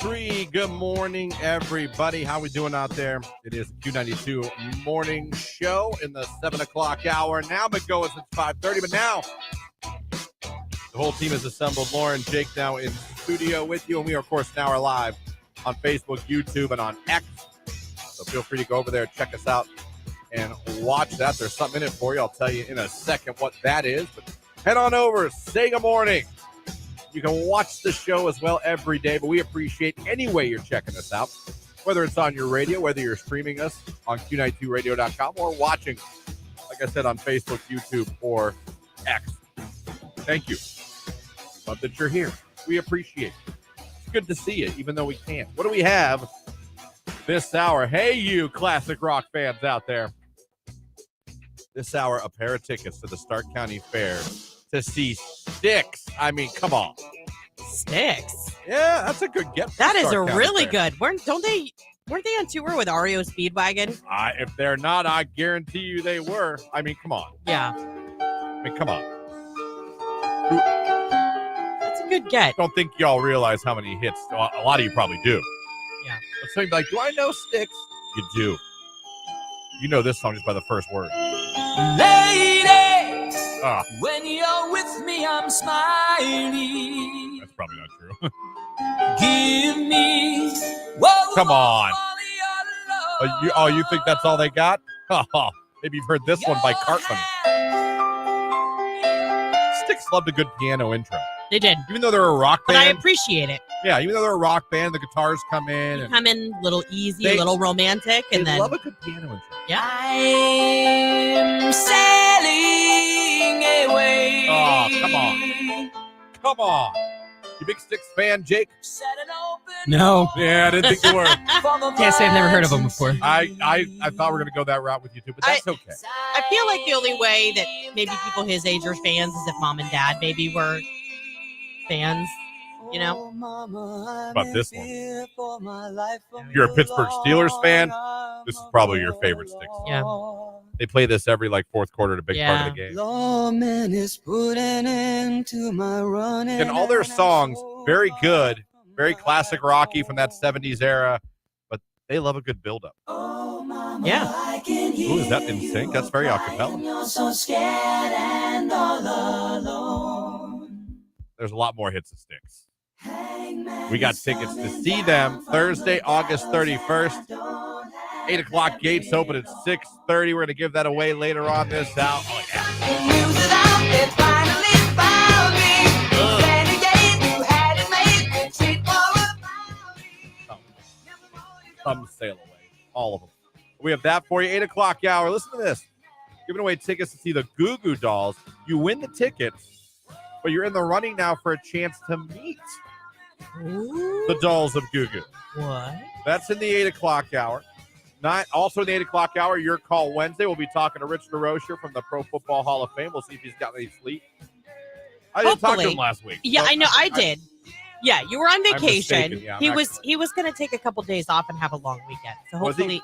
6:03. Good morning, everybody. How we doing out there? It is Q92 Morning Show in the 7 o'clock hour. Now McGowan since 5:30, but now the whole team is assembled. Lauren, Jake now in studio with you, and we, of course, now are live on Facebook, YouTube, and on X. So feel free to go over there, check us out, and watch that. There's something in it for you. I'll tell you in a second what that is, but head on over, say good morning. You can watch the show as well every day, but we appreciate any way you're checking us out, whether it's on your radio, whether you're streaming us on Q92radio.com or watching, like I said, on Facebook, YouTube, or X. Thank you. Love that you're here. We appreciate it. It's good to see you, even though we can't. What do we have this hour? Hey, you classic rock fans out there. This hour, a pair of tickets to the Stark County Fair to see Styx. I mean, come on. Styx? Yeah, that's a good get. That is a really good. Weren't they on tour with REO Speedwagon? If they're not, I guarantee you they were. I mean, come on. Yeah. I mean, come on. That's a good get. I don't think y'all realize how many hits. A lot of you probably do. Yeah. But so you'd be like, do I know Styx? You do. You know this song just by the first word. Lady, when you're with me, I'm smiling. That's probably not true. Give me. Whoa, come on. Oh, you think that's all they got? Maybe you've heard this one by Cartman. Styx loved a good piano intro. They did. Even though they're a rock band. But I appreciate it. Yeah, even though they're a rock band, the guitars come in. They come in a little easy, a little romantic. And they then love a good piano intro. Yeah. I'm sailing away. Oh, come on. Come on. You big Styx fan, Jake? No. Yeah, I didn't think you were. Can't say I've never heard of them before. I thought we were going to go that route with you too, but that's okay. I feel like the only way that maybe people his age are fans is if mom and dad maybe were fans, you know? About this one. If you're a Pittsburgh Steelers fan, this is probably your favorite Styx song. Yeah. They play this every fourth quarter at a big part of the game. Lawman is putting an end to my running. And all their songs, very good, very classic Rocky from that 70s era, but they love a good build-up. Yeah. Ooh, is that in sync? That's very a cappella. You're so scared and all alone. There's a lot more hits of Styx. We got tickets to see them Thursday, August 31st. 8 o'clock gates open at 6:30. We're going to give that away later on this out. Oh, Come sail away. All of them. We have that for you. 8 o'clock hour. Listen to this. Giving away tickets to see the Goo Goo Dolls. You win the tickets, but you're in the running now for a chance to meet the Dolls of Goo Goo. What? That's in the 8 o'clock hour. Also in the 8 o'clock hour, Your Call Wednesday. We'll be talking to Rich DeRocher from the Pro Football Hall of Fame. We'll see if he's got any sleep. I didn't talk to him last week. Yeah, I know. I did. Yeah, you were on vacation. Yeah, he was going to take a couple days off and have a long weekend. So hopefully,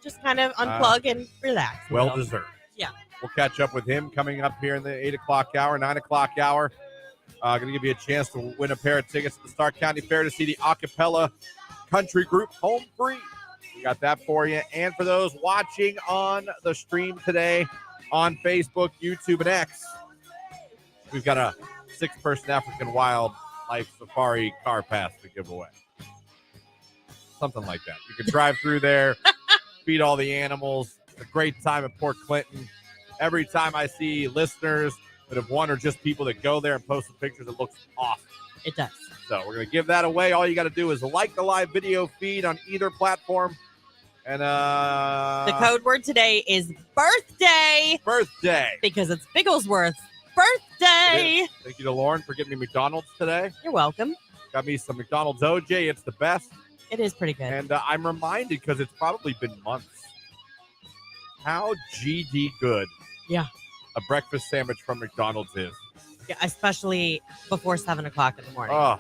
just kind of unplug and relax. Well deserved. Yeah. We'll catch up with him coming up here in the 8 o'clock hour, 9 o'clock hour. Going to give you a chance to win a pair of tickets to the Stark County Fair to see the a cappella country group Home Free. We got that for you. And for those watching on the stream today on Facebook, YouTube, and X, we've got a 6-person African wildlife safari car pass to give away. Something like that. You can drive through there, feed all the animals. It's a great time at Port Clinton. Every time I see listeners that have won or just people that go there and post some pictures, it looks awesome. It does. So we're going to give that away. All you got to do is like the live video feed on either platform. And the code word today is birthday. Birthday. Because it's Bigglesworth's birthday. Thank you to Lauren for getting me McDonald's today. You're welcome. Got me some McDonald's OJ. It's the best. It is pretty good. And I'm reminded, because it's probably been months, how GD good a breakfast sandwich from McDonald's is. Yeah, especially before 7 o'clock in the morning. Oh,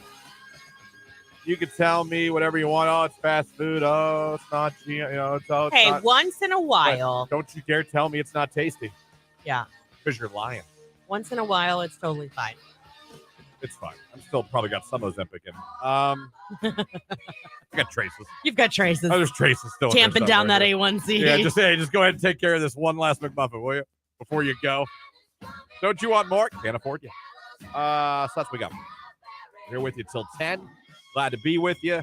you could tell me whatever you want. Oh, it's fast food. Oh, it's not. It's not. Once in a while. But don't you dare tell me it's not tasty. Yeah. Because you're lying. Once in a while, it's totally fine. It's fine. I'm still probably got some Ozempic in. I got traces. You've got traces. Oh, there's traces still. Tamping down that A. A1C. Yeah, just go ahead and take care of this one last McMuffin, will you? Before you go. Don't you want more? Can't afford you. So that's what we got. Here with you till 10. Glad to be with you.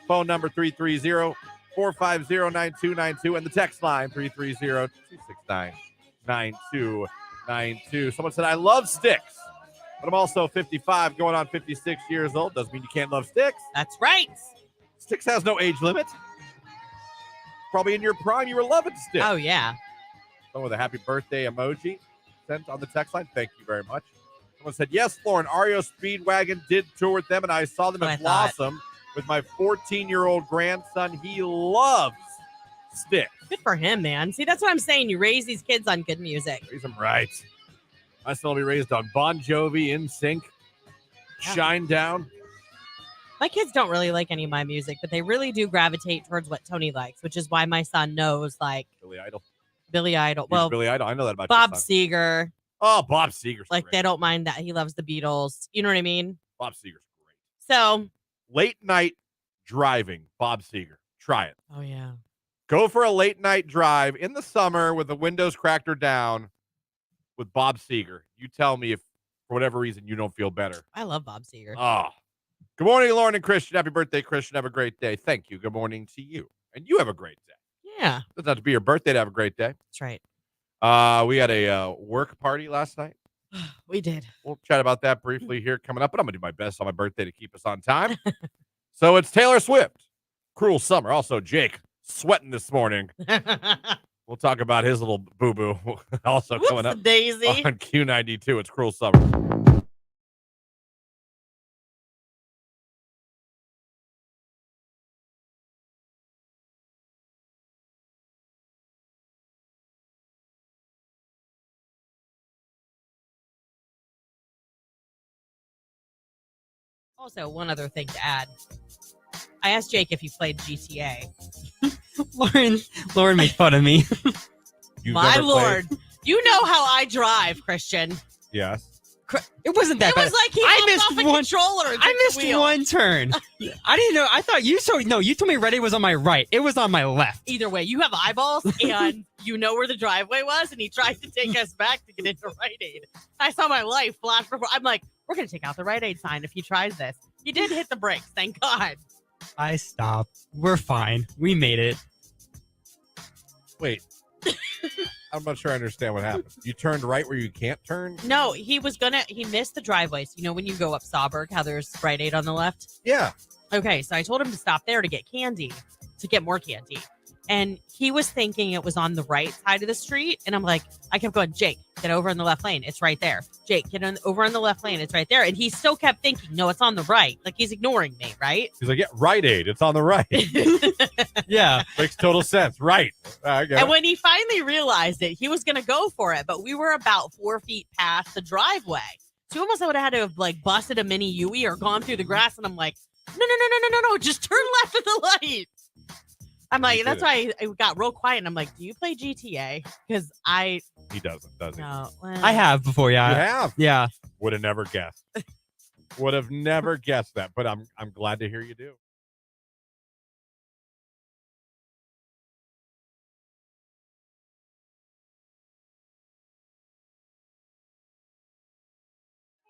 Phone number 330-450-9292 and the text line 330-269-9292. Someone said, I love sticks, but I'm also 55 going on 56 years old. Doesn't mean you can't love sticks. That's right. Sticks has no age limit. Probably in your prime, you were loving sticks. Oh, yeah. Someone with a happy birthday emoji sent on the text line. Thank you very much. Someone said, yes, Lauren, REO Speedwagon did tour with them, and I saw them at Blossom with my 14-year-old grandson. He loves sticks. Good for him, man. See, that's what I'm saying. You raise these kids on good music. Raise them right. My son will be raised on Bon Jovi, NSYNC, Shinedown. My kids don't really like any of my music, but they really do gravitate towards what Tony likes, which is why my son knows, like, Billy Idol. Well, Billy Idol. I know that about Bob your son. Seger. Oh, Bob Seger's Like, great. they don't mind that. He loves the Beatles. You know what I mean? Bob Seger's great. So. Late night driving, Bob Seger. Try it. Oh, yeah. Go for a late night drive in the summer with the windows cracked or down with Bob Seger. You tell me if, for whatever reason, you don't feel better. I love Bob Seger. Oh. Good morning, Lauren and Christian. Happy birthday, Christian. Have a great day. Thank you. Good morning to you. And you have a great day. Yeah. It doesn't have to be your birthday to have a great day. That's right. We had a work party last night. We did. We'll chat about that briefly here coming up, but I'm going to do my best on my birthday to keep us on time. So it's Taylor Swift. Cruel Summer. Also, Jake sweating this morning. We'll talk about his little boo-boo also coming up Daisy. on Q92. It's Cruel Summer. Also, one other thing to add. I asked Jake if he played GTA. Lauren made fun of me. My Lord. You know how I drive, Christian. Yes. It wasn't that It bad. was like he I hopped missed off a one controller. And I took the missed wheel. one turn. I didn't know. I thought you saw. No, you told me Red Aid was on my right. It was on my left. Either way, you have eyeballs and you know where the driveway was, and he tried to take us back to get into Rite Aid. I saw my life flash before. I'm like, we're going to take out the Rite Aid sign if he tries this. He did hit the brakes, thank God. I stopped. We're fine. We made it. Wait. I'm not sure I understand what happened. You turned right where you can't turn? No, he missed the driveways. You know, when you go up Sawberg, how there's Rite Aid on the left? Yeah. Okay, so I told him to stop there to get candy, to get more candy. And he was thinking it was on the right side of the street. And I'm like, I kept going, Jake, get over in the left lane. It's right there. Jake, over in the left lane. It's right there. And he still kept thinking, no, it's on the right. Like he's ignoring me, right? He's like, yeah, Rite Aid. It's on the right. Yeah. Makes total sense. Right. I get And it. when he finally realized it, he was going to go for it. But we were about 4 feet past the driveway. So almost I would have had to have like busted a mini Yui or gone through the grass. And I'm like, no. Just turn left at the light. I'm like, that's why I got real quiet. And I'm like, do you play GTA? Because He doesn't, does he? no. I have before. Yeah. You have? Yeah. Would have never guessed. Would have never guessed that. But I'm glad to hear you do.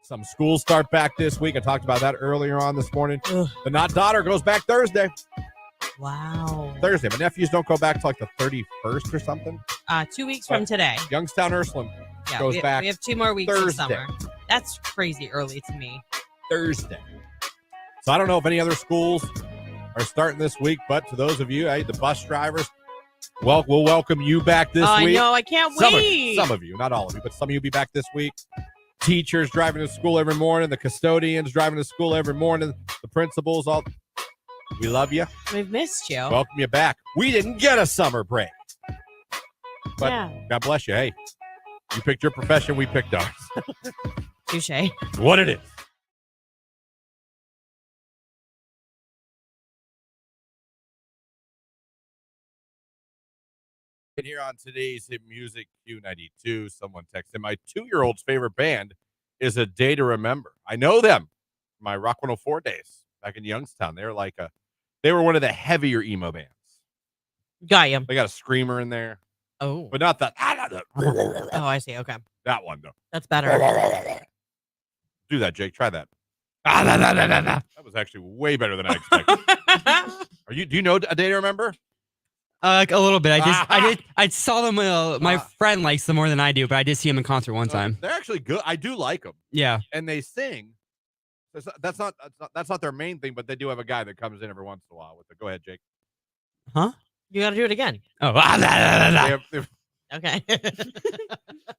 Some schools start back this week. I talked about that earlier on this morning. Ugh. The Not Daughter goes back Thursday. Wow. Thursday. My nephews don't go back till like the 31st or something. 2 weeks from today. Youngstown Ursuline Yeah, goes back we have 2 more weeks of Thursday. summer. That's crazy early to me. Thursday. So I don't know if any other schools are starting this week, but to those of you, hey, the bus drivers, we'll welcome you back this I week. know. I can't wait. Some of you, not all of you, but some of you will be back this week. Teachers driving to school every morning, the custodians driving to school every morning, the principals, all. We love you. We've missed you. Welcome you back. We didn't get a summer break. But yeah. God bless you. Hey, you picked your profession, we picked ours. Touche. It's what it is. And here on today's Hit Music Q92, someone texted my 2-year-old's favorite band is a day to remember. I know them. My Rock 104 days back in Youngstown. They were one of the heavier emo bands. Got you. They got a screamer in there, Oh. but not that. Oh, I see. Okay. That one though. That's better. Do that, Jake. Try that. That was actually way better than I expected. Do you know a day to remember? Like a little bit. I saw them. My friend likes them more than I do, but I did see them in concert one time. They're actually good. I do like them. Yeah. And they sing. That's not their main thing, but they do have a guy that comes in every once in a while with it. Go ahead, Jake. Huh? You got to do it again. Oh. Okay.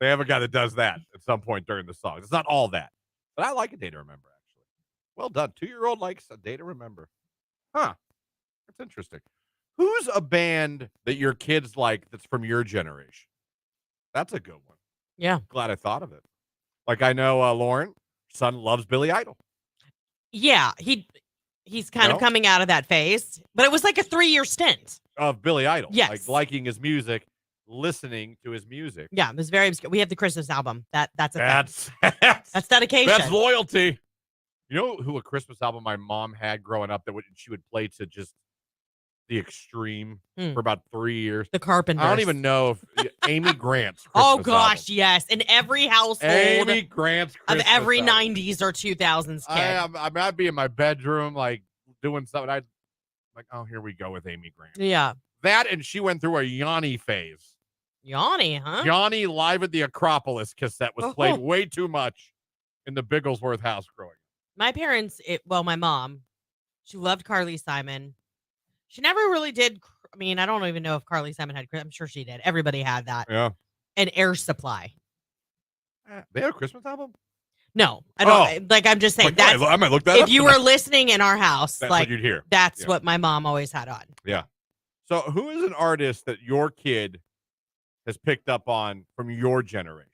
They have a guy that does that at some point during the song. It's not all that, but I like a day to remember. Actually, well done. 2-year-old likes a day to remember. Huh? That's interesting. Who's a band that your kids like that's from your generation? That's a good one. Yeah. Glad I thought of it. Like I know Lauren, son loves Billy Idol. Yeah. He's kind of coming out of that phase, but it was like a 3-year stint Of Billy Idol. Yes. Like liking his music, listening to his music. Yeah, it was very obscure. We have the Christmas album. That's a thing. That's dedication. That's loyalty. You know who a Christmas album my mom had growing up she would play to just the extreme for about 3 years? The Carpenters. I don't even know if Amy Grant's Christmas Oh gosh, album. Yes. In every household Amy Grant's Christmas of every album. 90s or 2000s kid. I'd be in my bedroom like doing something. I'd like, oh, here we go with Amy Grant. Yeah. That and she went through a Yanni phase. Yanni, huh? Yanni Live at the Acropolis cassette was played way too much in the Bigglesworth house growing up. My parents, my mom, she loved Carly Simon. She never really did. I mean, I don't even know if Carly Simon had. I'm sure she did. Everybody had that. Yeah. And Air Supply. They have a Christmas album? No, I don't. Like, I'm just saying that. I might look that up. If you were listening in our house, that's like what you'd hear. That's what my mom always had on. Yeah. So, who is an artist that your kid has picked up on from your generation?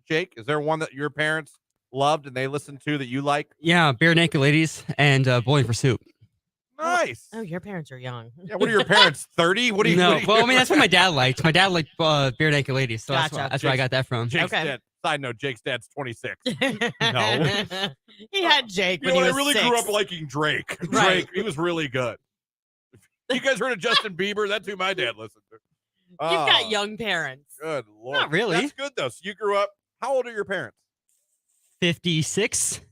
Jake, is there one that your parents loved and they listened to that you like? Yeah, Bare Naked Ladies and Bowling for Soup. Nice. Oh, your parents are young. Yeah. What are your parents? 30? What do you? No. Well, I mean, that's what my dad liked. My dad liked Bare Naked Ladies, so Gotcha. that's where I got that from. Jake's dad. Side note: Jake's dad's 26. No, he had Jake. You when know, he I was really 6. grew up liking Drake. Right. Drake, he was really good. You guys heard of Justin Bieber? That's who my dad listened to. You've got young parents. Good Lord. Not really. That's good though. So you grew up. How old are your parents? 56.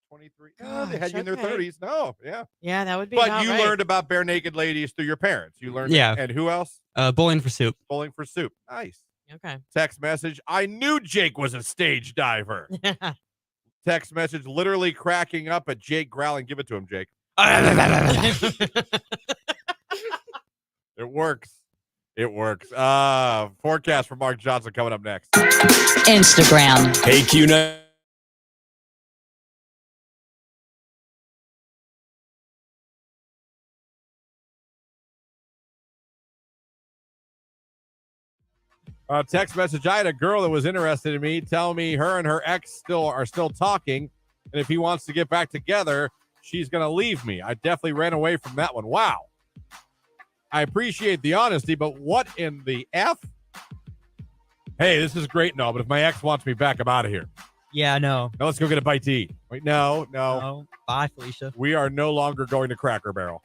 23. Oh, they had you in their 30s. No, yeah. Yeah, that would be. But you learned about Bare Naked Ladies through your parents. You learned. Yeah. And who else? Bowling for Soup. Bowling for Soup. Nice. Okay. Text message. I knew Jake was a stage diver. Text message. Literally cracking up at Jake growling. Give it to him, Jake. It works. It works. Forecast for Mark Johnson coming up next. Instagram. Hey, Q92. Text message. I had a girl that was interested in me. Tell me her and her ex are still talking. And if he wants to get back together, she's going to leave me. I definitely ran away from that one. Wow. I appreciate the honesty, but what in the F? Hey, this is great and all, but if my ex wants me back, I'm out of here. Yeah, no. Now let's go get a bite to eat. Wait, no. Bye, Felicia. We are no longer going to Cracker Barrel.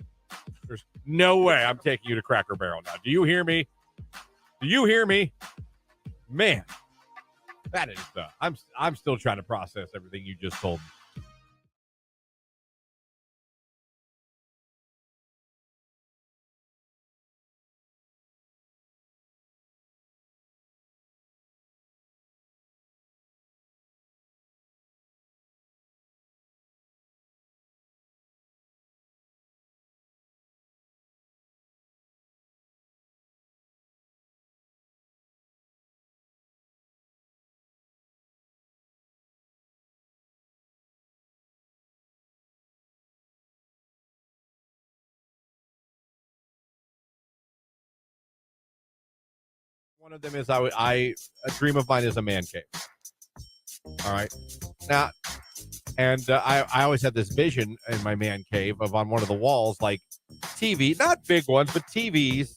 There's no way I'm taking you to Cracker Barrel now. Do you hear me? Do you hear me? Man, that is I'm still trying to process everything you just told me. One of them is a dream of mine is a man cave. All right. Now, and I always had this vision in my man cave of on one of the walls, like TV, not big ones, but TVs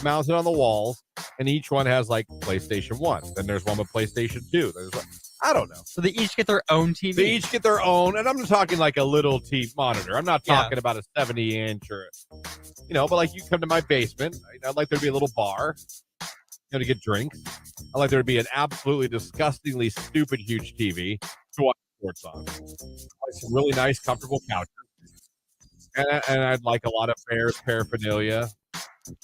mounted on the walls. And each one has like PlayStation 1. Then there's one with PlayStation 2. I don't know. So they each get their own TV. They each get their own, and I'm just talking like a little TV monitor. I'm not talking about a 70-inch or, but like you come to my basement. I'd like there to be a little bar, to get drinks. I'd like there to be an absolutely disgustingly stupid huge TV to watch sports on. Like some really nice, comfortable couches. And I'd like a lot of Bears paraphernalia,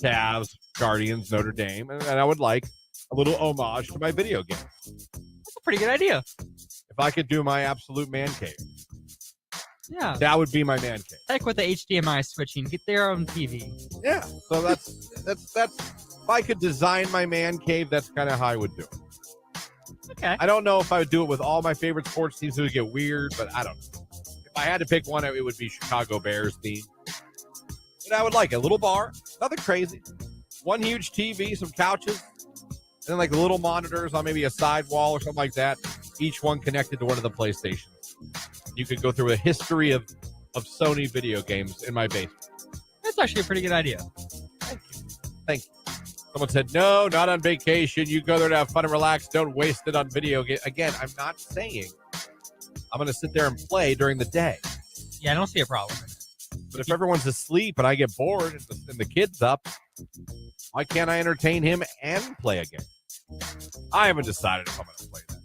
Cavs, Guardians, Notre Dame, and I would like a little homage to my video game. That's a pretty good idea. If I could do my absolute man cave, that would be my man cave. Heck with the HDMI switching, get their own TV. Yeah, so that's. If I could design my man cave, that's kind of how I would do it. Okay. I don't know if I would do it with all my favorite sports teams. It would get weird, but I don't know. If I had to pick one, it would be Chicago Bears theme. And I would like a little bar, nothing crazy. One huge TV, some couches, and then like little monitors on maybe a side wall or something like that. Each one connected to one of the PlayStations. You could go through a history of Sony video games in my basement. That's actually a pretty good idea. Thank you. Someone said, no, not on vacation. You go there to have fun and relax. Don't waste it on video games. Again, I'm not saying I'm going to sit there and play during the day. Yeah, I don't see a problem. But if everyone's asleep and I get bored and the kid's up, why can't I entertain him and play a game? I haven't decided if I'm going to play that.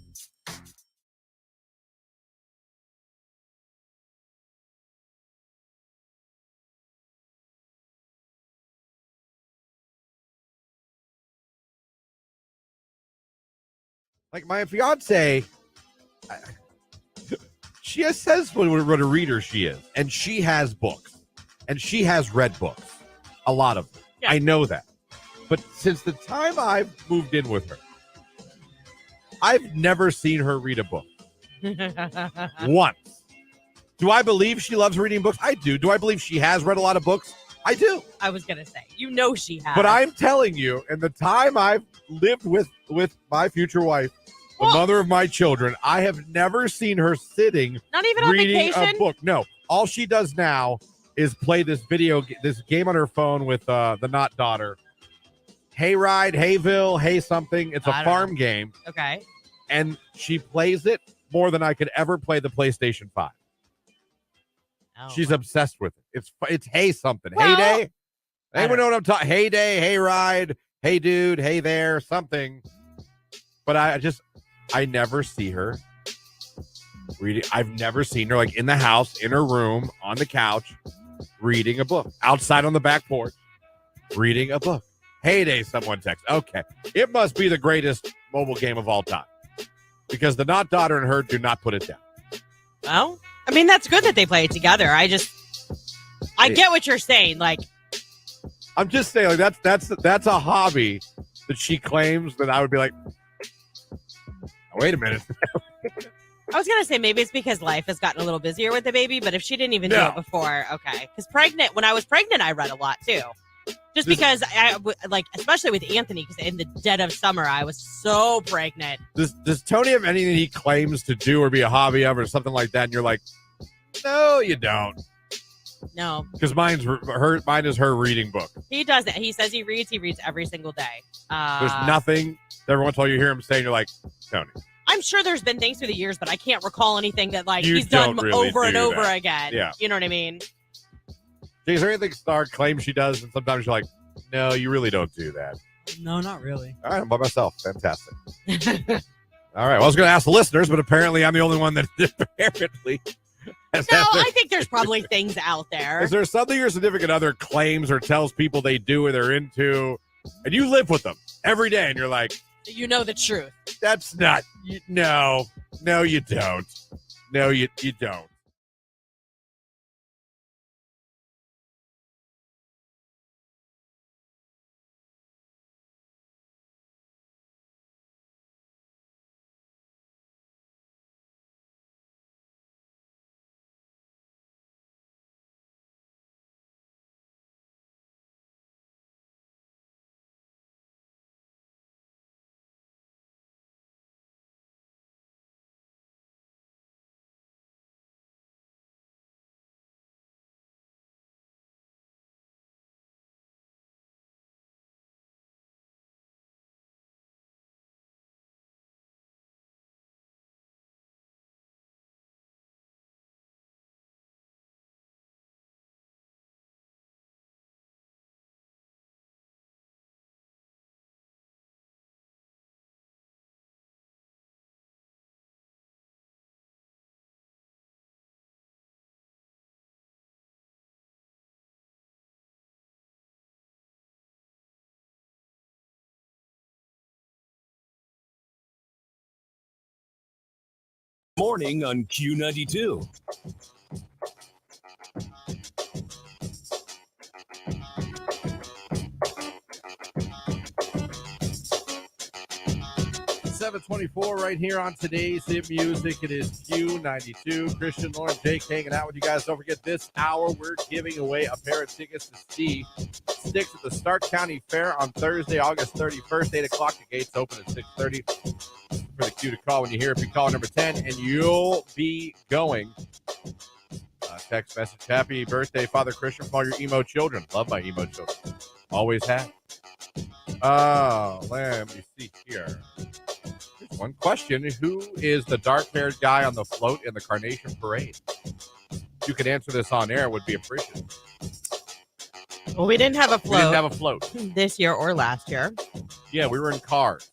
Like my fiance, she says what a reader she is, and she has books, and she has read books, a lot of them. Yeah. I know that. But since the time I've moved in with her, I've never seen her read a book. Once. Do I believe she loves reading books? I do. Do I believe she has read a lot of books? I do. I was going to say, she has. But I'm telling you, in the time I've lived with my future wife, the mother of my children, I have never seen her sitting not even reading on vacation? A book. No. All she does now is play this game on her phone with the not daughter. Hey Ride, Hayville, Hey something. It's a farm game. Okay. And she plays it more than I could ever play the PlayStation 5. Oh, she's obsessed with it. It's Hey something. Well, Hey Day. Anyone know what I'm talking? Hey Day, Hey Ride, Hey Dude, Hey There, something. But I never see her reading. I've never seen her like in the house, in her room, on the couch, reading a book. Outside on the back porch, reading a book. Heyday, someone text. Okay. It must be the greatest mobile game of all time. Because the not daughter and her do not put it down. Well, I mean, that's good that they play it together. I get what you're saying. Like, I'm just saying, like that's a hobby that she claims that I would be like, wait a minute. I was going to say maybe it's because life has gotten a little busier with the baby, but if she didn't even do it before, okay. Because when I was pregnant, I read a lot too. Just because, especially with Anthony, because in the dead of summer, I was so pregnant. Does Tony have anything he claims to do or be a hobby of or something like that? And you're like, no, you don't. No. Because mine is her reading book. He doesn't. He says he reads every single day. There's nothing. Every once in a while you hear him saying, you're like, Tony. I'm sure there's been things through the years, but I can't recall anything that he's done really over and over again. Yeah. You know what I mean? Is there anything Star claims she does, and sometimes you're like, no, you really don't do that? No, not really. All right, I'm by myself. Fantastic. All right, well, I was going to ask the listeners, but apparently I'm the only one that apparently has I think there's probably things out there. Is there something your significant other claims or tells people they do or they're into, and you live with them every day, and you're like, you know the truth. That's not, no, you don't. No, you don't. Morning on Q92. $7:24 right here on today's Hit Music. It is Q92. Christian, Lauren, Jake hanging out with you guys. Don't forget, this hour we're giving away a pair of tickets to see Sticks at the Stark County Fair on Thursday, August 31st, 8 o'clock. The gates open at 6:30. For the cue to call when you hear it. Be call number 10, and you'll be going. Text message, happy birthday, Father Christian, from all your emo children. Love my emo children. Always have. Let me see here. Here's one question. Who is the dark-haired guy on the float in the Carnation Parade? If you could answer this on air, it would be appreciated. Well, we didn't have a float. We didn't have a float this year or last year. Yeah, we were in cars.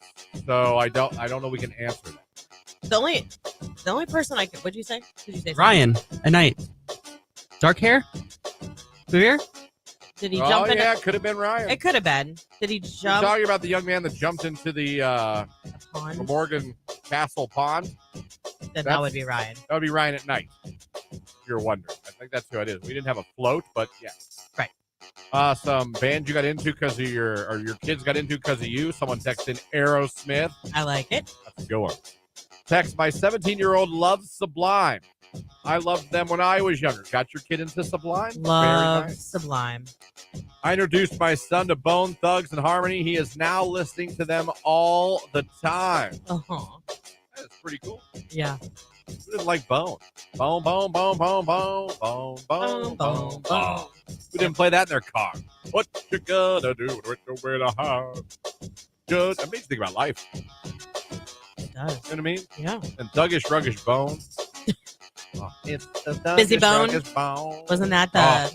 So I don't know we can answer that. The only person I could, what'd you say? Did you say Ryan at night. Dark hair? Blue hair? Did he jump in? Yeah, it could have been Ryan. It could have been. Did he You're jump? talking about the young man that jumped into the Pond? Morgan Castle Pond? Then that would be Ryan. That would be Ryan at night, if you're wondering. I think that's who it is. We didn't have a float, but yeah. Right. Some band you got into because of your kids got into because of you. Someone texted Aerosmith. I like it. That's a good one. Text, my 17-year-old loves Sublime. I loved them when I was younger. Got your kid into Sublime? Love Very nice. Sublime. I introduced my son to Bone Thugs and Harmony. He is now listening to them all the time. Uh-huh. That's pretty cool. Yeah. Who didn't like Bone? Bone, bone, bone, bone, bone, bone, bone, bone, bone. Who didn't play that in their car? What you gonna do with nowhere to hide? Just, that makes you think about life. It does. You know what I mean? Yeah. And Thuggish Ruggish Bone. It's the Thuggish Busy Bone? Ruggish Bone. Wasn't that the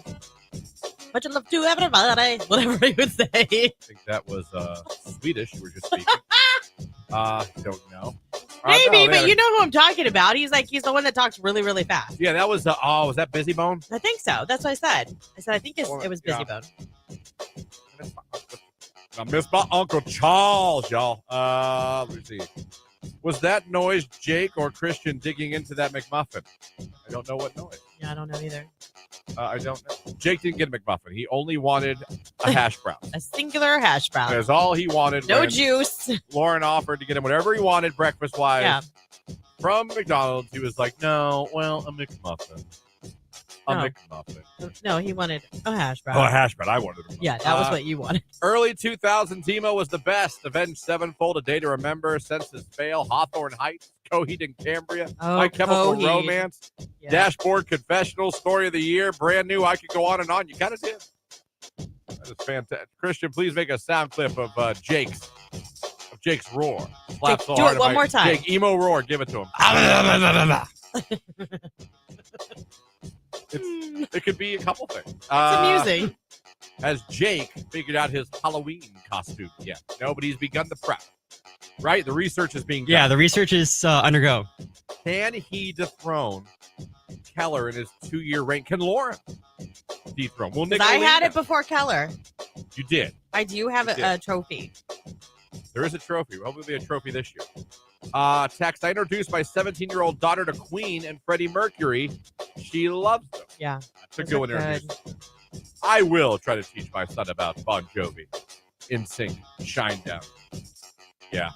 much love to everybody? Whatever he would say. I think that was Swedish you were just speaking. Don't know. Maybe, No, but you know who I'm talking about. He's the one that talks really, really fast. Yeah, that was was that Busy Bone? I think so. That's what I said. I think it was Busy Yeah. Bone. I miss my Uncle Charles, y'all. Let me see. Was that noise Jake or Christian digging into that McMuffin? I don't know what noise. Yeah, I don't know either. I don't know. Jake didn't get a McMuffin. He only wanted a hash brown. A singular hash brown. That's all he wanted. No when juice. Lauren offered to get him whatever he wanted breakfast-wise Yeah. from McDonald's. He was like, no, well, a McMuffin. A No. McMuffin. No, he wanted a hash brown. Oh, a hash brown. I wanted a McMuffin. Yeah, that was what you wanted. Early 2000s emo was the best. Avenged Sevenfold, A Day to Remember, Senses Fail, Hawthorne Heights, Coheed and Cambria, Oh, My Chemical Coheed. Romance, Yeah. Dashboard Confessional, Story of the Year, Brand New. I could go on and on. You kind of did. That is fantastic. Christian, please make a sound clip of Jake's roar. Slap Jake, so do hard it if one more time. Jake, emo roar. Give it to him. It could be a couple things. It's amusing. As Jake figured out his Halloween costume. Yeah. No, but he's begun the prep. Right? The research is being done. Yeah, the research is undergo. Can he dethrone Keller in his 2-year reign? Can Lauren dethrone? Well, 'Cause I had it before Keller. You did. I do have You did. a trophy. There is a trophy. Hopefully, there'll be a trophy this year. Text, I introduced my 17-year-old daughter to Queen and Freddie Mercury. She loves them. Yeah. That's a those good are one to introduce. I will try to teach my son about Bon Jovi, NSYNC, Shinedown. Yeah.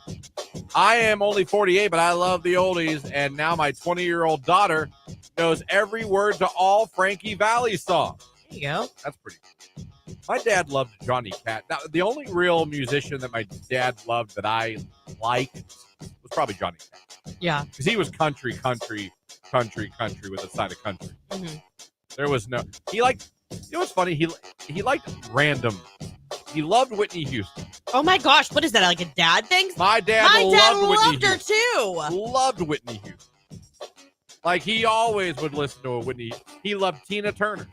I am only 48, but I love the oldies, and now my 20-year-old daughter knows every word to all Frankie Valli songs. There you go. That's pretty cool. My dad loved Johnny Cash. Now, the only real musician that my dad loved that I liked was probably Johnny Cash. Yeah. Because he was country with a side of country. Mhm. There was no... He liked... You know what's funny? He liked random... He loved Whitney Houston. Oh my gosh, what is that? Like a dad thing? My dad loved Whitney her Houston. too. Loved Whitney Houston. Like, he always would listen to a Whitney. He loved Tina Turner.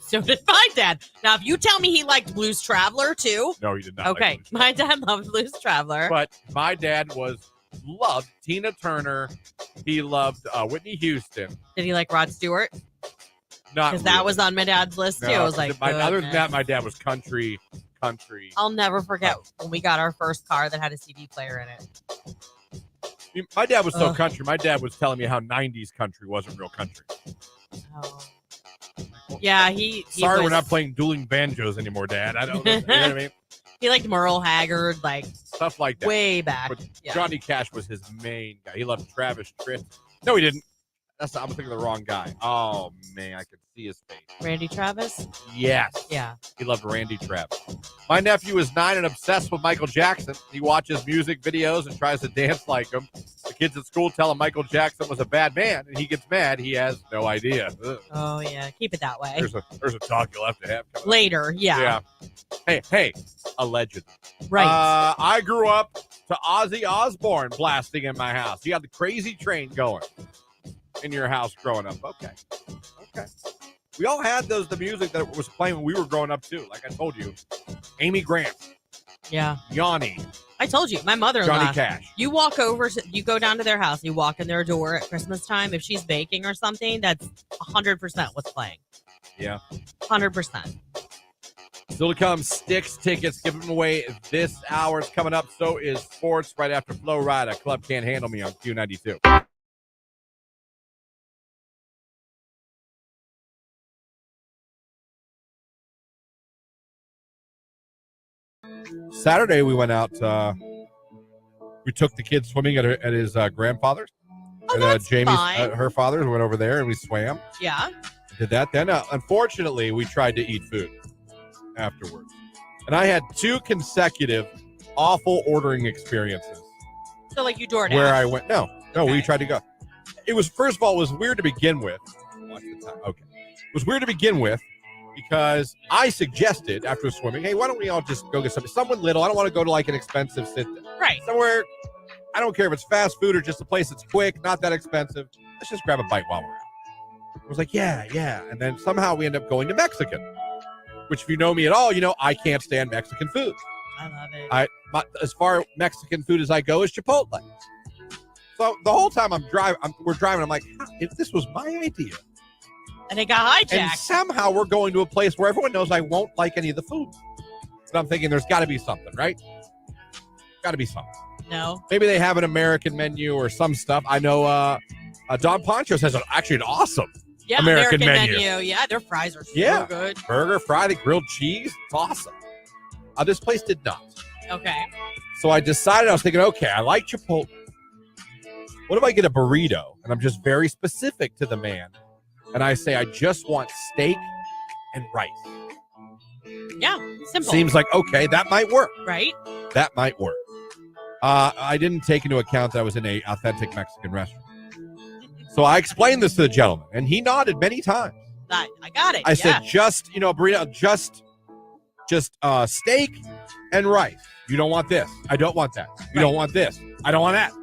So did my dad. Now, if you tell me he liked Blues Traveler too. No, he did not. Okay, like my dad loved Blues Traveler. But my dad loved Tina Turner. He loved Whitney Houston. Did he like Rod Stewart? Not Because that really. was on my dad's list too. No, I was like, other than that, goodness. my dad was country. I'll never forget when we got our first car that had a CD player in it. My dad was so country. My dad was telling me how 90s country wasn't real country. Oh. Yeah, he Sorry, was, we're not playing dueling banjos anymore, Dad. I don't know. You know what I mean? He liked Merle Haggard, like Stuff like that. way back. But Yeah. Johnny Cash was his main guy. He loved Travis Tritt. No, he didn't. I'm thinking of the wrong guy. Oh, man, I could see his face. Randy Travis? Yes. Yeah. He loved Randy Travis. My nephew is 9 and obsessed with Michael Jackson. He watches music videos and tries to dance like him. The kids at school tell him Michael Jackson was a bad man, and he gets mad. He has no idea. Ugh. Oh, yeah. Keep it that way. There's a talk you'll have to have. Later, yeah. Hey, allegedly. Right. I grew up to Ozzy Osbourne blasting in my house. You had the Crazy Train going in your house growing up. Okay. We all had the music that was playing when we were growing up too. Like I told you, Amy Grant, Yeah. Yanni, I told you, my mother-in-law. Johnny Cash. You walk over, you go down to their house, you walk in their door at Christmas time. If she's baking or something, that's 100% what's playing. Yeah. 100%. Still to come, Sticks tickets giving away this hour. It's coming up. So is sports right after Flo Rida. Club Can't Handle Me on Q92. Saturday we went out. We took the kids swimming at his grandfather's. Oh, and that's Jamie's, fine. her father's. We went over there and we swam. Yeah. Did that. Then, unfortunately, we tried to eat food afterwards, and I had 2 consecutive awful ordering experiences. So, like, you DoorDash. Where I went. No, Okay. we tried to go. It was, first of all, it was weird to begin with. Watch the time. Okay. It was weird to begin with because I suggested after swimming, hey, why don't we all just go get someone little? I don't want to go to like an expensive sit-down. Right. Somewhere, I don't care if it's fast food or just a place that's quick, not that expensive. Let's just grab a bite while we're out. I was like, yeah. And then somehow we end up going to Mexican, which if you know me at all, you know I can't stand Mexican food. I love it. As far Mexican food as I go is Chipotle. So the whole time we're driving, I'm like, if this was my idea. And it got hijacked. And somehow we're going to a place where everyone knows I won't like any of the food. But I'm thinking there's got to be something, right? Got to be something. No. Maybe they have an American menu or some stuff. I know Don Poncho's has actually an awesome American menu. Yeah, their fries are so good. Burger, fry, the grilled cheese. It's awesome. This place did not. Okay. So I decided, I was thinking, okay, I like Chipotle. What if I get a burrito? And I'm just very specific to the man. And I say, I just want steak and rice. Yeah, simple. Seems like, okay, that might work. Right? That might work. I didn't take into account that I was in an authentic Mexican restaurant. So I explained this to the gentleman, and he nodded many times. I got it. I said, just, burrito, just steak and rice. You don't want this. I don't want that. You don't want this. I don't want that.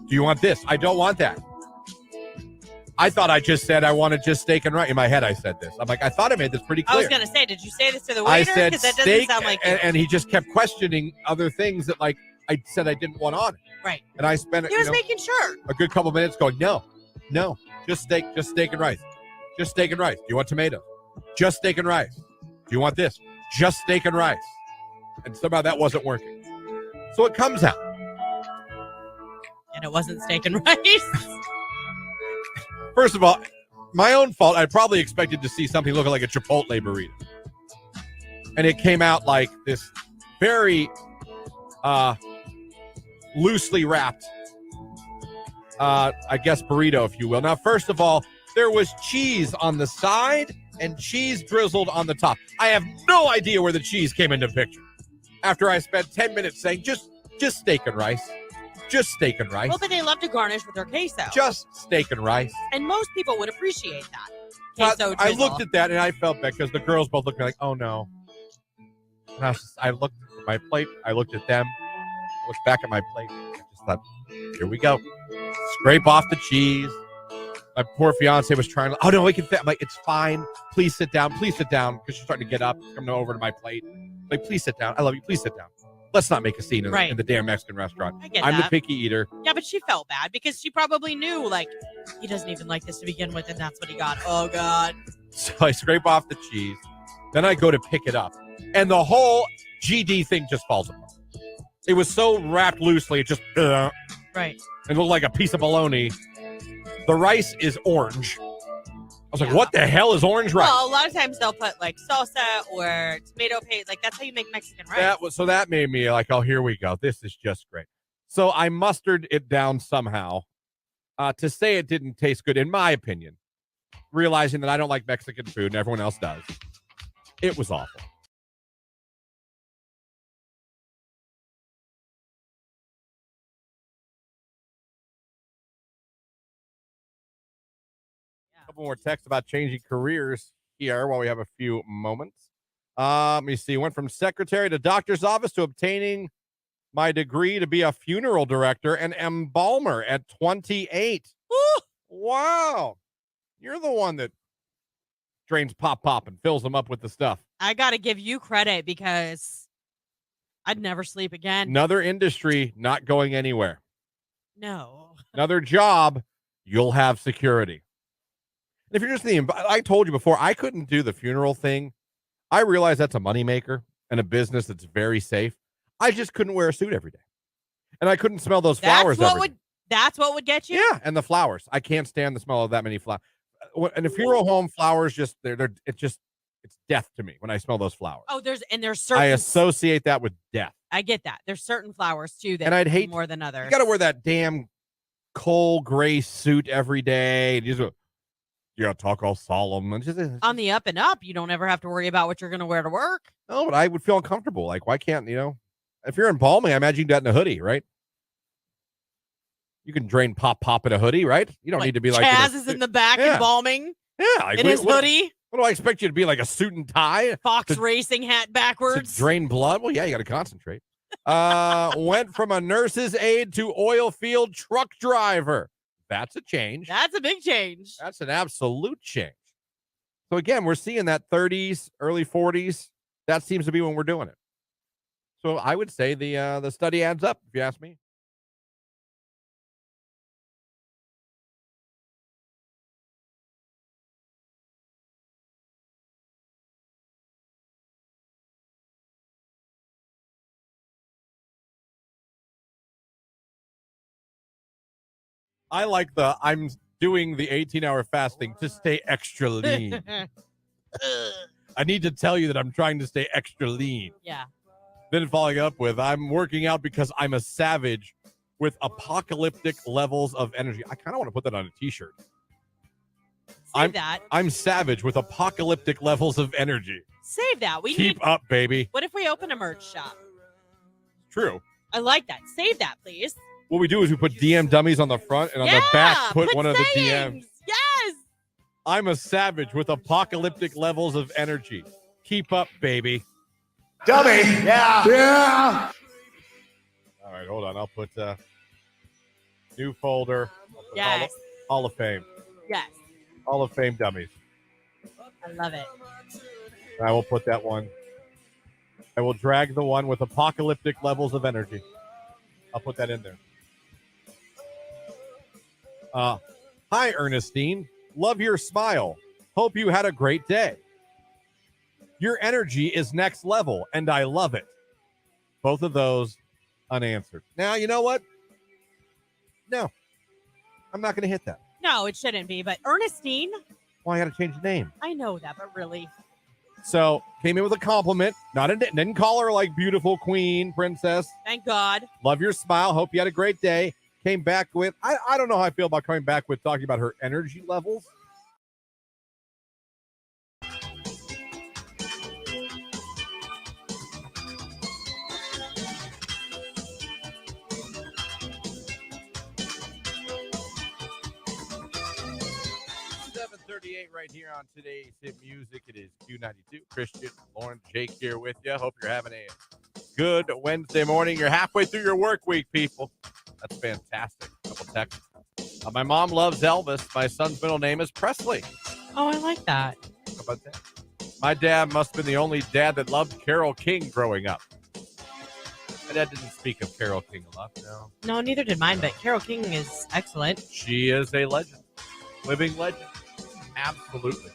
Do you want this? I don't want that. I thought I just said I wanted just steak and rice. In my head, I said this. I'm like, I thought I made this pretty clear. I was going to say, did you say this to the waiter? I said Because that doesn't steak, sound like you. and he just kept questioning other things that, like, I said I didn't want on it. Right. And I spent He was making sure. a good couple minutes going, no, just steak and rice. Just steak and rice. Do you want tomatoes? Just steak and rice. Do you want this? Just steak and rice. And somehow that wasn't working. So it comes out. And it wasn't steak and rice. First of all, my own fault. I probably expected to see something looking like a Chipotle burrito. And it came out like this very loosely wrapped, I guess, burrito, if you will. Now, first of all, there was cheese on the side and cheese drizzled on the top. I have no idea where the cheese came into the picture. After I spent 10 minutes saying, just steak and rice. Just steak and rice. Well, but they love to garnish with their queso. Just steak and rice. And most people would appreciate that. Queso I drizzle. looked at that and I felt bad because the girls both looked at me like, oh no. And I looked at my plate. I looked at them. I looked back at my plate. I just thought, here we go. Scrape off the cheese. My poor fiance was trying to, oh no, we can fit. I'm like, it's fine. Please sit down. Please sit down. Because she's starting to get up, coming over to my plate. Like, please sit down. I love you. Please sit down. Let's not make a scene in the damn Mexican restaurant. I get I'm that. the picky eater. Yeah, but she felt bad because she probably knew, like, he doesn't even like this to begin with, and that's what he got. Oh, God. So I scrape off the cheese. Then I go to pick it up. And the whole GD thing just falls apart. It was so wrapped loosely, it just, Right. and looked like a piece of bologna. The rice is orange. I was like, what the hell is orange rice? Well, a lot of times they'll put like salsa or tomato paste. Like that's how you make Mexican rice. That made me like, oh, here we go. This is just great. So I mustered it down somehow to say it didn't taste good, in my opinion, realizing that I don't like Mexican food and everyone else does. It was awful. A couple more texts about changing careers here while we have a few moments. Let me see. Went from secretary to doctor's office to obtaining my degree to be a funeral director and embalmer at 28. Woo! Wow. You're the one that drains pop and fills them up with the stuff. I got to give you credit because I'd never sleep again. Another industry not going anywhere. No. Another job, you'll have security. If you're just I told you before, I couldn't do the funeral thing. I realize that's a moneymaker and a business that's very safe. I just couldn't wear a suit every day. And I couldn't smell those flowers every day. That's what would get you? Yeah, and the flowers. I can't stand the smell of that many flowers. In a funeral home, flowers it's death to me when I smell those flowers. Oh, there's certain. I associate that with death. I get that. There's certain flowers too that and I'd hate more than others. You got to wear that damn coal gray suit every day. And you got to talk all solemn. And on the up and up, you don't ever have to worry about what you're going to wear to work. No, but I would feel uncomfortable. Like, why can't, if you're embalming, I imagine you do that in a hoodie, right? You can drain pop in a hoodie, right? You don't need to be like Chaz is in the back embalming. Yeah, like, in his hoodie. What do I expect you to be, like a suit and tie? Fox racing hat backwards. To drain blood? Well, yeah, you got to concentrate. Went from a nurse's aide to oil field truck driver. That's a change. That's a big change. That's an absolute change. So again, we're seeing that 30s, early 40s. That seems to be when we're doing it. So I would say the study adds up, if you ask me. I like I'm doing the 18-hour fasting to stay extra lean. I need to tell you that I'm trying to stay extra lean. Yeah. Then following up with, I'm working out because I'm a savage with apocalyptic levels of energy. I kind of want to put that on a t-shirt. Save that. I'm savage with apocalyptic levels of energy. Save that. Keep up, baby. What if we open a merch shop? True. I like that. Save that, please. What we do is we put DM dummies on the front and on the back put one of the DMs. Yes. I'm a savage with apocalyptic levels of energy. Keep up, baby. Dummy. Yeah. All right, hold on. I'll put new folder. Yes. Hall of Fame. Yes. Hall of Fame dummies. I love it. I will put that one. I will drag the one with apocalyptic levels of energy. I'll put that in there. Hi, Ernestine. Love your smile. Hope you had a great day. Your energy is next level, and I love it. Both of those unanswered. Now, you know what? No, I'm not going to hit that. No, it shouldn't be. But Ernestine. Well, I got to change the name. I know that, but really. So, came in with a compliment. Didn't call her like beautiful queen, princess. Thank God. Love your smile. Hope you had a great day. Came back with, I don't know how I feel about coming back with talking about her energy levels. Right here on today's hit music. It is Q92. Christian, Lauren, Jake here with you. Hope you're having a good Wednesday morning. You're halfway through your work week, people. That's fantastic. Couple texts. My mom loves Elvis. My son's middle name is Presley. Oh, I like that. How about that? My dad must have been the only dad that loved Carole King growing up. My dad didn't speak of Carole King a lot, no. No, neither did mine, but Carole King is excellent. She is a legend. Living legend. Absolutely.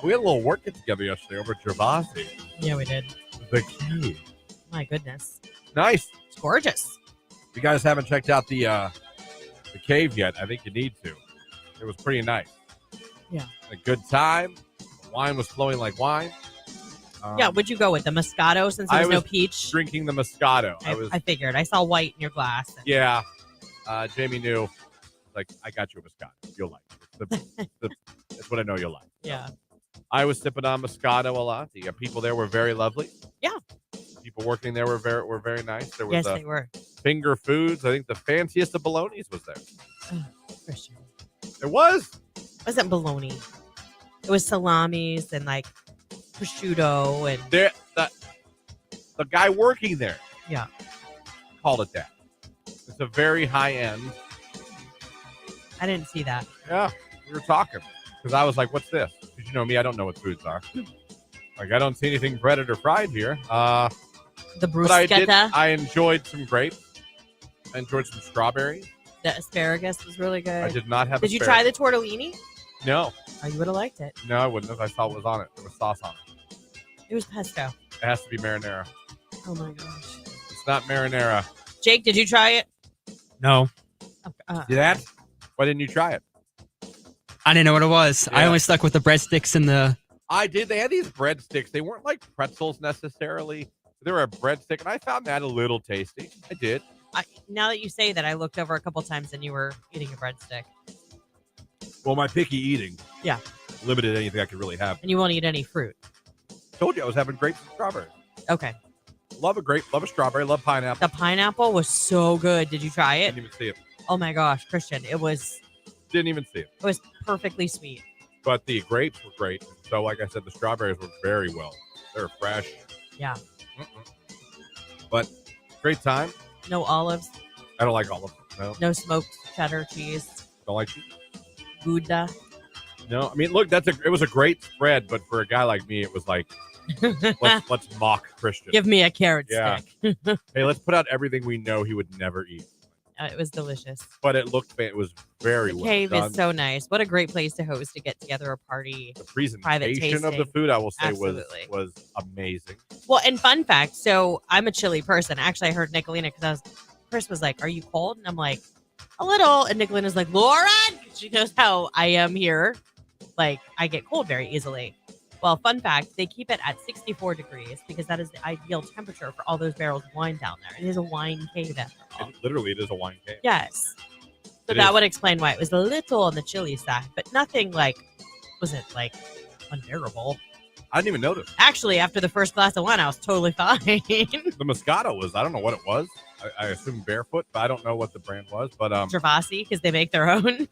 We had a little work get together yesterday over at Gervasi. Yeah, we did. The Q. My goodness. Nice. It's gorgeous. If you guys haven't checked out the cave yet, I think you need to. It was pretty nice. Yeah. A good time. Wine was flowing like wine. Yeah, would you go with the Moscato since there was no peach? Drinking the Moscato. I figured. I saw white in your glass. Yeah. Jamie knew. Like, I got you a Moscato. You'll like it. It's what I know you'll like. Yeah. I was sipping on Moscato a lot. The people there were very lovely. Yeah. People working there were very nice. There was Yes, they were. Finger Foods. I think the fanciest of bolognas was there. Christian. It was. It wasn't bologna. It was salamis and like prosciutto and the guy working there. Yeah. Called it that. It's a very high end. I didn't see that. Yeah, we were talking because I was like, "What's this?" Because you know me, I don't know what foods are. Like I don't see anything breaded or fried here. The bruschetta. bruschetta. I enjoyed some grapes. I enjoyed some strawberries. The asparagus was really good. I did not have. Did you try the tortellini? No. Oh, you would have liked it. No, I wouldn't have. I saw what was on it. There was sauce on it. It was pesto. It has to be marinara. Oh my gosh. It's not marinara. Jake, did you try it? No, See that? Why didn't you try it? I didn't know what it was. I Yeah. only stuck with the breadsticks and the. I did. They had these breadsticks. They weren't like pretzels necessarily. They were a breadstick, and I found that a little tasty. I did. Now that you say that, I looked over a couple times and you were eating a breadstick. Well, my picky eating, Yeah. limited anything I could really have. And you won't eat any fruit. Told you I was having grapes and strawberries. Okay. Love a grape, love a strawberry, love pineapple. The pineapple was so good. Did you try it? Didn't even see it. Oh my gosh, Christian. It was Didn't even see it. perfectly sweet. But the grapes were great. So, like I said, the strawberries were very well. They're fresh. Yeah. But great time. No olives. I don't like olives. No, No smoked cheddar cheese. don't like cheese. Gouda. No, I mean, look, it was a great spread, but for a guy like me, it was like, let's mock Christian. Give me a carrot Yeah. stick. Hey, let's put out everything we know he would never eat. It was delicious. But it was very The well cave done. is so nice. What a great place to host, to get together a party. The presentation of the tasting. food, I will say, Absolutely. was amazing. Well, and fun fact, so I'm a chilly person. Actually, I heard Nicolina because Chris was like, "Are you cold?" And I'm like, "A little." And Nicolina's like, "Lauren," she knows how I am here. Like, I get cold very easily. Well, fun fact, they keep it at 64 degrees because that is the ideal temperature for all those barrels of wine down there. It is a wine cave after all. It is a wine cave. Yes. So It that is. would explain why it was a little on the chilly side, but nothing like, wasn't like unbearable. I didn't even notice. Actually, after the first glass of wine, I was totally fine. The Moscato was, I don't know what it was. I assume Barefoot, but I don't know what the brand was. But Gervasi, because they make their own.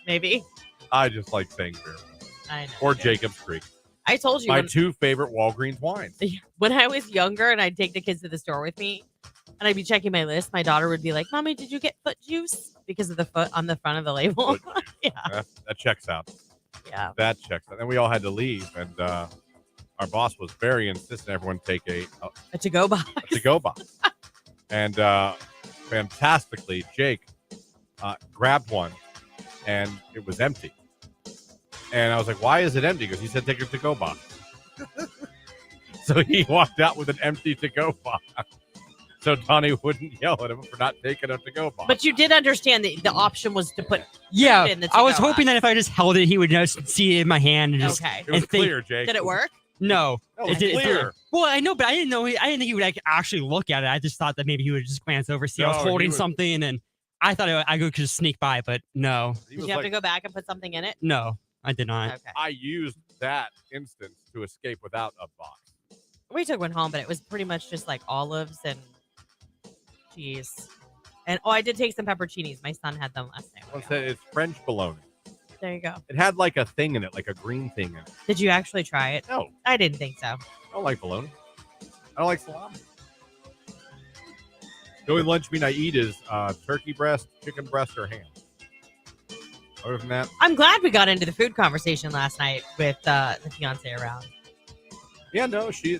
Maybe. I just like saying Barefoot. I know. Or yeah. Jacob's Creek. I told you My two favorite Walgreens wines. when I was younger and I'd take the kids to the store with me and I'd be checking my list, my daughter would be like, "Mommy, did you get foot juice?" Because of the foot on the front of the label. Foot juice. Yeah. That checks out. Yeah. That checks out. And we all had to leave, and our boss was very insistent everyone take a A to-go box. to-go box. And fantastically, Jake grabbed one, and it was empty. And I was like, "Why is it empty?" Because he said, "Take a to-go box." So he walked out with an empty to-go box. So Donnie wouldn't yell at him for not taking a to-go box. But you did understand that the option was to put Yeah, in the I was to-go hoping that if I just held it, he would just see it in my hand and just. Okay. it was and think- clear, Jake. Did it work? No, No, it was didn't. clear. Well, I know, but I didn't know. I didn't think he would like actually look at it. I just thought that maybe he would just glance over, see I was No, he holding would- something, and then I thought I could just sneak by, but no, He Did was you have like, to go back and put something in it? no, I did not. Okay. I used that instance to escape without a box. We took one home, but it was pretty much just like olives and cheese. And I did take some pepperoncinis. My son had them last night. Well, it's French bologna. There you go. It had like a thing in it, like a green thing in it. Did you actually try it? No, I didn't think so. I don't like bologna. I don't like salami. The only lunch meat I eat is turkey breast, chicken breast, or ham. Other than that, I'm glad we got into the food conversation last night with the fiance around. yeah, no, she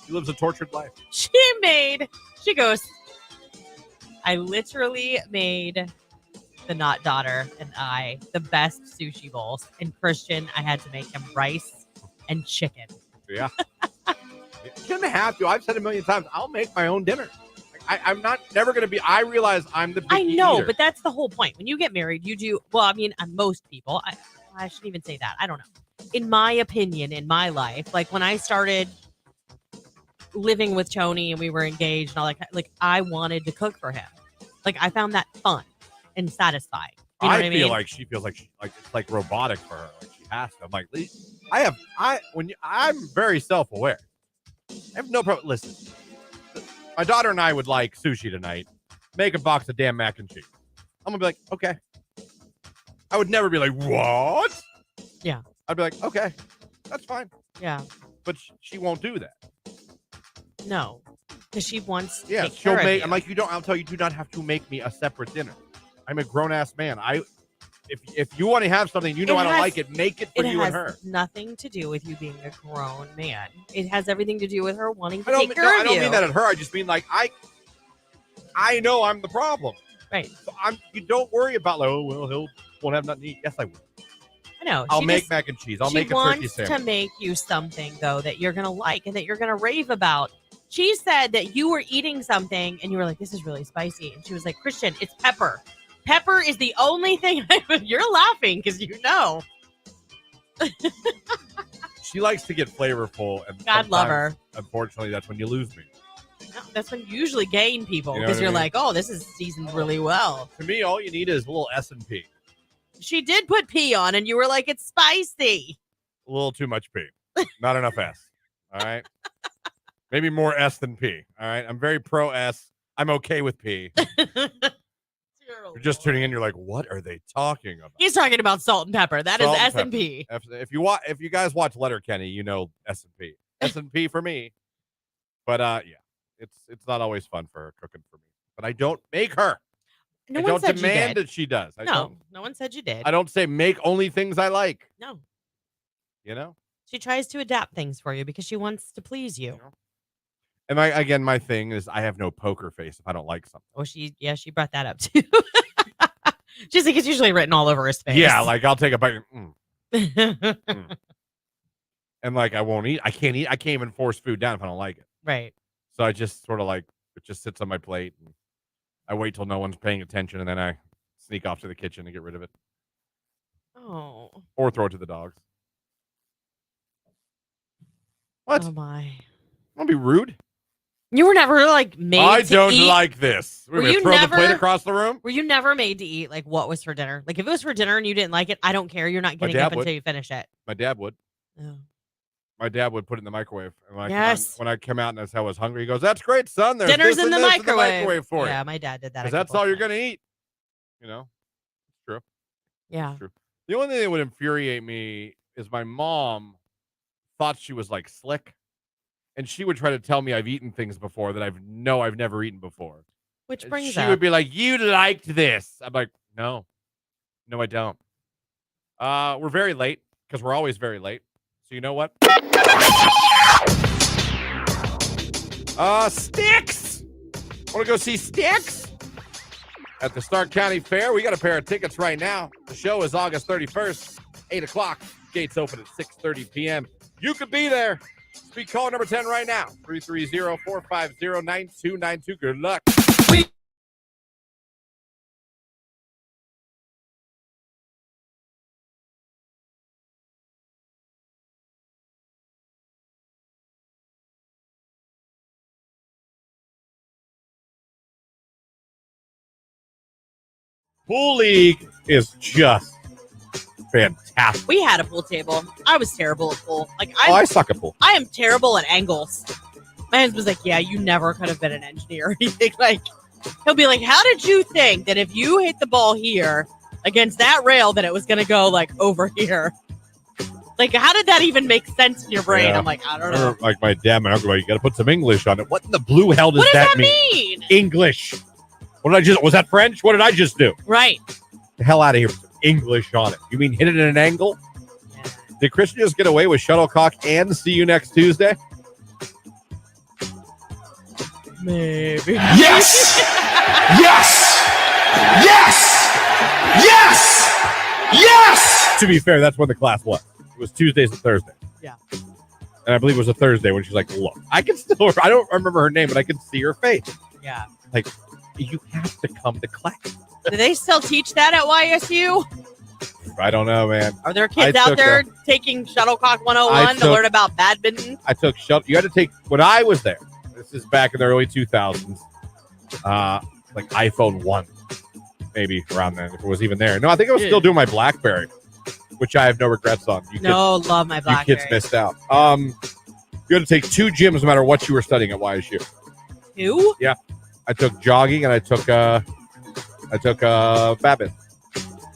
lives a tortured life. She goes, I literally made the not daughter and I the best sushi bowls. And Christian, I had to make him rice and chicken. Yeah. You shouldn't have to. I've said a million times, I'll make my own dinner. I I'm not never going to be. I realize I'm the picky I know, eater. but that's the whole point. When you get married, you do. Well, I mean, most people. I shouldn't even say that. I don't know. In my opinion, in my life, like when I started living with Tony and we were engaged and all that, like I wanted to cook for him. Like I found that fun and satisfying. You know what I feel mean? like she feels like it's like robotic for her. Like she has to. I'm like, I'm very self-aware. I have no problem. Listen, my daughter and I would like sushi tonight. Make a box of damn mac and cheese. I'm gonna be like, okay. I would never be like, what? Yeah. I'd be like, okay, that's fine. Yeah. But she won't do that. No, because she wants to Yeah, take she'll care make. of I'm like, you don't. I'll tell you, do not have to make me a separate dinner. I'm a grown ass man. If you want to have something, you know I don't like it. Make it for you and her. It has nothing to do with you being a grown man. It has everything to do with her wanting to I take care of you. I don't mean that at her. I just mean like I know I'm the problem. Right. So you don't worry about like, oh well, he won't have nothing to eat. Yes, I will. I know. I'll make mac and cheese. I'll make a turkey She sandwich. wants to make you something though that you're gonna like and that you're gonna rave about. She said that you were eating something and you were like, "This is really spicy," and she was like, "Christian, it's pepper. Pepper is the only thing." You're laughing because you know. She likes to get flavorful, and God love her. Unfortunately, that's when you lose me. No, that's when you usually gain people You know because what I you're mean? like, "Oh, this is seasoned really well." To me, all you need is a little S&P. She did put P on, and you were like, "It's spicy." A little too much P. Not enough S. All right. Maybe more S than P. All right. I'm very pro S. I'm okay with P. You're just tuning in. You're like, what are they talking about? He's talking about salt and pepper. That Salt is and S and P. If you guys watch Letterkenny, you know S&P. S&P for me. But yeah, it's not always fun for her cooking for me. But I don't make her. No I one don't said you demand did. that she does. No one said you did. I don't say make only things I like. No. You know? She tries to adapt things for you because she wants to please you. And my thing is I have no poker face if I don't like something. Oh, she brought that up too. She's like, it's usually written all over his face. Yeah, like I'll take a bite. And like I won't eat. I can't eat. I can't even force food down if I don't like it. Right. So I just sort of like it just sits on my plate and I wait till no one's paying attention and then I sneak off to the kitchen to get rid of it. Oh. Or throw it to the dogs. What? Oh my. Don't be rude. You were never like made I to don't eat? like this. We're gonna throw the plate across the room. Were you never made to eat like what was for dinner? Like if it was for dinner and you didn't like it, I don't care. You're not getting up until you finish it. My dad would. Oh. My dad would put it in the microwave. And Yes. when I come out and I was hungry, he goes, "That's great, son. There's Dinner's this in and the this microwave. for you." Yeah, my dad did that. Because that's all you're gonna eat. You know, it's true. Yeah. It's true. The only thing that would infuriate me is my mom thought she was like slick, and she would try to tell me I've eaten things before that I've never eaten before. Which And brings she up. would be like, "You liked this." I'm like, No, I don't. We're very late because we're always very late. So you know what? Sticks. Want to go see Sticks at the Stark County Fair? We got a pair of tickets right now. The show is August 31st, 8 o'clock. Gates open at 6:30 p.m. You could be there. Speak call number 10 right now. 330-450-9292. Good luck. Pool League is just fantastic. We had a pool table. I was terrible at pool. Like I suck at pool. I am terrible at angles. My husband's like, yeah, you never could have been an engineer or anything. Like, he'll be like, how did you think that if you hit the ball here against that rail that it was going to go like over here? Like, how did that even make sense in your brain? Yeah. I'm like, I don't know. Like my dad, my uncle, you got to put some English on it. What in the blue hell does What does that mean? mean? English. Was that French? What did I just do? Right. The hell out of here with some English on it. You mean hit it at an angle? Yeah. Did Christian just get away with shuttlecock and see you next Tuesday? Maybe. Yes! Yes! Yes! Yes! Yes! To be fair, that's when the class was. It was Tuesdays and Thursdays. Yeah. And I believe it was a Thursday when she's like, look, I don't remember her name, but I can see her face. Yeah. Like, you have to come to class. Do they still teach that at YSU? I don't know, man. Are there kids I out took there taking Shuttlecock 101 to learn about badminton? I took You had to take, when I was there, this is back in the early 2000s, like iPhone 1, maybe around then, if it was even there. No, I think I was still doing my BlackBerry, which I have no regrets on. Love my BlackBerry. You kids missed out. You had to take 2 gyms no matter what you were studying at YSU. 2? Yeah. I took jogging and I took badminton.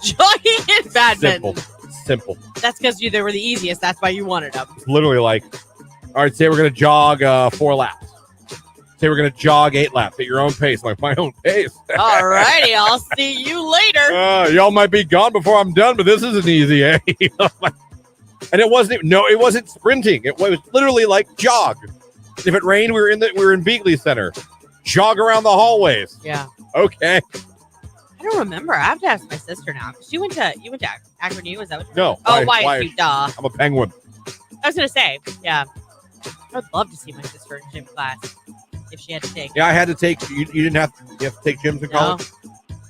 Jogging and badminton. Simple. That's because they were the easiest. That's why you wanted them. It's literally like, all right, say we're going to jog 4 laps. Say we're going to jog 8 laps at your own pace. I'm like, my own pace. All righty. I'll see you later. Y'all might be gone before I'm done, but this isn't easy, eh? And it wasn't sprinting. It was literally like jog. If it rained, we were in Beagley Center. Jog around the hallways. Yeah. Okay. I don't remember. I have to ask my sister now. You went to Akron U? Is that what you're No. Oh, YSU, duh. I'm a Penguin. I was going to say, yeah. I would love to see my sister in gym class if she had to take. Yeah, I had to take. You didn't have to. You have to take gyms in college.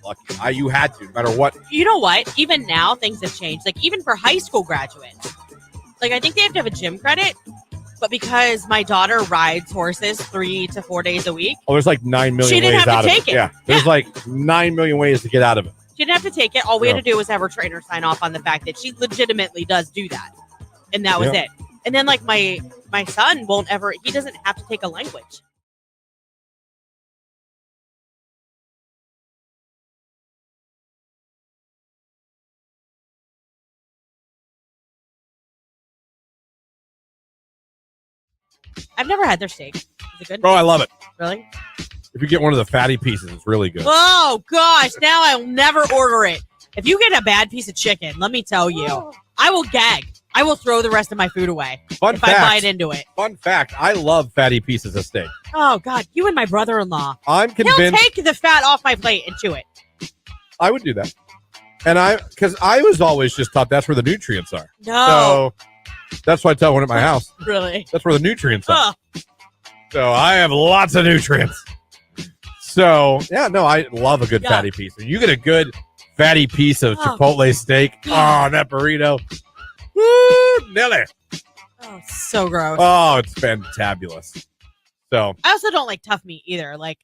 Lucky. You had to, no matter what. You know what? Even now, things have changed. Like even for high school graduates, like I think they have to have a gym credit. But because my daughter rides horses 3 to 4 days a week, there's like 9 million she didn't ways have out to of take it. Yeah, there's like 9 million ways to get out of it. She didn't have to take it. All we had to do was have her trainer sign off on the fact that she legitimately does do that, and that was it. And then like my son won't ever. He doesn't have to take a language. I've never had their steak. Is it good? Oh, I love it. Really? If you get one of the fatty pieces, it's really good. Oh, gosh. Now I'll never order it. If you get a bad piece of chicken, let me tell you, I will gag. I will throw the rest of my food away if I bite into it. Fun fact, I love fatty pieces of steak. Oh, God. You and my brother-in-law. I'm convinced. He'll take the fat off my plate and chew it. I would do that. And because I was always just taught that's where the nutrients are. No. So that's why I tell everyone at my house. Really? That's where the nutrients are. So I have lots of nutrients. So, yeah, no, I love a good fatty piece. And you get a good fatty piece of Chipotle steak. Oh, that burrito. Woo, Nelly. Oh, so gross. Oh, it's fantabulous. So I also don't like tough meat either. Like,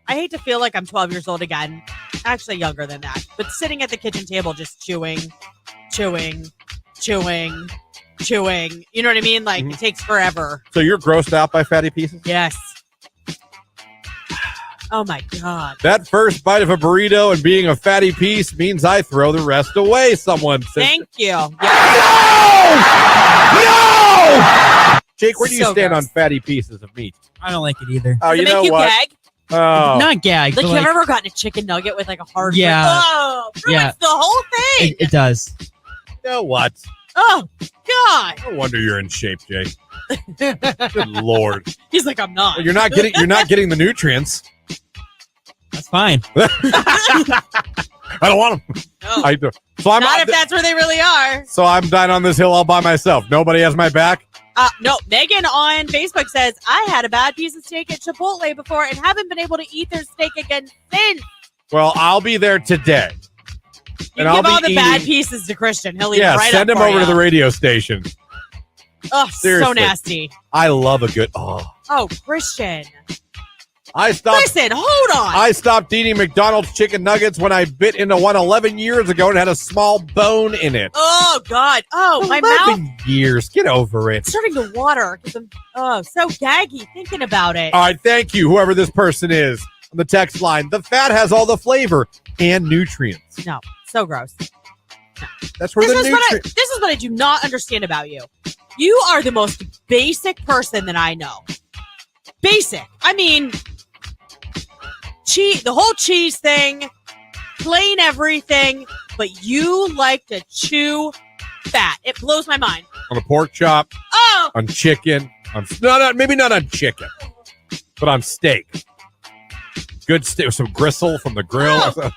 I hate to feel like I'm 12 years old again. Actually, younger than that. But sitting at the kitchen table just chewing. You know what I mean? Like, it takes forever. So you're grossed out by fatty pieces? Yes. Oh, my God. That first bite of a burrito and being a fatty piece means I throw the rest away, someone said. Thank you. No! Jake, where do you stand on fatty pieces of meat? I don't like it either. Oh, Does it you know make you what? gag? Oh. Not gag. Like, but you have ever gotten a chicken nugget with like a hard ruins the whole thing. It does. You know what? Oh, God. No wonder you're in shape, Jake. Good Lord. He's like, I'm not. You're not getting the nutrients. That's fine. I don't want them. No. I do. So I'm Not if that's where they really are. So I'm dying on this hill all by myself. Nobody has my back. No, Megan on Facebook says, I had a bad piece of steak at Chipotle before and haven't been able to eat their steak again since. Well, I'll be there today. You give all the bad pieces to Christian. He'll eat right send up him for over you. to the radio station. Oh, Seriously. so nasty. I love a good. Oh, Christian. I stopped. Listen, hold on. I stopped eating McDonald's chicken nuggets when I bit into one 11 years ago and had a small bone in it. Oh, God. Oh, my 11 mouth. years. Get over it. It's starting to water. I'm so gaggy thinking about it. All right, thank you, whoever this person is on the text line. The fat has all the flavor and nutrients. No, so gross. No. That's where this the is nutrients. this is what I do not understand about you. You are the most basic person that I know. Basic. I mean, the whole cheese thing, plain everything, but you like to chew fat. It blows my mind. On a pork chop, Oh, on chicken, maybe not on chicken, but on steak. Good steak with some gristle from the grill. Oh.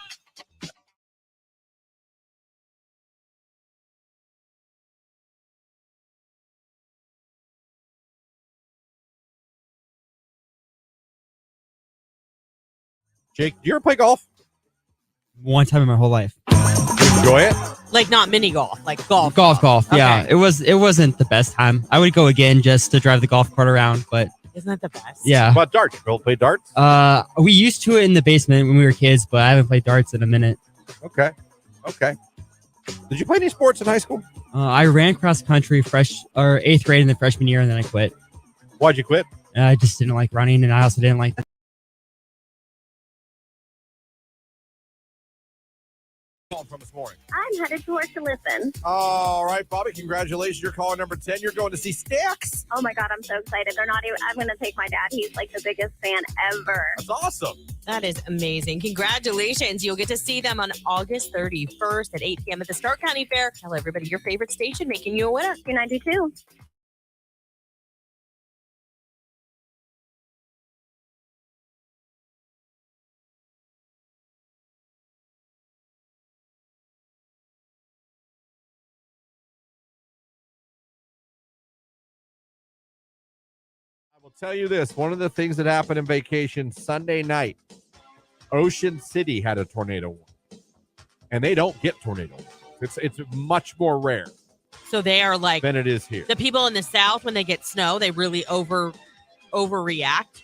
Jake, do you ever play golf? One time in my whole life. Enjoy it? Like not mini golf, like golf. Golf. Yeah, Okay. it wasn't the best time. I would go again just to drive the golf cart around, but Isn't that the best? yeah. How about darts? You both play darts? We used to it in the basement when we were kids, but I haven't played darts in a minute. Okay. Did you play any sports in high school? I ran cross country 8th grade in the freshman year, and then I quit. Why'd you quit? I just didn't like running, and I also didn't like From this morning. I'm headed to work to listen. All right, Bobby, congratulations. You're caller number 10. You're going to see Stacks. Oh my God, I'm so excited. They're not even, I'm going to take my dad. He's like the biggest fan ever. That's awesome. That is amazing. Congratulations. You'll get to see them on August 31st at 8 p.m. at the Stark County Fair. Tell everybody your favorite station, making you a winner. Q92. I will tell you this. One of the things that happened in vacation Sunday night, Ocean City had a tornado warning. And they don't get tornado warnings. It's much more rare So they are like than it is here. the people in the South, when they get snow, they really overreact.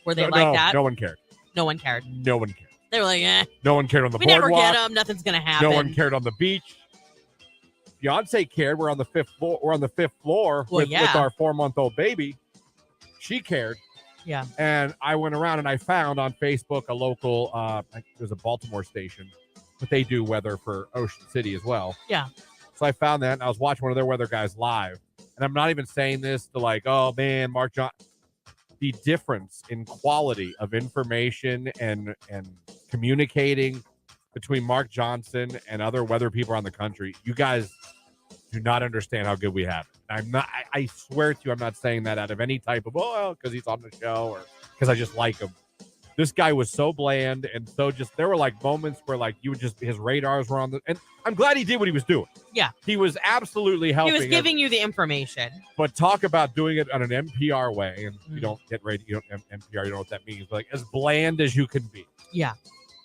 Were they No, like that? No one cared. No one cared. No one cared. They were like, No one cared on the we never boardwalk. get them. Nothing's going to happen. No one cared on the beach. Beyonce cared. We're on the fifth floor. We're on the fifth floor Well, with our 4-month-old baby. She cared. Yeah. And I went around and I found on Facebook a local, there's a Baltimore station, but they do weather for Ocean City as well. Yeah. So I found that and I was watching one of their weather guys live. And I'm not even saying this to like, oh man, Mark John. The difference in quality of information and communicating between Mark Johnson and other weather people around the country, you guys do not understand how good we have it. I'm not. I swear to you, I'm not saying that out of any type of because he's on the show or because I just like him. This guy was so bland and so just. There were like moments where like you would just his radars were on the. And I'm glad he did what he was doing. Yeah, he was absolutely helping. He was giving you the information. But talk about doing it on an NPR way, and you don't get radio. You don't NPR. You don't know what that means. But like as bland as you can be. Yeah.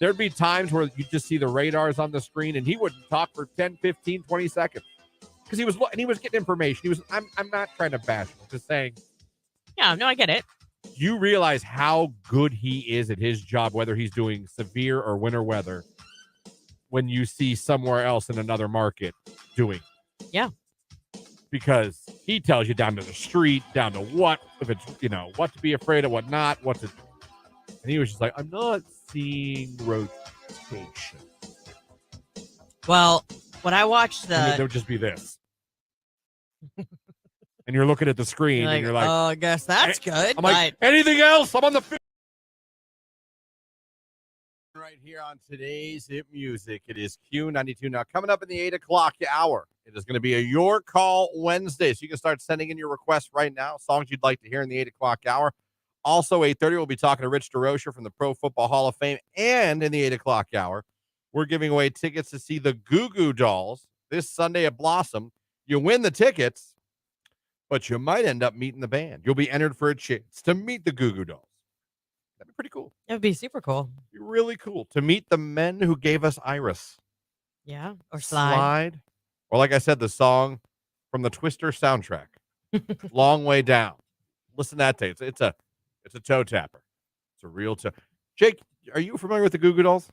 There'd be times where you just see the radars on the screen, and he wouldn't talk for 10, 15, 20 seconds. Because he was getting information. I'm not trying to bash him. I'm just saying. Yeah, no, I get it. You realize how good he is at his job, whether he's doing severe or winter weather, when you see somewhere else in another market doing. Yeah. Because he tells you down to the street, down to what, if it's, what to be afraid of, what not, what to. And he was just like, I'm not seeing rotation. Well, when I watched There would just be this. And you're looking at the screen and you're like, oh, I guess that's good. I'm like, anything else? I'm on the right here on today's Hit Music. It is Q92. Now, coming up in the 8 o'clock hour, it is going to be a Your Call Wednesday. So you can start sending in your requests right now, songs you'd like to hear in the 8 o'clock hour. Also, 8:30, we'll be talking to Rich DeRocher from the Pro Football Hall of Fame. And in the 8 o'clock hour, we're giving away tickets to see the Goo Goo Dolls this Sunday at Blossom. You win the tickets, but you might end up meeting the band. You'll be entered for a chance to meet the Goo Goo Dolls. That'd be pretty cool. It would be super cool. It'd be really cool to meet the men who gave us Iris. Yeah, or Slide. Slide. Or like I said, the song from the Twister soundtrack, Long Way Down. Listen to that tape. It's a toe tapper. It's a real toe. Jake, are you familiar with the Goo Goo Dolls?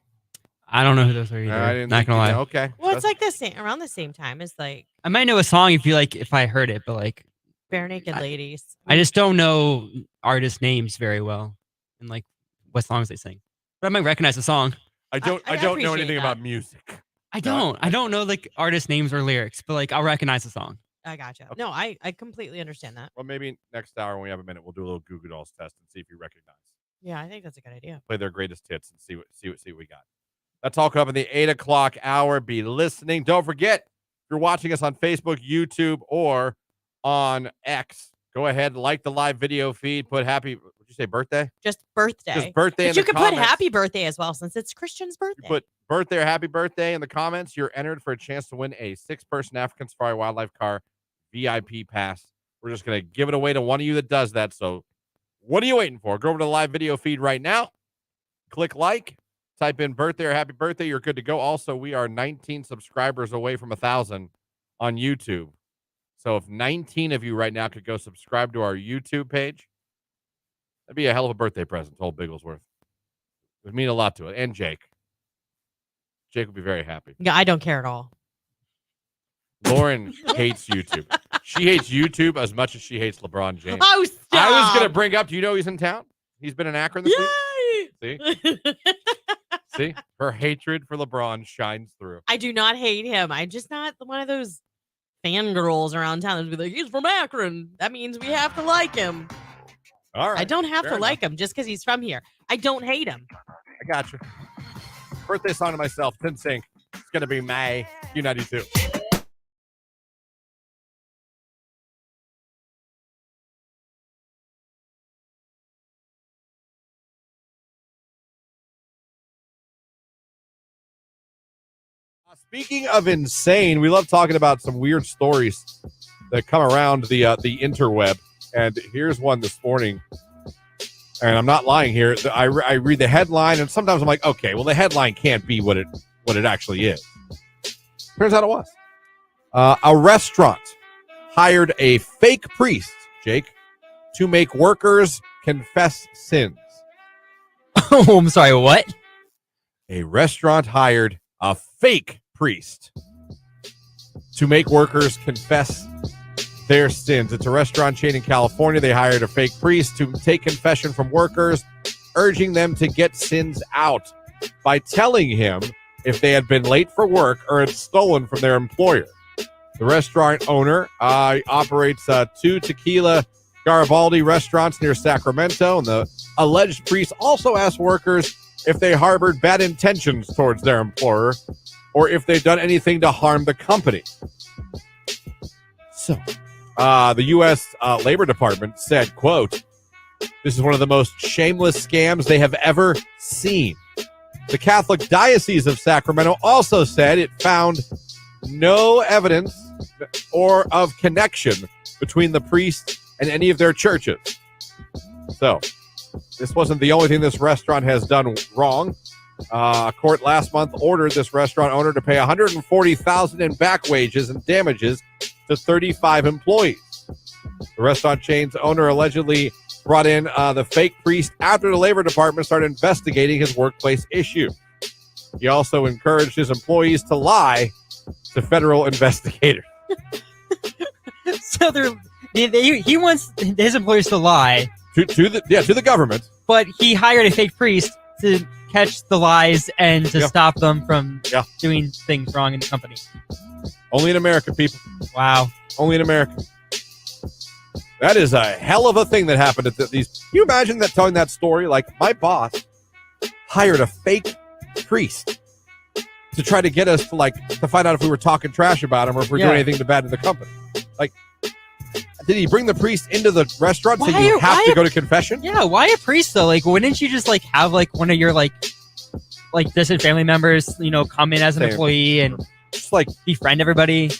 I don't know who those are either. I didn't Not gonna lie. Okay. Well, it's like around the same time as like I might know a song if I heard it, but like Bare Naked Ladies. I just don't know artist names very well and like what songs they sing. But I might recognize the song. I don't know appreciate anything that. about music. I don't know like artist names or lyrics, but like I'll recognize the song. I gotcha. Okay. No, I completely understand that. Well, maybe next hour when we have a minute, we'll do a little Goo Goo Dolls test and see if you recognize. Yeah, I think that's a good idea. Play their greatest hits and see what we got. That's all coming up in the 8 o'clock hour. Be listening. Don't forget, if you're watching us on Facebook, YouTube, or on X, go ahead and like the live video feed. Put happy, what'd you say, birthday? Just birthday. Just birthday. But in you the can put comments. happy birthday as well since it's Christian's birthday. You put birthday or happy birthday in the comments. You're entered for a chance to win a 6-person African Safari Wildlife Car VIP pass. We're just going to give it away to one of you that does that. So what are you waiting for? Go over to the live video feed right now. Click like. Type in birthday or happy birthday. You're good to go. Also, we are 19 subscribers away from 1,000 on YouTube. So if 19 of you right now could go subscribe to our YouTube page, that'd be a hell of a birthday present to old Bigglesworth. It would mean a lot to it. And Jake. Jake would be very happy. Yeah, I don't care at all. Lauren hates YouTube. She hates YouTube as much as she hates LeBron James. Oh, stop. I was going to bring up, do you know he's in town? He's been in Akron this week. See? See? Her hatred for LeBron shines through. I do not hate him. I'm just not one of those fangirls around town that be like, he's from Akron. That means we have to like him. All right. I don't have to Fair like him just because he's from here. I don't hate him. I got you. Birthday song to myself, Tin Sync. It's going to be May Q92. Speaking of insane, we love talking about some weird stories that come around the interweb. And here's one this morning. And I'm not lying here. I read the headline, and sometimes I'm like, okay, well, the headline can't be what it actually is. Turns out it was. A restaurant hired a fake priest, Jake, to make workers confess sins. Oh, I'm sorry, what? A restaurant hired a fake priest to make workers confess their sins. It's a restaurant chain in California. They hired a fake priest to take confession from workers, urging them to get sins out by telling him if they had been late for work or had stolen from their employer. The restaurant owner operates 2 Tequila Garibaldi restaurants near Sacramento, and the alleged priest also asked workers if they harbored bad intentions towards their employer or if they'd done anything to harm the company. So, the U.S. Labor Department said, quote, "This is one of the most shameless scams they have ever seen." The Catholic Diocese of Sacramento also said it found no evidence or of connection between the priest and any of their churches. So, this wasn't the only thing this restaurant has done wrong. A court last month ordered this restaurant owner to pay $140,000 in back wages and damages to 35 employees. The restaurant chain's owner allegedly brought in the fake priest after the Labor Department started investigating his workplace issue. He also encouraged his employees to lie to federal investigators. So he wants his employers to lie To the government. but he hired a fake priest to catch the lies and to stop them from doing things wrong in the company. Only in America, people. Wow. Only in America. That is a hell of a thing that happened at these. Can you imagine that, telling that story? Like, my boss hired a fake priest to try to get us to find out if we were talking trash about him or if we're doing anything bad to the company. Like, did he bring the priest into the restaurant so you have to go to confession? Yeah, why a priest though? Like, wouldn't you just have one of your distant family members, come in as an employee and just befriend everybody?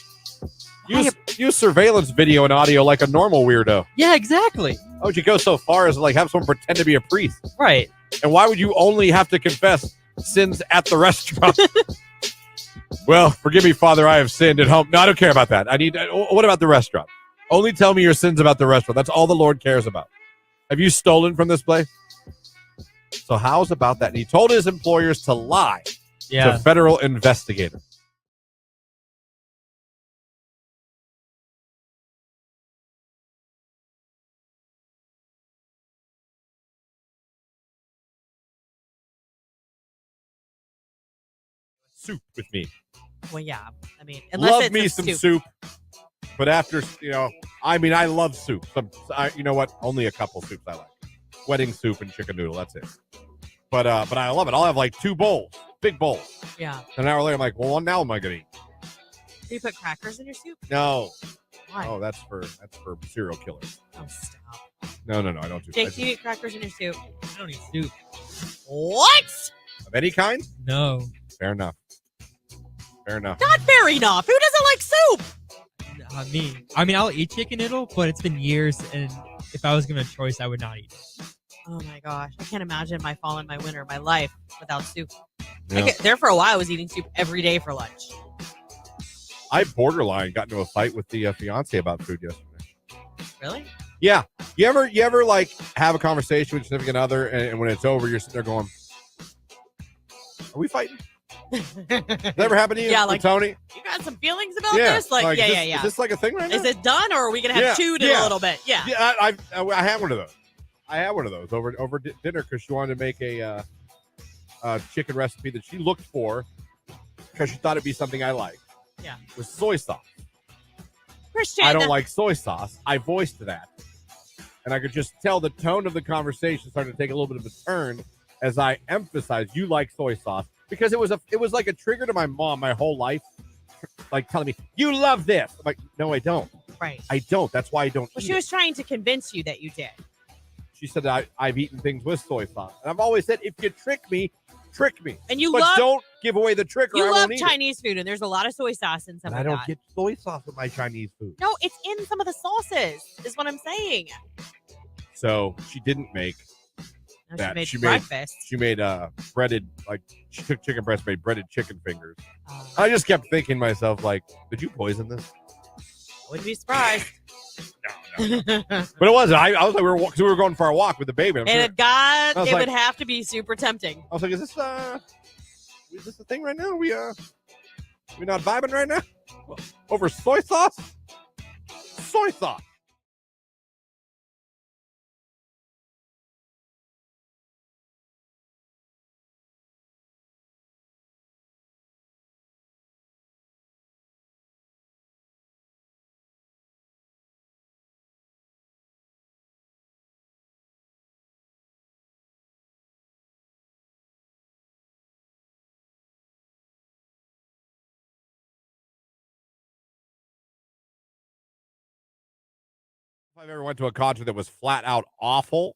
Use surveillance video and audio like a normal weirdo. Yeah, exactly. Why would you go so far as to have someone pretend to be a priest? Right. And why would you only have to confess sins at the restaurant? Well, forgive me, Father, I have sinned at home. No, I don't care about that. What about the restaurant? Only tell me your sins about the restaurant. That's all the Lord cares about. Have you stolen from this place? So how's about that? And he told his employers to lie to federal investigators. Soup with me. Well, yeah. I mean, unless Love it's me some soup. But after, I love soup. You know what? Only a couple soups I like. Wedding soup and chicken noodle. That's it. But I love it. I'll have 2 bowls, big bowls. Yeah. An hour later, I'm like, well, now am I going to eat? Do you put crackers in your soup? No. Why? Oh, that's for serial killers. Oh, stop. No, I don't do Jake, do you eat crackers in your soup? I don't eat soup. What? Of any kind? No. Fair enough. Not fair enough. Who doesn't like soup? Not me. I mean, I'll eat chicken noodle, but it's been years, and if I was given a choice, I would not eat it. Oh my gosh. I can't imagine my fall and my winter, my life without soup. Yeah. There for a while, I was eating soup every day for lunch. I borderline got into a fight with the fiance about food yesterday. Really? Yeah. You ever like have a conversation with your significant other, and when it's over, you're sitting there going, "Are we fighting?" That ever happened to you? Yeah, with like Tony? you got some feelings about this? Like, is yeah, this, yeah. Is this like a thing right now? Is it done, or are we gonna have chewed in a little bit? Yeah. Yeah, I had one of those. I had one of those over dinner because she wanted to make a chicken recipe that she looked for because she thought it'd be something I like. Yeah. With soy sauce. Christian. I don't like soy sauce. I voiced that. And I could just tell the tone of the conversation started to take a little bit of a turn as I emphasized you like soy sauce. Because it was like a trigger to my mom my whole life. Like telling me, you love this. I'm like, no, I don't. Right. I don't. That's why I don't Well, eat she was it. trying to convince you that you did. She said I've eaten things with soy sauce. And I've always said, if you trick me. And you but love, don't give away the trick or you I love won't eat Chinese food, and there's a lot of soy sauce in some it. of I don't that. get soy sauce with my Chinese food. No, it's in some of the sauces, is what I'm saying. So she didn't make Now that. she made breakfast. She made breaded, like she took chicken breast, made breaded chicken fingers. I just kept thinking to myself, like, did you poison this? Wouldn't be surprised. No. But it wasn't. I was like, we were going for a walk with the baby. And if God, I was it like- would have to be super tempting. I was like, is this a thing right now? We not vibing right now? Over soy sauce? Soy sauce. If I've ever went to a concert that was flat out awful,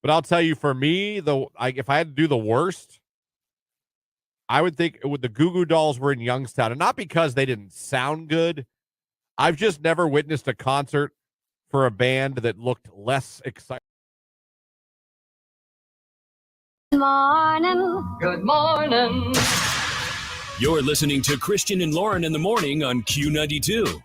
but I'll tell you, for me, if I had to do the worst, I would think the Goo Goo Dolls were in Youngstown, and not because they didn't sound good. I've just never witnessed a concert for a band that looked less exciting. Good morning. Good morning. You're listening to Christian and Lauren in the morning on Q92.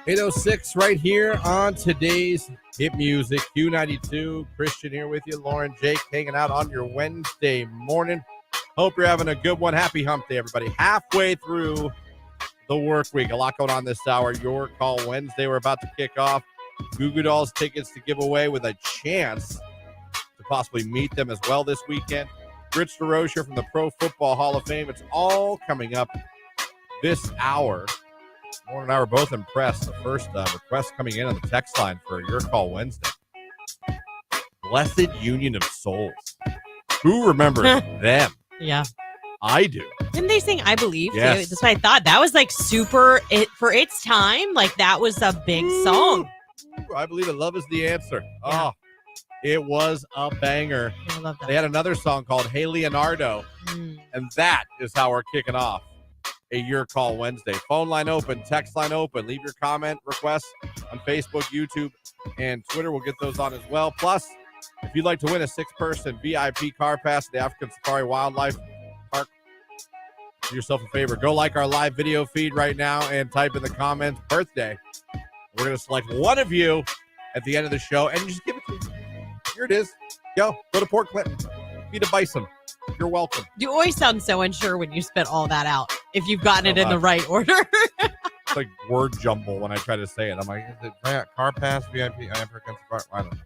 .806 right here on today's Hit Music. Q92, Christian here with you. Lauren, Jake hanging out on your Wednesday morning. Hope you're having a good one. Happy hump day, everybody. Halfway through the work week. A lot going on this hour. Your Call Wednesday. We're about to kick off. Goo Goo Dolls tickets to give away with a chance to possibly meet them as well this weekend. Rich DeRocher from the Pro Football Hall of Fame. It's all coming up this hour. Lauren and I were both impressed. The first request coming in on the text line for Your Call Wednesday. Blessed Union of Souls. Who remembers them? Yeah. I do. Didn't they sing I Believe? Yes. Too? That's what I thought. That was like super, for its time, like that was a big song. I believe that love is the answer. Yeah. Oh, it was a banger. I love that. They had another song called Hey Leonardo, and that is how we're kicking off a Your Call Wednesday. Phone line open, text line open. Leave your comment requests on Facebook, YouTube, and Twitter. We'll get those on as well. Plus, if you'd like to win a 6-person VIP car pass to the African Safari Wildlife Park, do yourself a favor. Go like our live video feed right now and type in the comments birthday. We're going to select one of you at the end of the show and just give it to you. Here it is. Go to Port Clinton. Feed a bison. You're welcome. You always sound so unsure when you spit all that out, if you've gotten it in the right order. It's like word jumble when I try to say it. I'm like, is it car pass, VIP, African Safari? I don't know.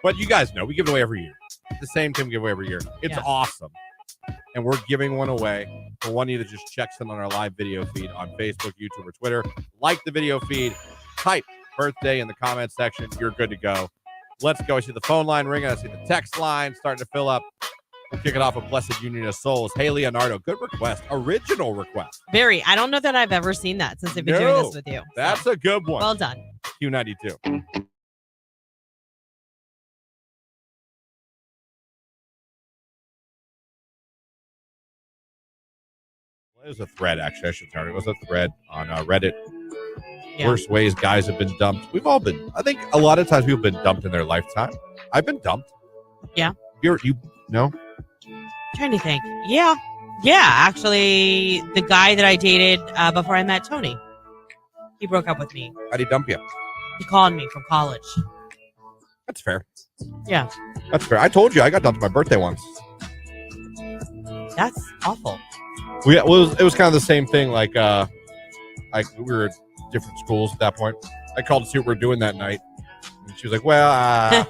But you guys know, we give it away every year. The same thing we give away every year. It's awesome. And we're giving one away for one of you that just checks in on our live video feed on Facebook, YouTube, or Twitter. Like the video feed. Type birthday in the comment section. You're good to go. Let's go. I see the phone line ringing. I see the text line starting to fill up. We'll kick it off with Blessed Union of Souls. Hey, Leonardo. Good request. Original request. Very. I don't know that I've ever seen that since I've been doing this with you. That's a good one. Well done. Q92. It was a thread, actually. I should tell you. It was a thread on Reddit. Yeah. Worst ways guys have been dumped. We've all been. I think a lot of times people have been dumped in their lifetime. I've been dumped. Yeah. You know? Trying to think. Yeah. Actually, the guy that I dated before I met Tony, he broke up with me. How'd he dump you? He called me from college. That's fair. Yeah. That's fair. I told you I got dumped on my birthday once. That's awful. It was kind of the same thing. Like we were at different schools at that point. I called to see what we were doing that night, and she was like, "Well,"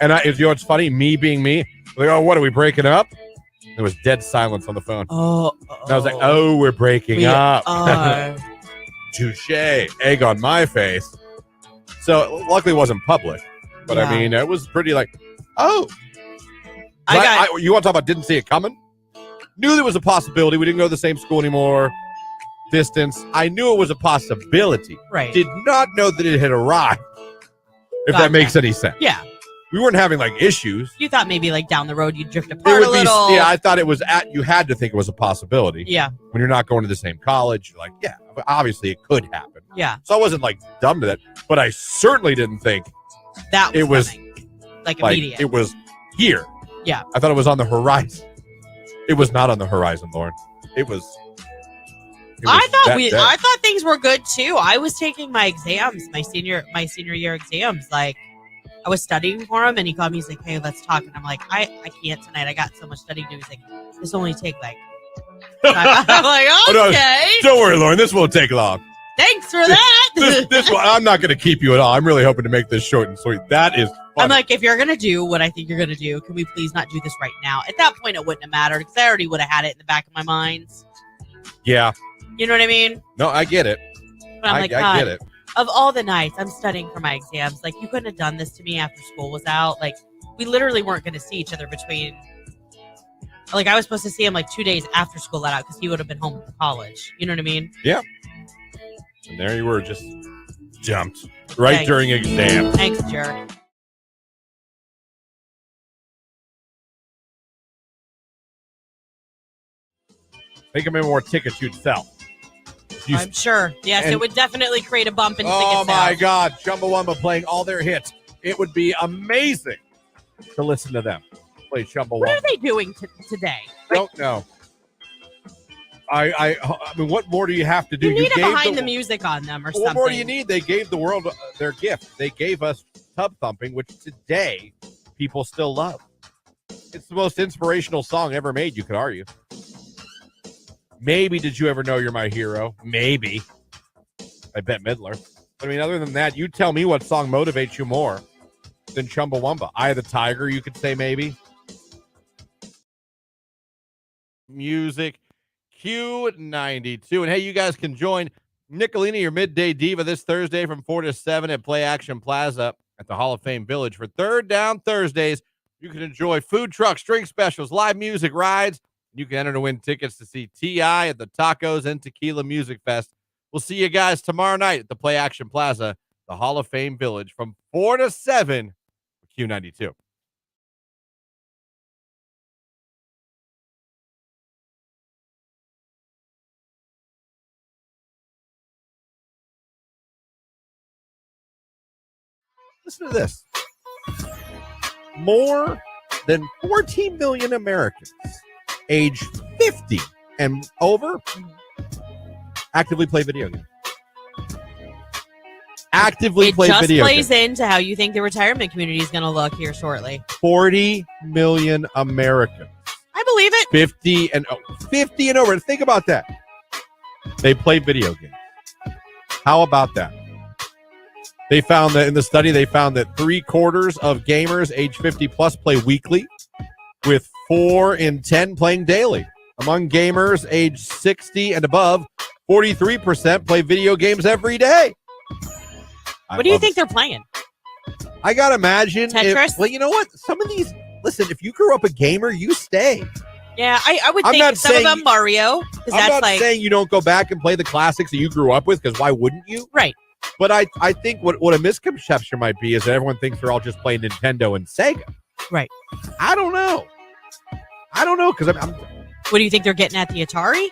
and you know what's funny? Me being me, like, "Oh, what are we breaking up?" There was dead silence on the phone. Oh. And I was like, "Oh, we're breaking up." Touche. Egg on my face. So luckily it wasn't public, but Yeah. I mean it was pretty like, oh. You want to talk about didn't see it coming? Knew there was a possibility. We didn't go to the same school anymore. Distance. I knew it was a possibility. Right. Did not know that it had arrived. If that makes any sense. Yeah. We weren't having like issues. You thought maybe like down the road you'd drift apart a little. Yeah, I thought it was you had to think it was a possibility. Yeah. When you're not going to the same college, you're like, yeah, obviously it could happen. Yeah. So I wasn't like dumb to that, but I certainly didn't think That it was like immediate. it was here. Yeah. I thought it was on the horizon. It was not on the horizon, Lauren. It was I that day. thought things were good too. I was taking my exams, my senior year exams. Like I was studying for him, and he called me. He's like, "Hey, let's talk." And I'm like, "I can't tonight. I got so much studying to do." He's like, "This only take like." I'm like, "Okay, Don't worry, Lauren. This won't take long. thanks for that." this one, I'm not going to keep you at all. I'm really hoping to make this short and sweet. That is funny. I'm like, if you're gonna do what I think you're gonna do, can we please not do this right now? At that point, it wouldn't have mattered because I already would have had it in the back of my mind. Yeah. You know what I mean? No, I get it. But I'm I like, get God, it. of all the nights I'm studying for my exams, like you couldn't have done this to me after school was out. Like we literally weren't going to see each other between. Like I was supposed to see him like 2 days after school let out because he would have been home from college. You know what I mean? Yeah. And there you were, just jumped right Thanks. during exam. Thanks, jerk. Think how many more tickets you'd sell. I'm sure. Yes, and- it would definitely create a bump in ticket Oh sales. my God, Chumbawamba playing all their hits. It would be amazing to listen to them play Chumbawamba. What are they doing today? Like, Don't know. I mean, what more do you have to do? you need a gave behind the music on them or something. What more do you need? They gave the world their gift. They gave us Tub Thumping, which today people still love. It's the most inspirational song ever made, you could argue. Maybe Did You Ever Know You're My Hero? Maybe. I bet Midler. But I mean, other than that, you tell me what song motivates you more than Chumbawamba. Eye of the Tiger, you could say maybe. Music, Q92. And hey, you guys can join Nicolini, your midday diva, this Thursday from 4 to 7 at Play Action Plaza at the Hall of Fame Village for Third Down Thursdays. You can enjoy food trucks, drink specials, live music, rides. You can enter to win tickets to see T.I. at the Tacos and Tequila Music Fest. We'll see you guys tomorrow night at the Play Action Plaza, the Hall of Fame Village, from 4 to 7 for Q92. Listen to this. More than 14 million Americans age 50 and over actively play video games. It just plays into how you think the retirement community is going to look here shortly. 40 million Americans. I believe it. 50 and over. Think about that. They play video games. How about that? They found that in the study, they found that 3/4 of gamers age 50 plus play weekly, with 4 in 10 playing daily. Among gamers age 60 and above, 43% play video games every day. What do you think they're playing? I gotta imagine. Tetris? Well, you know what? Some of these. Listen, if you grew up a gamer, you stay. Yeah, I would I'm think not some of saying- them Mario. Because I'm that's not like saying you don't go back and play the classics that you grew up with, because why wouldn't you? right. But I think what a misconception might be is that everyone thinks they're all just playing Nintendo and Sega. Right. I don't know. Because I'm What do you think they're getting at the Atari?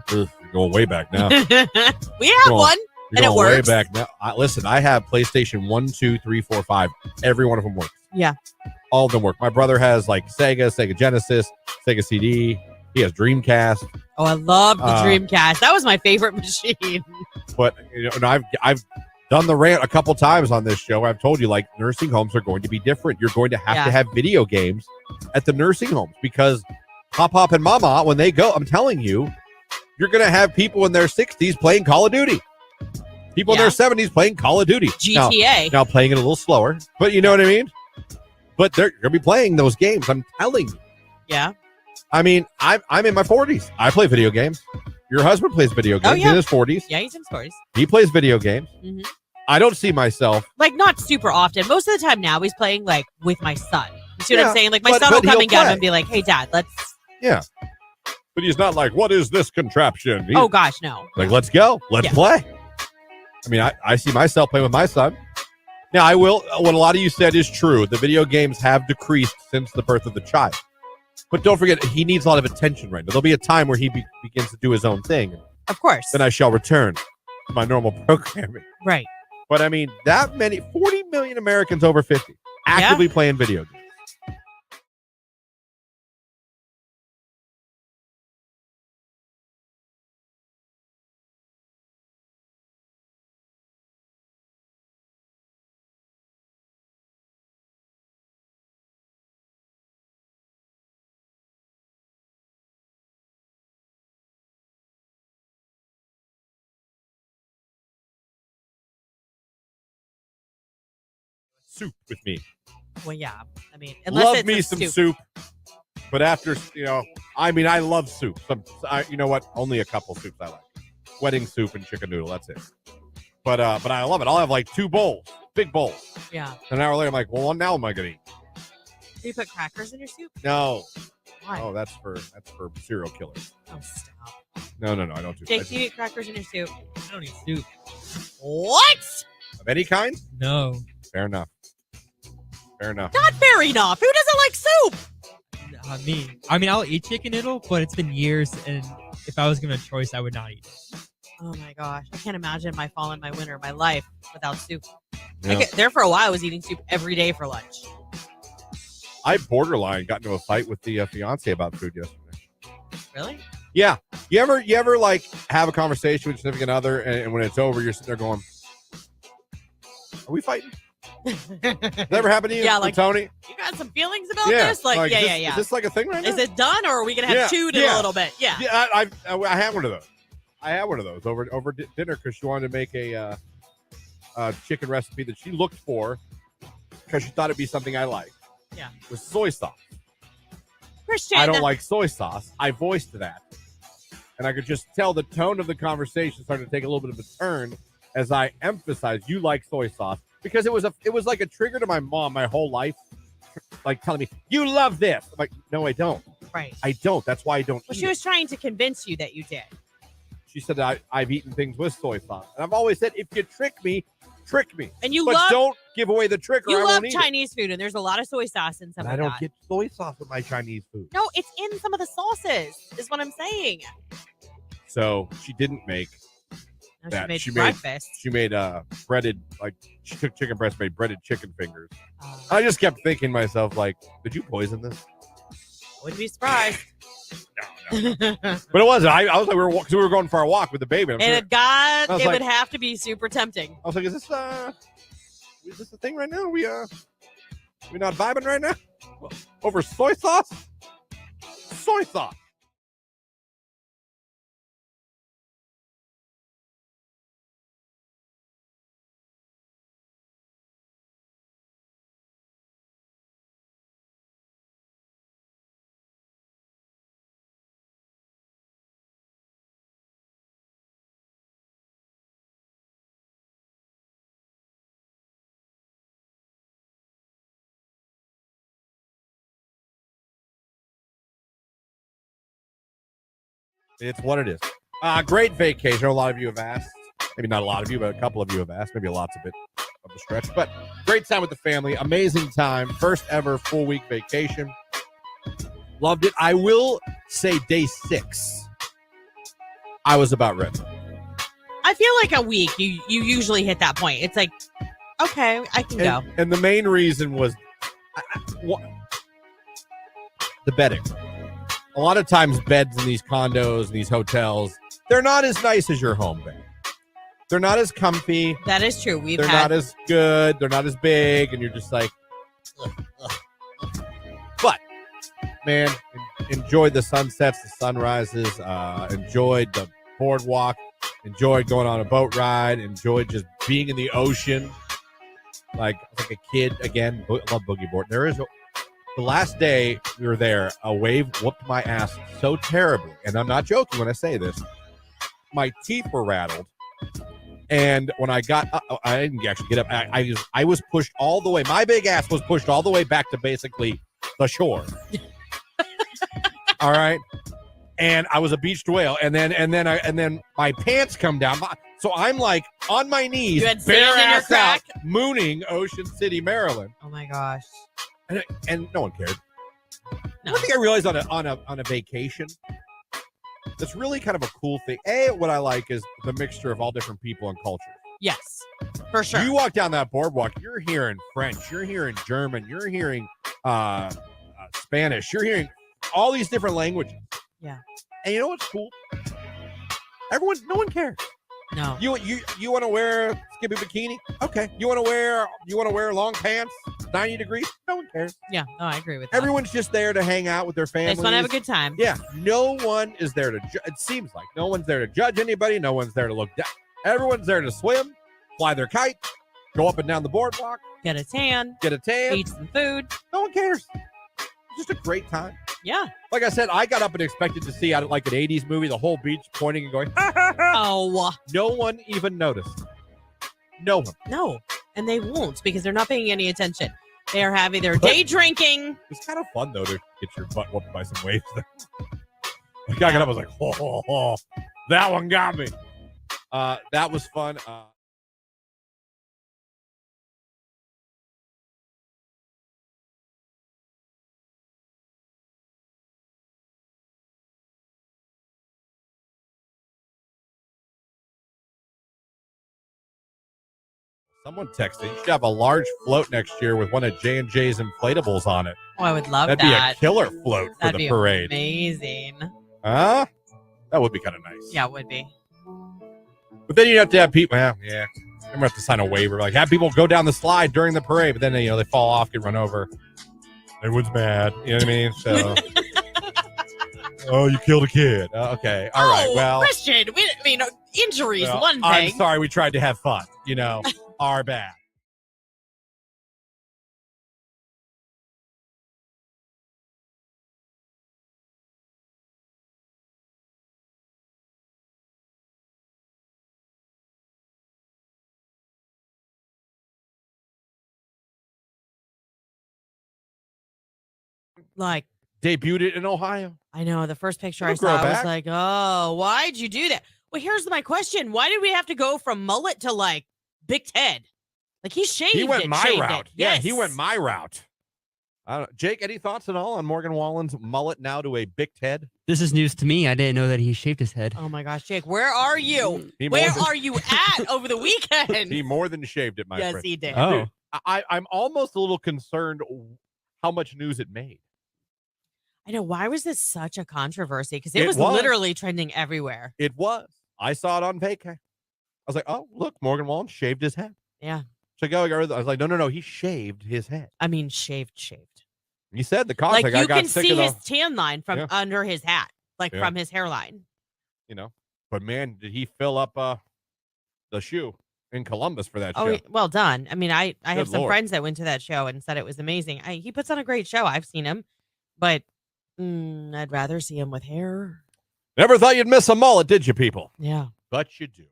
Ugh, you're going way back now. We have You're one, and it going way works. back now. Listen, I have PlayStation 1, 2, 3, 4, 5. Every one of them works. Yeah. All of them work. My brother has like Sega Genesis, Sega CD. He has Dreamcast. Oh, I love the Dreamcast. That was my favorite machine. But and I've done the rant a couple times on this show. I've told you, like, nursing homes are going to be different. You're going to have to have video games at the nursing homes because Pop and Mama, when they go, I'm telling you, you're going to have people in their 60s playing Call of Duty. People in their 70s playing Call of Duty. GTA. Now playing it a little slower, but you know what I mean? But they're going to be playing those games. I'm telling you. Yeah. I mean, I'm in my 40s. I play video games. Your husband plays video games in his 40s. Yeah, he's in his 40s. He plays video games. Mm-hmm. I don't see myself. Like, not super often. Most of the time now, he's playing, like, with my son. You see what I'm saying? Like, my son will come and get him and be like, hey, Dad, let's... Yeah. But he's not like, what is this contraption? Oh, gosh, no. Like, let's go. Let's play. I mean, I see myself playing with my son. Now, I will. What a lot of you said is true. The video games have decreased since the birth of the child. But don't forget, he needs a lot of attention right now. There'll be a time where he begins to do his own thing. Of course. Then I shall return to my normal programming. Right. But I mean, that many, 40 million Americans over 50 actively playing video games. Soup with me. Well, yeah. I mean, unless love it's me some soup. But after, I mean, I love soup. You know what? Only a couple soups I like. Wedding soup and chicken noodle. That's it. But I love it. I'll have like 2 bowls, big bowls. Yeah. An hour later, I'm like, well, now am I going to eat? Do you put crackers in your soup? No. Why? Oh, that's for serial killers. Oh, stop. No, I don't do that. Jake, do you eat crackers in your soup? I don't eat soup. What? Of any kind? No. Fair enough. Not fair enough. Who doesn't like soup? Not me. I mean, I'll eat chicken noodle, but it's been years, and if I was given a choice, I would not eat it. Oh my gosh. I can't imagine my fall and my winter, my life without soup. Yeah. There for a while, I was eating soup every day for lunch. I borderline got into a fight with the fiance about food yesterday. Really? Yeah. You ever like have a conversation with your significant other, and when it's over, you're sitting there going, are we fighting? Never happened to you? Yeah, with like, Tony? You got some feelings about this? Like, yeah. Is this like a thing right now? Is it done, or are we going to have chewed in a little bit? Yeah. Yeah, I had one of those. I had one of those over dinner because she wanted to make a chicken recipe that she looked for because she thought it'd be something I liked. Yeah. With soy sauce. Christian. I don't like soy sauce. I voiced that. And I could just tell the tone of the conversation started to take a little bit of a turn as I emphasized you like soy sauce. Because it was like a trigger to my mom my whole life, like telling me, you love this. I'm like, no, I don't. Right. I don't. That's why I don't eat she was trying to convince you that you did. She said I've eaten things with soy sauce. And I've always said, if you trick me. And you but don't give away the trick or you I love won't Chinese food, and there's a lot of soy sauce in some eat it. of I don't that. get soy sauce with my Chinese food. No, it's in some of the sauces, is what I'm saying. So she didn't make that. She made breakfast. She made breaded, like, she took chicken breast, made breaded chicken fingers. I just kept thinking to myself, like, did you poison this? Wouldn't be surprised. No. But it wasn't. I was like, we were going for a walk with the baby. Would have to be super tempting. I was like, is this the thing right now? We not vibing right now? Over soy sauce? Soy sauce. It's what it is. Great vacation. A lot of you have asked. Maybe not a lot of you, but a couple of you have asked. Maybe lots of it of the stretch. But great time with the family. Amazing time. First ever full week vacation. Loved it. I will say day 6. I was about ready. I feel like a week, you usually hit that point. It's like, okay, I can go. And the main reason was the bedding. A lot of times beds in these condos and these hotels, they're not as nice as your home bed. They're not as comfy. That is true. They're not as good. They're not as big. And you're just like, ugh, ugh. But, man, enjoyed the sunsets, the sunrises, enjoyed the boardwalk, enjoyed going on a boat ride, enjoyed just being in the ocean. Like a kid again. I love boogie board. The last day we were there, a wave whooped my ass so terribly, and I'm not joking when I say this. My teeth were rattled, and when I got up, I didn't actually get up. I was pushed all the way. My big ass was pushed all the way back to basically the shore. All right, and I was a beached whale, and then my pants come down. So I'm like on my knees, you had bare sand in your ass out, crack? mooning Ocean City, Maryland. Oh my gosh! And no one cared. No. One thing I realized on a vacation, that's really kind of a cool thing. What I like is the mixture of all different people and cultures. Yes, for sure. You walk down that boardwalk, you're hearing French, you're hearing German, you're hearing Spanish, you're hearing all these different languages. Yeah. And you know what's cool? No one cares. No. You want to wear a skimpy bikini? Okay. You want to wear long pants? 90 degrees? No one cares. Yeah. No, I agree with that. Everyone's just there to hang out with their They families. just want to have a good time. Yeah. No one is there to it seems like no one's there to judge anybody. No one's there to look down. Everyone's there to swim, fly their kite, go up and down the boardwalk, Get a tan, eat some food. No one cares. It's just a great time. Yeah. Like I said, I got up and expected to see out like an 80s movie, the whole beach pointing and going, Oh. No one even noticed. No one. No. And they won't because they're not paying any attention. They are having their day drinking. It's kind of fun, though, to get your butt whooped by some waves there. The guy got up, I was like, that one got me. That was fun. Someone texted, you should have a large float next year with one of J&J's inflatables on it. Oh, I would love That'd that. be a killer float for That'd the be parade. Amazing. Huh? That would be kind of nice. Yeah, it would be. But then you'd have to have people, I'm going to have to sign a waiver. Like, have people go down the slide during the parade, but then, they fall off, get run over. Everyone's mad. You know what I mean? So, you killed a kid. Okay. All right. Well, Christian, injuries, one thing. I'm sorry. We tried to have fun. Our bad. Like, debuted it in Ohio. I know the first picture I It'll saw, grow I was back. like, oh, why'd you do that? Well, here's my question. Why did we have to go from mullet to like big Ted? Like he shaved it. He went my shaved route. It. Yeah, Yes. he went my route. Jake, any thoughts at all on Morgan Wallen's mullet now to a big Ted? This is news to me. I didn't know that he shaved his head. Oh my gosh, Jake, where are you? He Where more than- are you at over the weekend? He more than shaved it, my Yes, friend. he did. Oh, I'm almost a little concerned how much news it made. I know. Why was this such a controversy? Because it was was. literally trending everywhere. It was. I saw it on vacay. I was like, oh, look, Morgan Wallen shaved his head. Yeah. So I was like, no, he shaved his head. I mean, shaved. He said the Like contact. I you got can sick see of his tan line from Yeah. under his hat, like Yeah. from his hairline. But man, did he fill up the shoe in Columbus for that Oh, show? well done. I mean, I have Good some Lord. friends that went to that show and said it was amazing. He puts on a great show. I've seen him, but I'd rather see him with hair. Never thought you'd miss a mullet, did you, people? Yeah. But you do.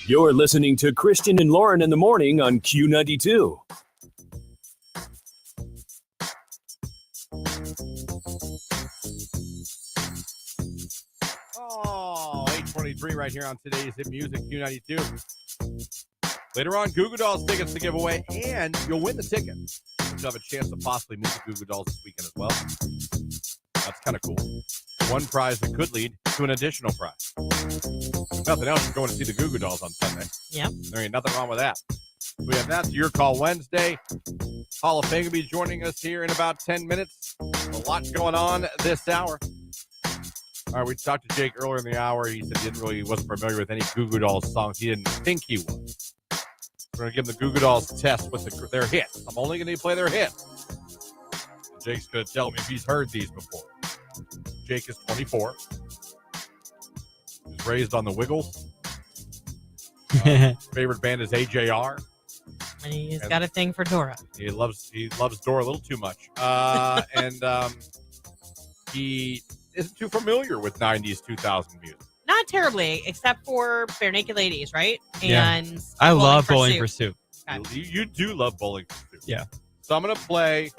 You're listening to Christian and Lauren in the morning on Q92. Oh, 8:23 right here on today's Hit Music Q92. Later on, Goo Goo Dolls tickets to give away, and you'll win the ticket. You'll have a chance to possibly move to Goo Goo Dolls this weekend as well. That's kind of cool. One prize that could lead to an additional prize. If nothing else, you're going to see the Goo Goo Dolls on Sunday. Yep. There ain't nothing wrong with that. We have that. Your Call Wednesday. Hall of Fame will be joining us here in about 10 minutes. A lot going on this hour. All right, we talked to Jake earlier in the hour. He said he wasn't familiar with any Goo Goo Dolls songs. He didn't think he was. We're going to give him the Goo Goo Dolls test with their hits. I'm only going to play their hits. Jake's going to tell me if he's heard these before. Jake is 24. He's raised on the Wiggles. Favorite band is AJR. And he's got a thing for Dora. He loves Dora a little too much. He isn't too familiar with 90s, 2000 music. Not terribly, except for Bare Naked Ladies, right? Yeah. And I love Bowling Pursuit. Okay. You do love Bowling Pursuit. Yeah. So I'm going to play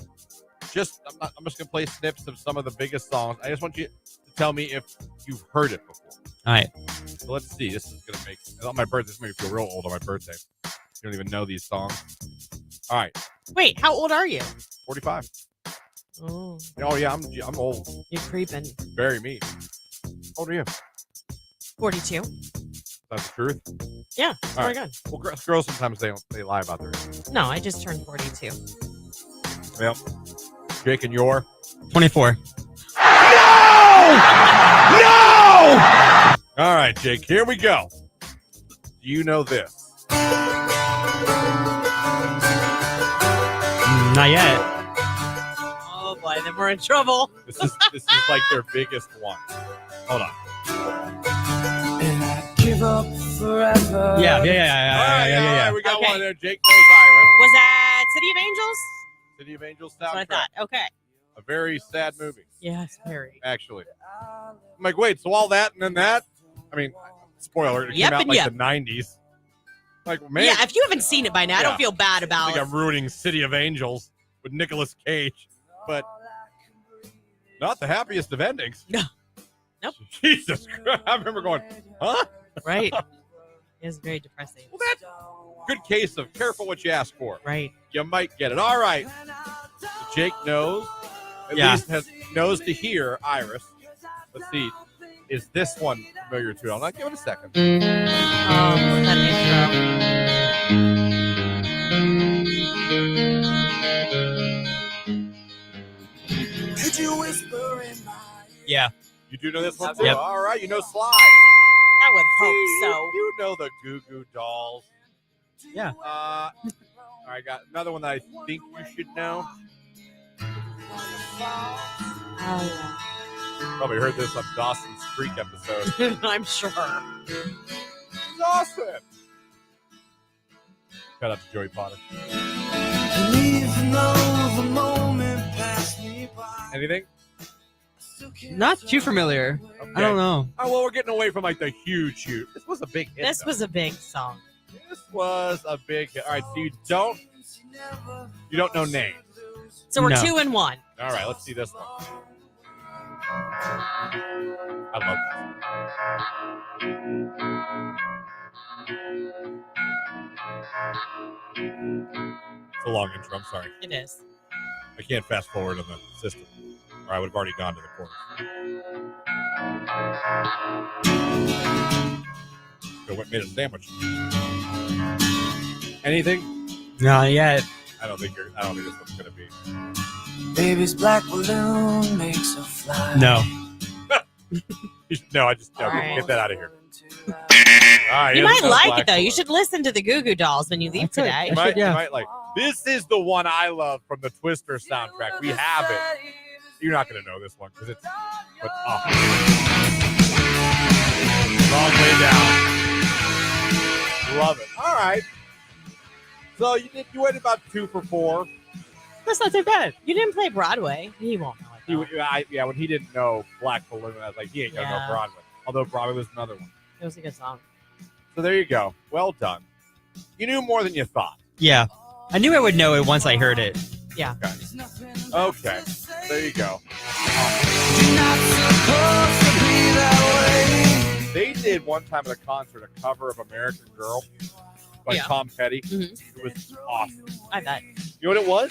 I'm just going to play snips of some of the biggest songs. I just want you to tell me if you've heard it before. All right. So let's see. This is going to make on my birthday. This makes me feel real old on my birthday. You don't even know these songs. All right. Wait, how old are you? 45. Oh, Oh yeah, I'm old. you're creeping. Bury me. How old are you? 42. That's the truth. Yeah, All very right. good. Well, girls sometimes they lie about their age. No, I just turned 42. Yep. Jake and your 24. No! All right, Jake. Here we go. Do you know this? Not yet. Oh boy, then we're in trouble. This is like their biggest one. Hold on. And I give up forever. Yeah. All right, we got Okay. one there. Jake knows Iris. Was that City of Angels? City of Angels That's what I soundtrack. thought. Okay. A very sad movie, Yes, very. actually. I'm like, wait, so all that and then that? I mean, spoiler, it Yep came out and like yep. the 90s. Like, man, Yeah, if you haven't seen it by now, I Yeah. don't feel bad I about think I'm ruining City of Angels with Nicolas Cage, but not the happiest of endings. No. Nope. Jesus Christ. I remember going, huh? Right. It's very depressing. Well, that's good case of careful what you ask for. Right. You might get it. All right. So Jake knows, at least knows to hear Iris. Let's see. Is this one familiar to you? I'll not give it a second. That Could you whisper in my Yeah. You do know this one too? Yep. All right. You know Sly. intro. I would hope so. You know the Goo Goo Dolls. Yeah. All right. Got another one that I think you should know. Oh, Probably heard this on Dawson's Creek episode. yeah. I'm sure. Dawson. Shout out to Joey Potter. And even though the moment passed me by, Anything? Not too familiar. Okay. I don't know. Oh, well, we're getting away from like the huge shoot. This was a big hit. This though. was a big song. This was a big hit. All right, so you don't know names. So we're No. 2 and 1. All right, let's see this one. I love this. It's a long intro. I'm sorry. It is. I can't fast forward on the system, or I would have already gone to the chorus. Go made a sandwich. Anything? Not yet. I don't think this one's gonna be. baby's black balloon makes her fly. No. No, I just All right. get that out of here. All right, You here's might no like Black it, though. You Balloon. should listen to the Goo Goo Dolls when you leave Okay. today. You might, Yeah. you might like. This is the one I love from the Twister soundtrack. We have it. You're not going to know this one because it's. But, long way down. Love it. All right. So you went about 2 for 4. That's not too bad. You didn't play Broadway. He won't know it. though. When he didn't know Black Balloon, I was like, he ain't gonna know Yeah. Broadway. Although Broadway was another one. It was a good song. So there you go. Well done. You knew more than you thought. Yeah. I knew I would know it once I heard it. Yeah. Okay. There you go. You're not supposed to be that way. They did one time at a concert a cover of American Girl by Yeah. Tom Petty. Mhm. It was awesome. I bet. You know what it was?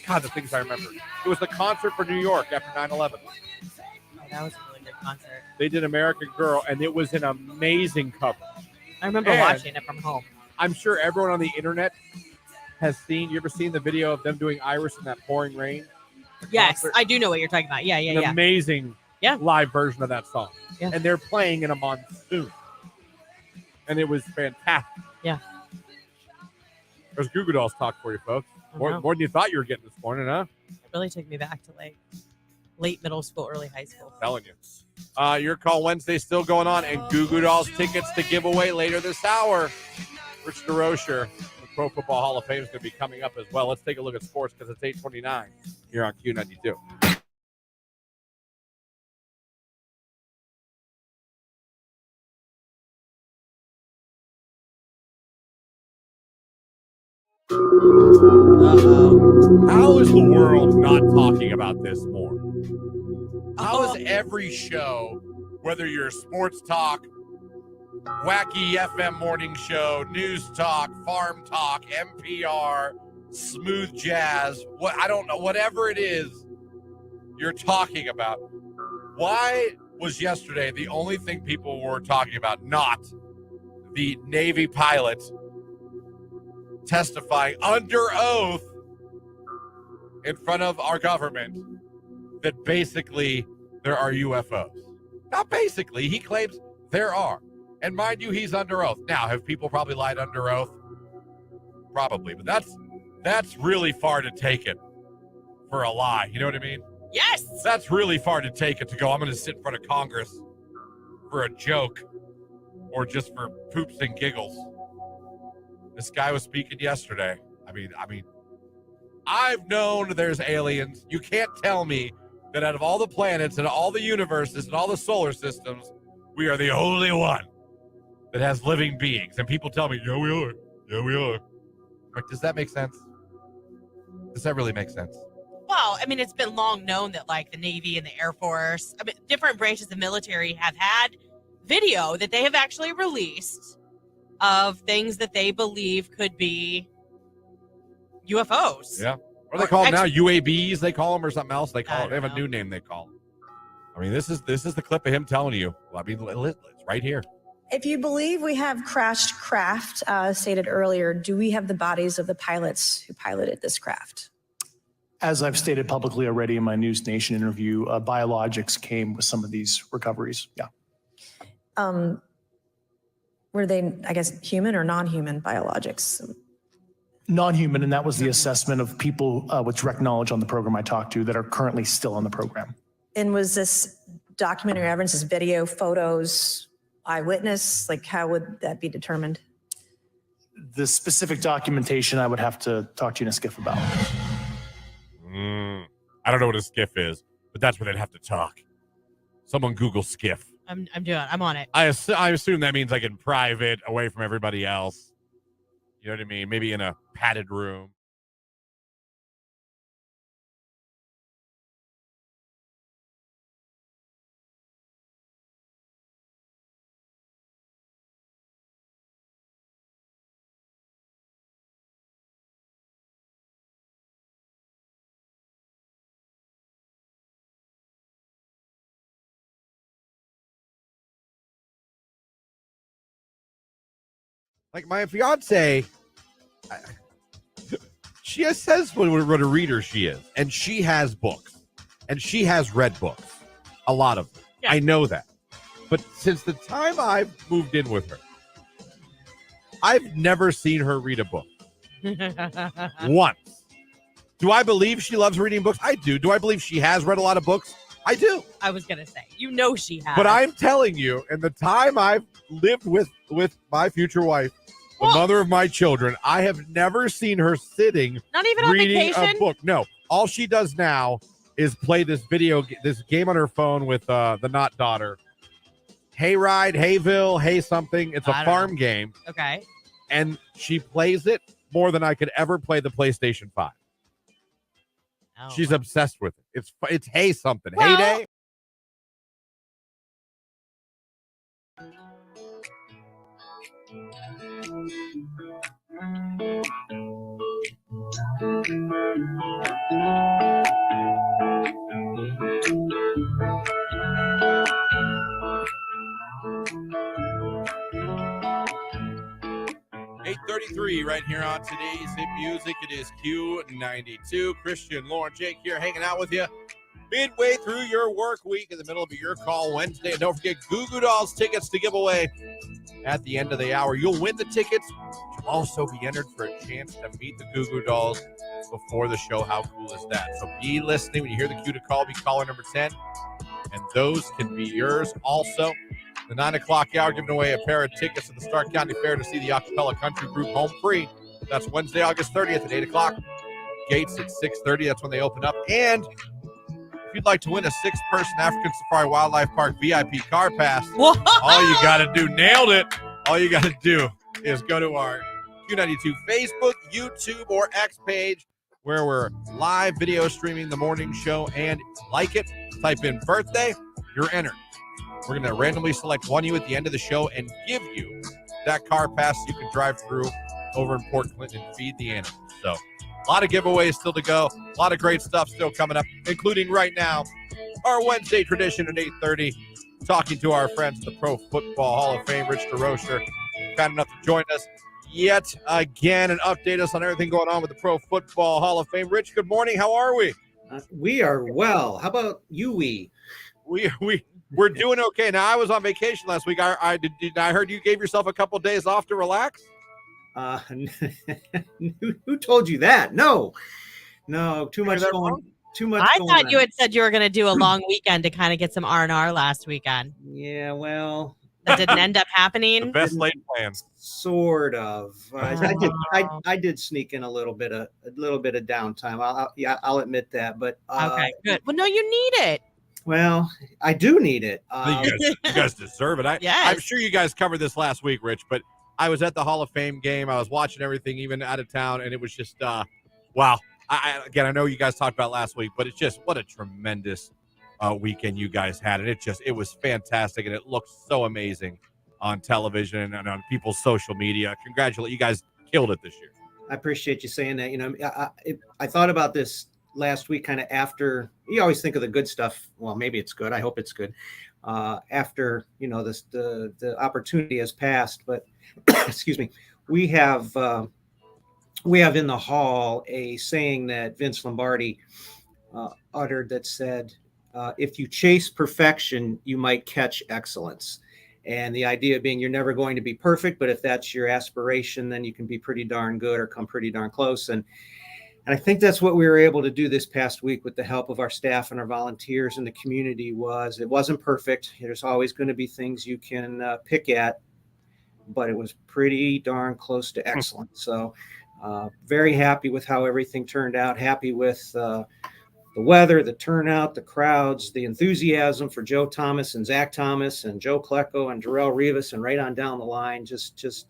God, the things I remember. It was the concert for New York after 9/11. Oh, that was a really good concert. They did American Girl, and it was an amazing cover. I remember And watching it from home. I'm sure everyone on the internet has seen. You ever seen the video of them doing Iris in that pouring rain? Yes, Concert? I do know what you're talking about. Yeah, An amazing live version of that song. Yeah. And they're playing in a monsoon. And it was fantastic. Yeah. There's Goo Goo Dolls talk for you, folks. More than you thought you were getting this morning, huh? It really took me back to late middle school, early high school. I'm telling you. Your Call Wednesday still going on, and Goo Goo Dolls tickets to give away later this hour. Rich DeRocher, the Pro Football Hall of Fame, is going to be coming up as well. Let's take a look at sports because it's 8:29 here on Q92. How is the world not talking about this more? How is every show, whether you're sports talk, wacky FM morning show, news talk, farm talk, NPR, smooth jazz, I don't know, whatever it is you're talking about, why was yesterday the only thing people were talking about not the Navy pilot testifying under oath in front of our government that basically there are UFOs? Not basically, he claims there are. And mind you, he's under oath. Now, have people probably lied under oath? Probably, but that's really far to take it for a lie. You know what I mean? Yes. That's really far to take it to go, I'm going to sit in front of Congress for a joke or just for poops and giggles. This guy was speaking yesterday. I mean, I've known there's aliens. You can't tell me that out of all the planets and all the universes and all the solar systems, we are the only one that has living beings. And people tell me, yeah, we are. Yeah, we are. Like, does that make sense? Does that really make sense? Well, I mean, it's been long known that the Navy and the Air Force, different branches of military have had video that they have actually released of things that they believe could be UFOs. Yeah. What do they call them now? UABs, they call them, or something else? They have a new name they call them. I mean, this is the clip of him telling you. I mean, it's right here. If you believe we have crashed craft, stated earlier, do we have the bodies of the pilots who piloted this craft? As I've stated publicly already in my News Nation interview, biologics came with some of these recoveries. Yeah. Were they, I guess, human or non-human biologics? Non-human, and that was the assessment of people with direct knowledge on the program I talked to that are currently still on the program. And was this documentary evidence, this video, photos, eyewitness? How would that be determined? The specific documentation I would have to talk to you in a skiff about. I don't know what a skiff is, but that's where they'd have to talk. Someone Google skiff. I'm on it. I assume that means in private, away from everybody else. You know what I mean? Maybe in a padded room. My fiance, she says what a reader she is, and she has books, and she has read books, a lot of them. Yeah. I know that. But since the time I've moved in with her, I've never seen her read a book. Once. Do I believe she loves reading books? I do. Do I believe she has read a lot of books? I do. I was going to say, she has. But I'm telling you, in the time I've lived with my future wife, the mother of my children, I have never seen her sitting, not even reading on vacation? A book. No. All she does now is play this game on her phone with the not daughter. Hayride, Hayville, Hay something. It's a farm game. Okay. And she plays it more than I could ever play the PlayStation 5. Oh, she's obsessed with it. It's Hay something. Well, Heyday. .33 right here on today's Hit Music. It is Q92. Christian, Lauren, Jake here hanging out with you midway through your work week in the middle of your call Wednesday. And don't forget Goo Goo Dolls tickets to give away at the end of the hour. You'll win the tickets. You'll also be entered for a chance to meet the Goo Goo Dolls before the show. How cool is that? So be listening. When you hear the cue to call, be caller number 10. And those can be yours also. The 9 o'clock hour, giving away a pair of tickets to the Stark County Fair to see the Acapella Country Group home free. That's Wednesday, August 30th at 8 o'clock. Gates at 6:30. That's when they open up. And if you'd like to win a 6-person African Safari Wildlife Park VIP car pass, all you got to do, nailed it. All you got to do is go to our Q92 Facebook, YouTube, or X page where we're live video streaming the morning show, and like it. Type in birthday, you're entered. We're going to randomly select one of you at the end of the show and give you that car pass so you can drive through over in Port Clinton and feed the animals. So a lot of giveaways still to go. A lot of great stuff still coming up, including right now our Wednesday tradition at 8:30, talking to our friends at the Pro Football Hall of Fame. Rich DeRocher, kind enough to join us yet again and update us on everything going on with the Pro Football Hall of Fame. Rich, good morning. How are we? We are well. How about you? We're doing okay. Now, I was on vacation last week. I heard you gave yourself a couple days off to relax. Who told you that? No, too much going. Too much. I thought you had said you were going to do a long weekend to kind of get some R&R last weekend. Yeah, well, that didn't end up happening. The best laid plans. Sort of. I did sneak in a little bit of downtime. I'll admit that. But okay, good. Well, no, you need it. Well, I do need it. You guys deserve it. Yes. I'm sure you guys covered this last week, Rich, but I was at the Hall of Fame game. I was watching everything, even out of town, and it was just, wow. I know you guys talked about it last week, but it's just what a tremendous weekend you guys had. And it was fantastic, and it looked so amazing on television and on people's social media. Congratulations. You guys killed it this year. I appreciate you saying that. You know, I thought about this last week, kind of after. You always think of the good stuff. Well, maybe it's good. I hope it's good. After, you know, the opportunity has passed, but excuse me, we have in the hall a saying that Vince Lombardi uttered that said, if you chase perfection, you might catch excellence. And the idea being you're never going to be perfect, but if that's your aspiration, then you can be pretty darn good or come pretty darn close. And I think that's what we were able to do this past week with the help of our staff and our volunteers in the community. It wasn't perfect. There's always going to be things you can pick at, but it was pretty darn close to excellent. So very happy with how everything turned out. Happy with the weather, the turnout, the crowds, the enthusiasm for Joe Thomas and Zach Thomas and Joe Klecko and Darrell Rivas and right on down the line. DeMarcus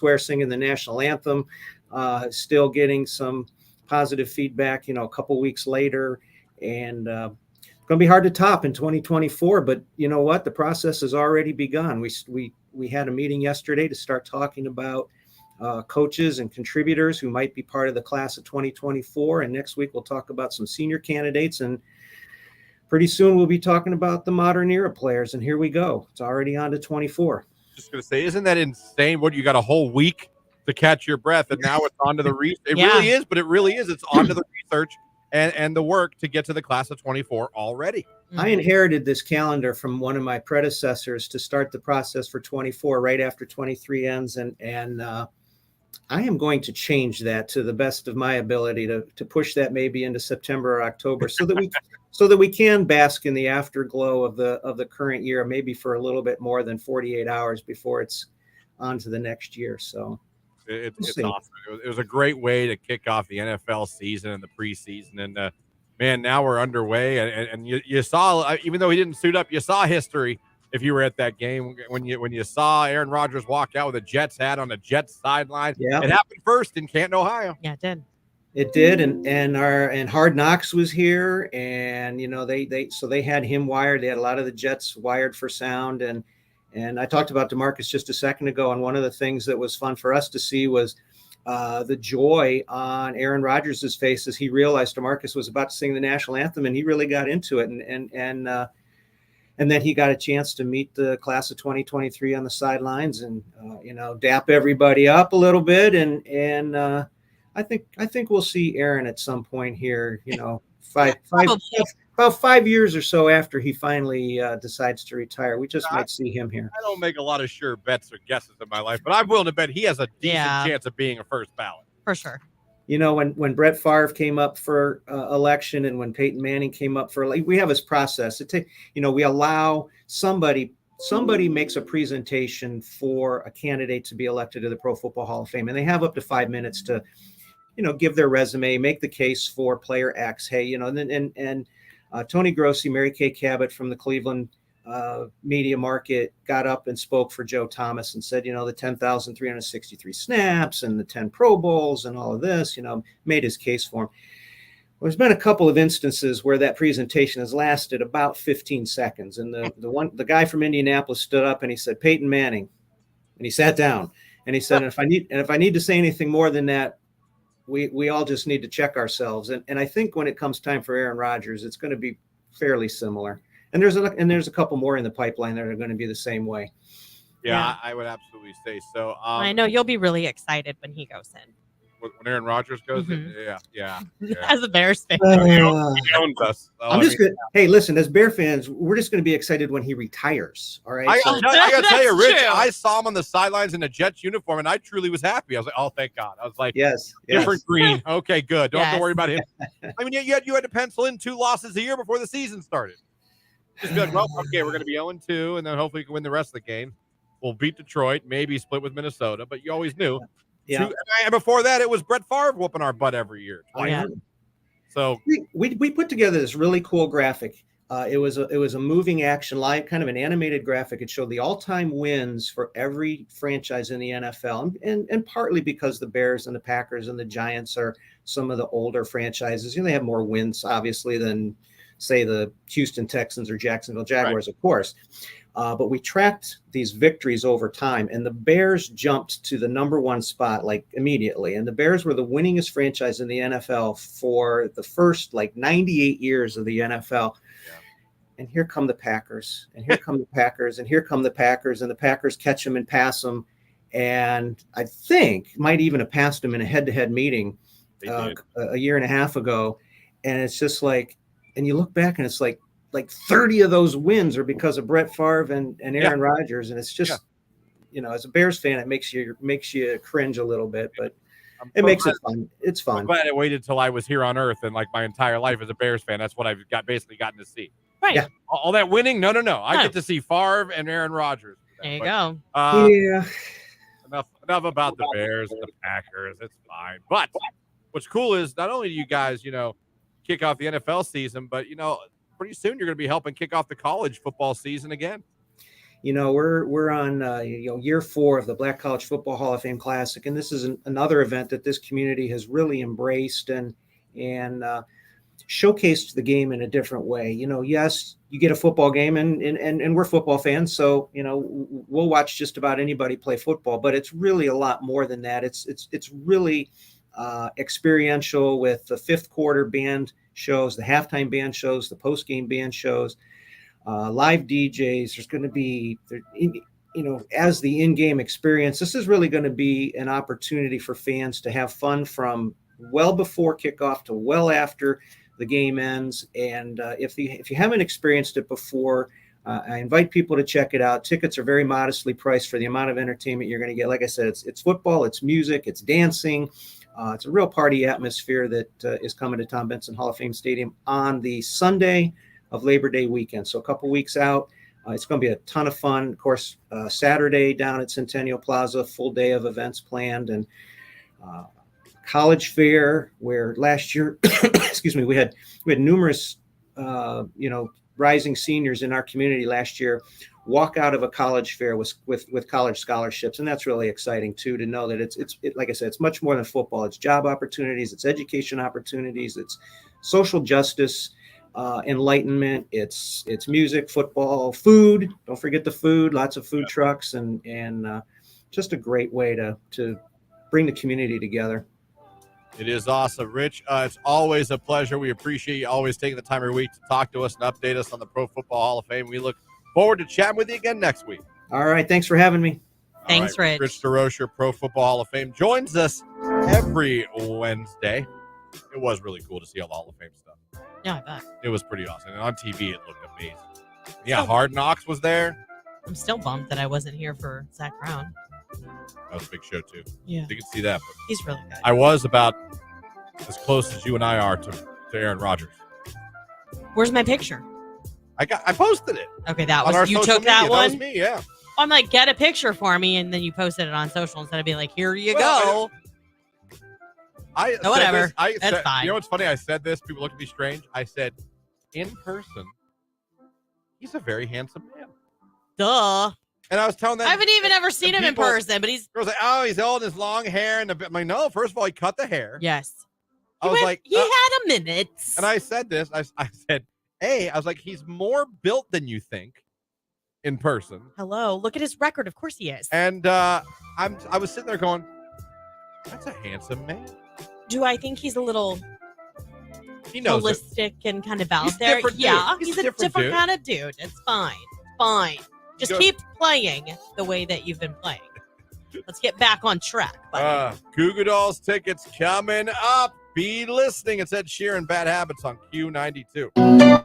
Ware singing the national anthem, still getting some positive feedback, a couple weeks later, and going to be hard to top in 2024. But you know what? The process has already begun. We had a meeting yesterday to start talking about coaches and contributors who might be part of the class of 2024. And next week, we'll talk about some senior candidates. And pretty soon we'll be talking about the modern era players. And here we go. It's already on to 24. Just going to say, isn't that insane? What, you got a whole week to catch your breath, and now it's on to the research. It really is, but it really is. It's on to the research and the work to get to the class of 24 already. I inherited this calendar from one of my predecessors to start the process for 24 right after 23 ends. And I am going to change that to the best of my ability to push that maybe into September or October so that we can bask in the afterglow of the current year, maybe for a little bit more than 48 hours before it's on to the next year. So it's awesome. It was a great way to kick off the NFL season and the preseason. And man, now we're underway. And you saw, even though he didn't suit up, you saw history. If you were at that game, when you saw Aaron Rodgers walk out with a Jets hat on a Jets sideline, it happened first in Canton, Ohio. Yeah, it did. It did, and Hard Knocks was here, and they had him wired. They had a lot of the Jets wired for sound, and I talked about DeMarcus just a second ago, and one of the things that was fun for us to see was the joy on Aaron Rodgers' face as he realized DeMarcus was about to sing the national anthem, and he really got into it. And then he got a chance to meet the class of 2023 on the sidelines and dap everybody up a little bit. And I think we'll see Aaron at some point here. About 5 years or so after he finally decides to retire. We just might see him here. I don't make a lot of sure bets or guesses in my life, but I'm willing to bet he has a decent chance of being a first ballot. For sure. When Brett Favre came up for election and when Peyton Manning came up for, we have this process. We allow somebody makes a presentation for a candidate to be elected to the Pro Football Hall of Fame, and they have up to 5 minutes to, give their resume, make the case for player X. Hey, and Tony Grossi, Mary Kay Cabot from the Cleveland media market got up and spoke for Joe Thomas and said, the 10,363 snaps and the 10 Pro Bowls and all of this, made his case for him. Well, there's been a couple of instances where that presentation has lasted about 15 seconds. And the guy from Indianapolis stood up and he said, Peyton Manning, and he sat down and he said, if I need to say anything more than that, we all just need to check ourselves. And I think when it comes time for Aaron Rodgers, it's going to be fairly similar. And there's a couple more in the pipeline that are going to be the same way. Yeah. I would absolutely say so. I know you'll be really excited when he goes in. When Aaron Rodgers goes in, yeah. As a Bears fan, he owns us. Hey, listen, as Bear fans, we're just going to be excited when he retires. All right. I got to tell you, Rich, true. I saw him on the sidelines in a Jets uniform, and I truly was happy. I was like, oh, thank God. I was like, yes. Different green. Okay, good. Don't have to worry about him. I mean, you had to pencil in 2 losses a year before the season started. Just be like, well, okay, we're going to be 0-2, and then hopefully we can win the rest of the game. We'll beat Detroit, maybe split with Minnesota, but you always knew. Yeah. And before that, it was Brett Favre whooping our butt every year. So we put together this really cool graphic. It was a moving action live, kind of an animated graphic. It showed the all-time wins for every franchise in the NFL, and partly because the Bears and the Packers and the Giants are some of the older franchises. They have more wins, obviously, than say the Houston Texans or Jacksonville Jaguars, of course. But we tracked these victories over time, and the Bears jumped to the number 1 spot immediately. And the Bears were the winningest franchise in the NFL for the first 98 years of the NFL. Yeah. And here come the Packers, and here come the Packers, and here come the Packers, and the Packers catch them and pass them. And I think might even have passed them in a head-to-head meeting a year and a half ago. And it's just and you look back and it's like 30 of those wins are because of Brett Favre and Aaron Rodgers. And it's just, as a Bears fan, it makes you cringe a little bit, but it makes it fun. It's fun. I'm glad I waited till I was here on earth and my entire life as a Bears fan. That's what I've basically gotten to see. Right. Yeah. All that winning? No. I get to see Favre and Aaron Rodgers. There you go. Enough about the Bears and the Packers. It's fine. But what's cool is not only do you guys, kick off the NFL season, but pretty soon you're going to be helping kick off the college football season again. We're on year 4 of the Black College Football Hall of Fame Classic, and this is another event that this community has really embraced and showcased the game in a different way. Yes, you get a football game, and we're football fans, so we'll watch just about anybody play football, but it's really a lot more than that. It's really experiential with the 5th quarter band shows, the halftime band shows, the post-game band shows, live DJs. There's going to be, as the in-game experience, this is really going to be an opportunity for fans to have fun from well before kickoff to well after the game ends. And if you haven't experienced it before, I invite people to check it out. Tickets are very modestly priced for the amount of entertainment you're going to get. Like I said, it's football, it's music, it's dancing. It's a real party atmosphere that is coming to Tom Benson Hall of Fame Stadium on the Sunday of Labor Day weekend. So a couple weeks out. It's going to be a ton of fun. Of course, Saturday down at Centennial Plaza, full day of events planned, and college fair where last year, excuse me, we had numerous, rising seniors in our community last year walk out of a college fair with college scholarships. And that's really exciting too, to know that it's like I said, it's much more than football. It's job opportunities, it's education opportunities, it's social justice, enlightenment, it's music, football, food. Don't forget the food, lots of food trucks, and just a great way to bring the community together. It is awesome. Rich, it's always a pleasure. We appreciate you always taking the time every week to talk to us and update us on the Pro Football Hall of Fame. We look forward to chatting with you again next week. All right. Thanks for having me. Thanks, Rich. Rich DeRocher, Pro Football Hall of Fame, joins us every Wednesday. It was really cool to see all the Hall of Fame stuff. Yeah, I bet. It was pretty awesome. And on TV, it looked amazing. Yeah, Hard Knocks was there. I'm still bummed that I wasn't here for Zach Brown. That was a big show, too. Yeah. You can see that. But He's really good. I was about as close as you and I are to Aaron Rodgers. Where's my picture? I posted it. Okay, that on our was you social took that media. one. That was me, yeah. I'm like, get a picture for me, and then you posted it on social instead of being like, here you Well, go. So whatever. This, That's fine. You know what's funny? I said this. People looked at me strange. I said, in person, he's a very handsome man. Duh. And I was telling them. I haven't even ever seen him in person, but he's. Girls like, oh, he's old, his long hair, and I'm like, no. First of all, he cut the hair. Yes. I was like, he had a minute. and I said this. I said, hey, I was like, he's more built than you think in person. Hello, look at his record. Of course he is. And I was sitting there going, that's a handsome man. Do I think he's a little He knows it. holistic and kind of out He's there? different, dude. Yeah, He's he's a a different different dude. kind of dude. It's fine. Fine. Just Go- keep playing the way that you've been playing. Let's get back on track. buddy. Goo Goo Dolls tickets coming up. Be listening. It's Ed Sheeran, Bad Habits on Q92.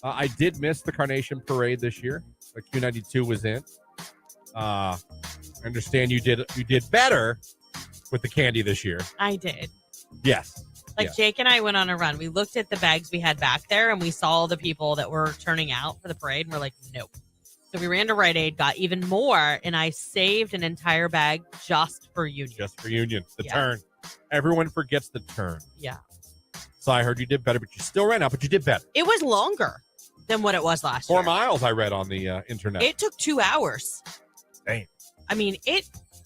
I did miss the Carnation Parade this year. The Q92 was in. I understand you did better with the candy this year. I did. Yes. Like Yes. Jake and I went on a run. We looked at the bags we had back there and we saw all the people that were turning out for the parade and we're like, nope. So we ran to Rite Aid, got even more, and I saved an entire bag just for Union. Just for Union. The Yeah. turn. Everyone forgets the turn. Yeah. So I heard you did better, but you still ran out, but you did better. It was longer than what it was last 4 year. miles I read on the internet. It took 2 hours. Dang. I mean,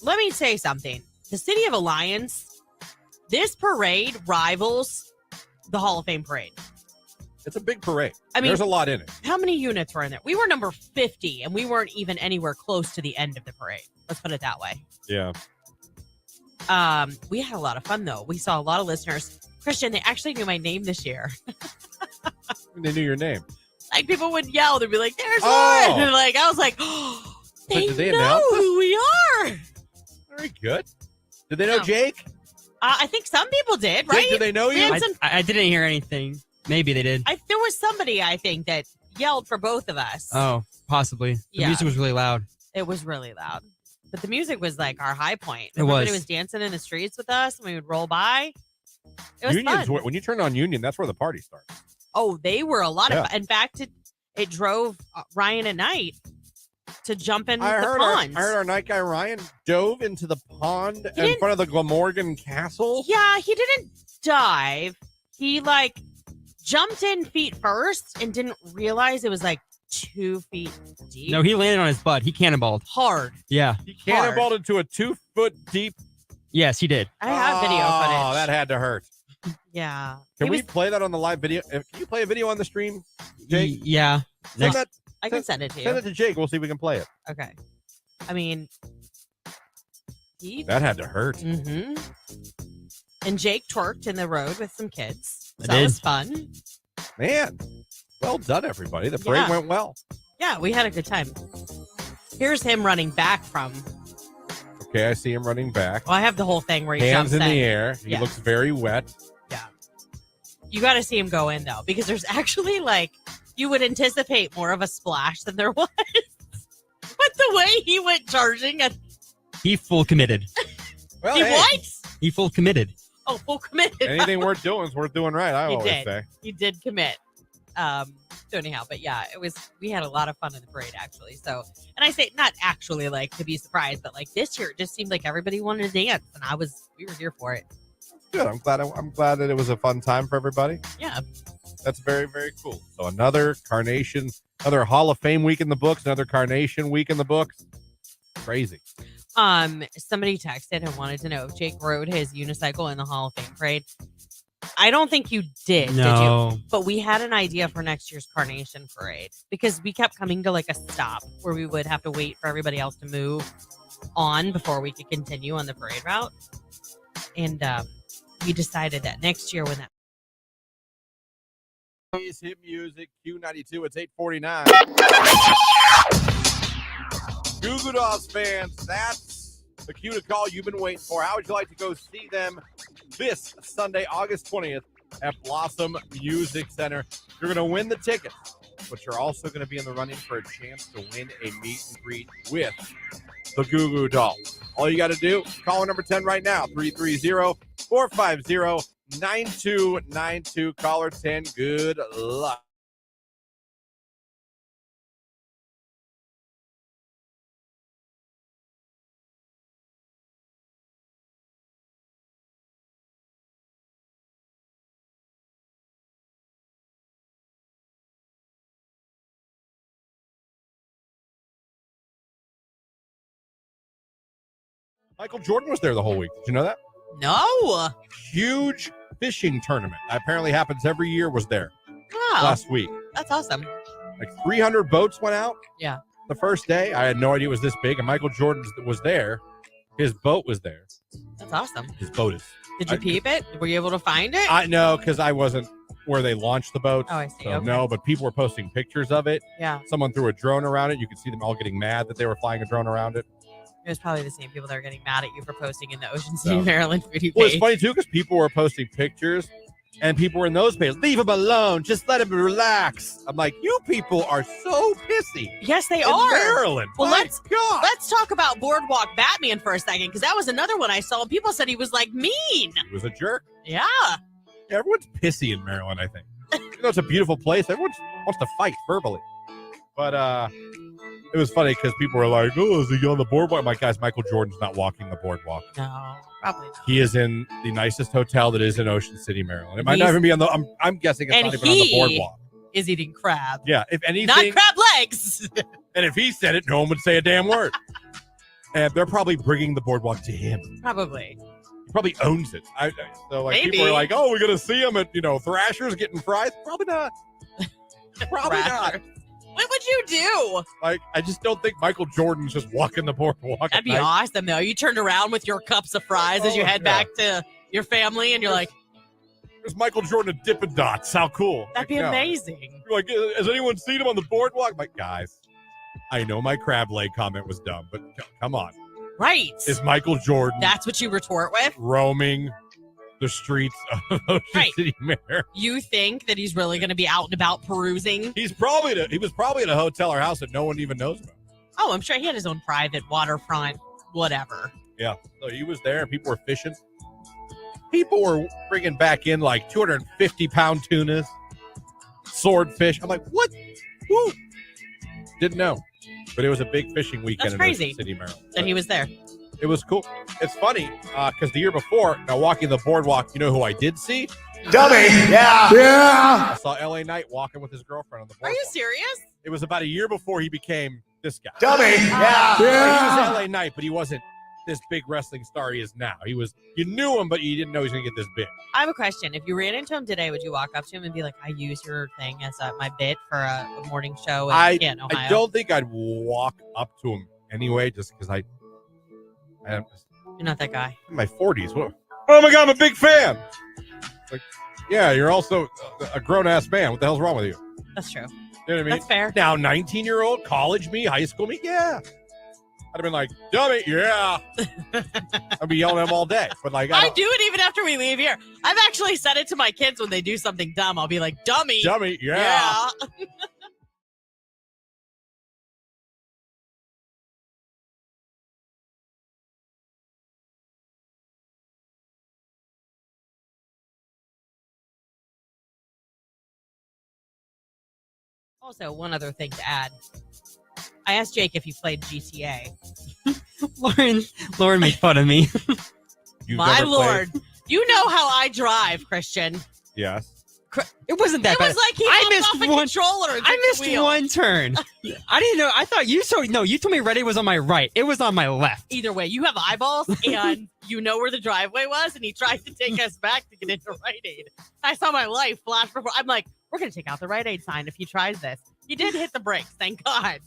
let me say something. The City of Alliance, this parade rivals the Hall of Fame parade. It's a big parade. I mean, there's a lot in it. How many units were in there? We were number 50, and we weren't even anywhere close to the end of the parade. Let's put it that way. Yeah. We had a lot of fun, though. We saw a lot of listeners. Christian, they actually knew my name this year. They knew your name. Like, people would yell. They'd be like, there's Oh. Lauren. And like, I was like, oh, they, did they know announce this? who we are. Very good. Did they know No. Jake? I think some people did, right? Jake, did they know We you? had some- I didn't hear anything. Maybe they did. there was somebody, I think, that yelled for both of us. Oh, possibly. The Yeah. music was really loud. It was really loud. But the music was like our high point. It Everybody was. was dancing in the streets with us, and we would roll by. It was Union's fun. when you turn on Union, that's where the party starts. Oh, they were a lot Yeah. of fun. In fact, it drove Ryan at night to jump in I the heard ponds. our night guy Ryan dove into the pond in didn't- front of the Glamorgan Castle. Yeah, he didn't dive. He like jumped in feet first and didn't realize it was like 2 feet deep. No, he landed on his butt. He cannonballed. Hard. Yeah. He cannonballed into a 2-foot deep. Yes, he did. I have video footage. Oh, that had to hurt. Yeah. Can He we was- play that on the live video? Can you play a video on the stream, Jake? Yeah. Send that, I can send it to send you. it to Jake. We'll see if we can play it. Okay. I mean, he. That had to hurt. Mm-hmm. And Jake twerked in the road with some kids. So I that did. was fun. Man, well done, everybody. The parade Yeah. went well. Yeah, we had a good time. Here's him running back from. Okay, I see him running back. Well, I have the whole thing where he Hands jumps in the air. He Yeah. looks very wet. Yeah. You got to see him go in, though, because there's actually, like, you would anticipate more of a splash than there was. But the way he went charging, He full committed. Well, he hey, what? He full committed. Oh, full committed. anything worth doing is worth doing right, I He always did. say. He did commit. So anyhow, but yeah, we had a lot of fun in the parade, actually. So, and I say not actually like to be surprised, but like this year, it just seemed like everybody wanted to dance, and we were here for it. Good. I'm glad that it was a fun time for everybody. Yeah. That's very, very cool. So another Carnation, another Hall of Fame week in the books, another Carnation week in the books. Crazy. Somebody texted and wanted to know if Jake rode his unicycle in the Hall of Fame parade. I don't think you did you? But we had an idea for next year's Carnation Parade because we kept coming to like a stop where we would have to wait for everybody else to move on before we could continue on the parade route. And we decided that next year when that hit music, Q92, it's 8:49. Goo Goo Dolls fans, that's the cue to call you've been waiting for. How would you like to go see them this Sunday, August 20th at Blossom Music Center? You're going to win the tickets, but you're also going to be in the running for a chance to win a meet and greet with the Goo Goo Dolls. All you got to do, call number 10 right now, 330-450-9292. Caller 10, good luck. Michael Jordan was there the whole week. Did you know that? No. Huge fishing tournament. Apparently happens every year was there Wow. last week. That's awesome. Like 300 boats went out. Yeah. The first day. I had no idea it was this big. And Michael Jordan was there. His boat was there. That's awesome. His boat is. Did you peep it? Were you able to find it? I know because I wasn't where they launched the boats. Oh, I see. So Okay. no, but people were posting pictures of it. Yeah. Someone threw a drone around it. You could see them all getting mad that they were flying a drone around it. It was probably the same people that are getting mad at you for posting in the Ocean City, No. Maryland foodie Well, it's page. funny too because people were posting pictures and people were in those pages. Leave him alone. Just let him relax. I'm like, you people are so pissy. Yes, they in are. Maryland. Well, My let's God. talk about Boardwalk Batman for a second because that was another one I saw and people said he was like mean. He was a jerk. Yeah. Everyone's pissy in Maryland, I think. It's a beautiful place. Everyone wants to fight verbally. But it was funny because people were like, oh, is he on the boardwalk? I'm like, guys, Michael Jordan's not walking the boardwalk. No, probably not. He is in the nicest hotel that is in Ocean City, Maryland. It might not He's- even be on the, I'm guessing it's and not even on the he boardwalk. is eating crab. Yeah, if anything. Not crab legs. And if he said it, no one would say a damn word. And they're probably bringing the boardwalk to him. Probably. He probably owns it. So like Maybe. people are like, oh, we're gonna see him at Thrasher's getting fries. Probably not. Probably not. What would you do? Like I just don't think Michael Jordan's just walking the boardwalk. That'd at be night. awesome, though. You turned around with your cups of fries as you Oh, head yeah. back to your family, and you're like, There's Michael Jordan at Dippin' Dots. How cool! that'd be Like, no. amazing. You're like, has anyone seen him on the boardwalk? I'm like, guys, I know my crab leg comment was dumb, but come on. Right. Is Michael Jordan That's what you retort with? roaming the streets of Ocean Right. City, Maryland? You think that he's really going to be out and about perusing? He was probably at a hotel or house that no one even knows about. Oh, I'm sure he had his own private waterfront, whatever. Yeah, so he was there. People were fishing. People were bringing back in like 250-pound tunas, swordfish. I'm like, what? Who? Didn't know. But it was a big fishing weekend That's in crazy. Ocean City, Maryland. And he was there. It was cool. It's funny because the year before, now walking the boardwalk, you know who I did see? Dummy. Yeah. I saw L.A. Knight walking with his girlfriend on the Are boardwalk. you serious? It was about a year before he became this guy. Dummy. Yeah. He was L.A. Knight, but he wasn't this big wrestling star he is now. You knew him, but you didn't know he was going to get this big. I have a question. If you ran into him today, would you walk up to him and be like, I use your thing as my bit for a morning show in Canton, Ohio? I don't think I'd walk up to him anyway, just because I'm You're not that guy. in my 40s. Oh my God, I'm a big fan. Like, yeah, you're also a grown-ass man. What the hell's wrong with you? That's true. You know what I mean? That's fair. Now, 19-year-old, college me, high school me, yeah. I'd have been like, dummy, yeah. I'd be yelling at him all day. But like, I do it even after we leave here. I've actually said it to my kids when they do something dumb. I'll be like, dummy. Dummy, yeah. Also, one other thing to add. I asked Jake if he played GTA. Lauren made fun of me. You've My never Lord. played? You know how I drive, Christian. Yes. It wasn't that It bad. was like he I hopped missed off a one. controller. And I took the missed wheel. one turn. I didn't know. I thought you told. No, you told me Red Aid was on my right. It was on my left. Either way, you have eyeballs and you know where the driveway was, and he tries to take us back to get into Rite Aid. I saw my life flash before. I'm like, we're going to take out the Rite Aid sign if he tries this. He did hit the brakes, thank God.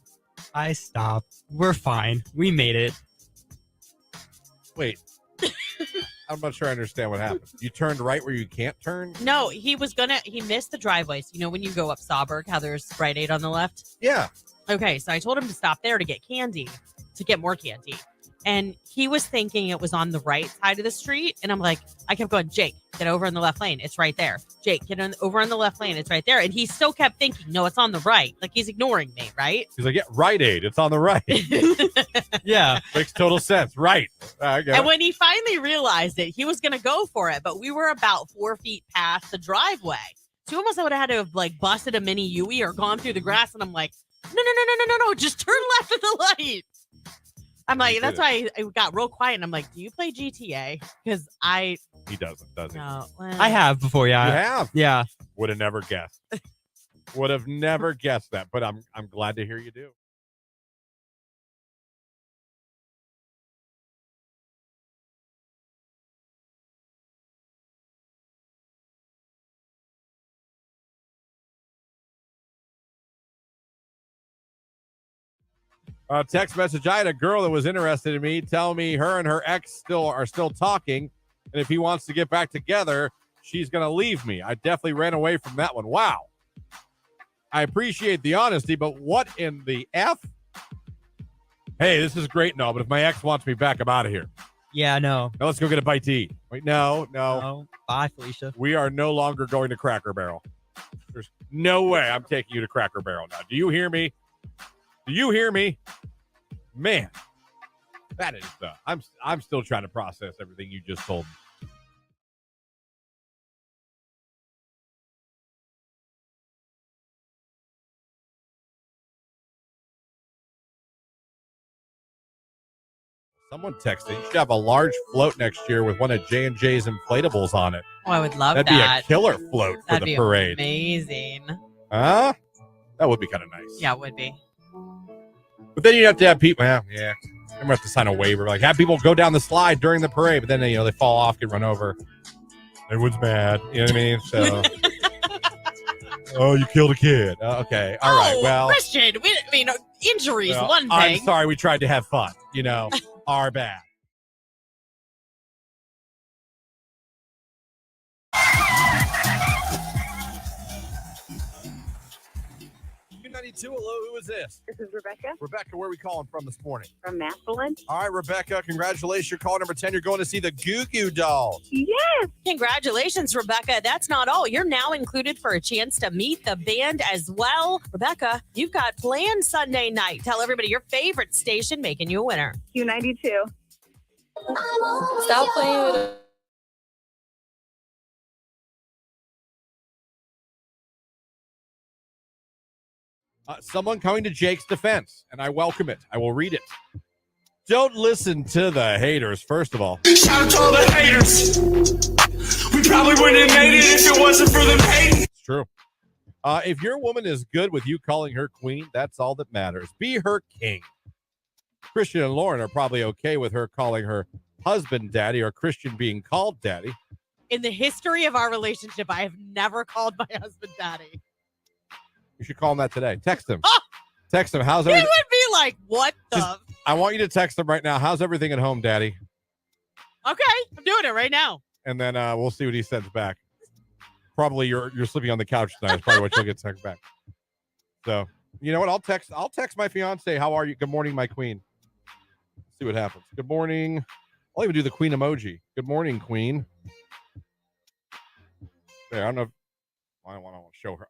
I stopped. We're fine. We made it. Wait. I'm not sure I understand what happened. You turned right where you can't turn? No, he missed the driveways. You know, when you go up Sawberg, how there's Rite Aid on the left? Yeah. Okay, so I told him to stop there to get candy, to get more candy. And he was thinking it was on the right side of the street. And I'm like, I kept going, Jake, get over in the left lane. It's right there. Jake, over in the left lane. It's right there. And he still kept thinking, no, it's on the right. Like he's ignoring me, right? He's like, yeah, Rite Aid. It's on the right. Yeah. Makes total sense. Right. I get And it. when he finally realized it, he was going to go for it. But we were about 4 feet past the driveway. So almost I would have had to have like busted a mini Yui or gone through the grass. And I'm like, no, just turn left at the light. I'm like, that's why I got real quiet. And I'm like, do you play GTA? Because He doesn't, does he? no. I have before. Yeah. You have? Yeah. Would have never guessed. Would have never guessed that. But I'm glad to hear you do. Text message. I had a girl that was interested in me tell me her and her ex are still talking. And if he wants to get back together, she's going to leave me. I definitely ran away from that one. Wow. I appreciate the honesty, but what in the F? Hey, this is great and all, but if my ex wants me back, I'm out of here. Yeah. No. Now let's go get a bite to eat. Wait, no. Oh, bye, Felicia. We are no longer going to Cracker Barrel. There's no way I'm taking you to Cracker Barrel now. Do you hear me? Do you hear me? Man, that is I'm still trying to process everything you just told me. Someone texted, you should have a large float next year with one of J&J's inflatables on it. Oh, I would love That'd that. be a killer float for That'd the be parade. amazing. Huh? That would be kind of nice. Yeah, it would be. But then you'd have to have people, I'm going to have to sign a waiver. Like, have people go down the slide during the parade, but then, they fall off, get run over. Everyone's mad. You know what I mean? So, oh, you killed a kid. Okay. All right. Well, Christian, injuries, well, one thing. I'm sorry. We tried to have fun. Our bad. Q92, hello, who is this? This is Rebecca Rebecca, where are we calling from this morning? from Massillon. All right, Rebecca, congratulations. You're call number 10. You're going to see the Goo Goo Dolls. Yes. Congratulations, Rebecca. That's not all. You're now included for a chance to meet the band as well. Rebecca, you've got planned Sunday night. Tell everybody your favorite station making you a winner. Q92. Stop playing with it. Someone coming to Jake's defense, and I welcome it. I will read it. Don't listen to the haters, first of all. Shout out to all the haters. We probably wouldn't have made it if it wasn't for them hating. It's true. If your woman is good with you calling her queen, that's all that matters. Be her king. Christian and Lauren are probably okay with her calling her husband daddy or Christian being called daddy. In the history of our relationship, I have never called my husband daddy. You should call him that today. Text him. Text him. How's He everything? would be like, what the? Just- I want you to text him right now. How's everything at home, daddy? Okay, I'm doing it right now. And then we'll see what he sends back. Probably you're sleeping on the couch tonight. That's probably what you'll get sent back. So you know what? I'll text my fiance. How are you? Good morning, my queen. See what happens. Good morning. I'll even do the queen emoji. Good morning, queen. There. I don't know if I want to show her.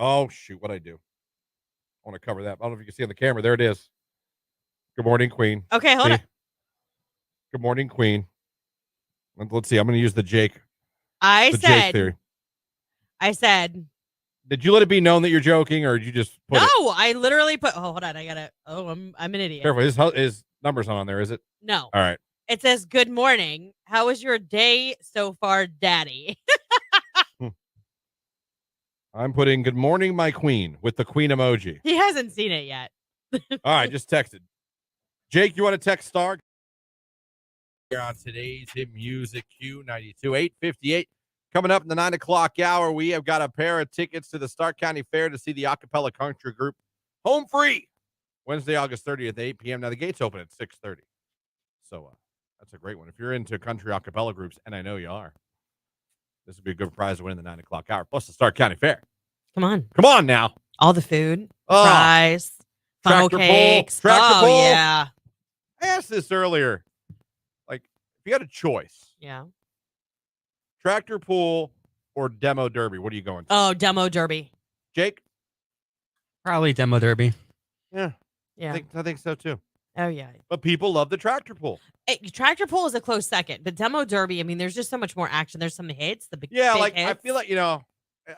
Oh shoot! What'd I do? I want to cover that. I don't know if you can see on the camera. There it is. Good morning, queen. Okay, hold on. Good morning, queen. Let's see. I'm going to use the Jake I Jake theory. said, Did you let it be known that you're joking, or did you just put it? no, I literally put, oh, hold on. I got to, I'm an idiot. Careful. His number's not on there, is it? No, All right. it says, good morning. How was your day so far, daddy? I'm putting good morning, my queen, with the queen emoji. He hasn't seen it yet. All right, just texted. Jake, you want to text Star? Here on today's Hit Music Q92 858. Coming up in the 9 o'clock hour, we have got a pair of tickets to the Stark County Fair to see the acapella country group Home Free. Wednesday, August 30th at 8 p.m. Now, the gates open at 6:30. So that's a great one. If you're into country acapella groups, and I know you are, this would be a good prize to win in the 9 o'clock hour, plus the Stark County Fair. Come on. Come on now. All the food, Oh, fries, funnel tractor cakes. pull, tractor pull. Yeah. I asked this earlier. Like, if you had a choice, Yeah. tractor pull or demo derby, what are you going to? Oh, demo derby. Jake? Probably demo derby. Yeah. Yeah. I think so too. Oh, yeah. But people love the tractor pull. Tractor pull is a close second, but demo derby, I mean, there's just so much more action. There's some hits, the big, Yeah, big like hits. I feel like,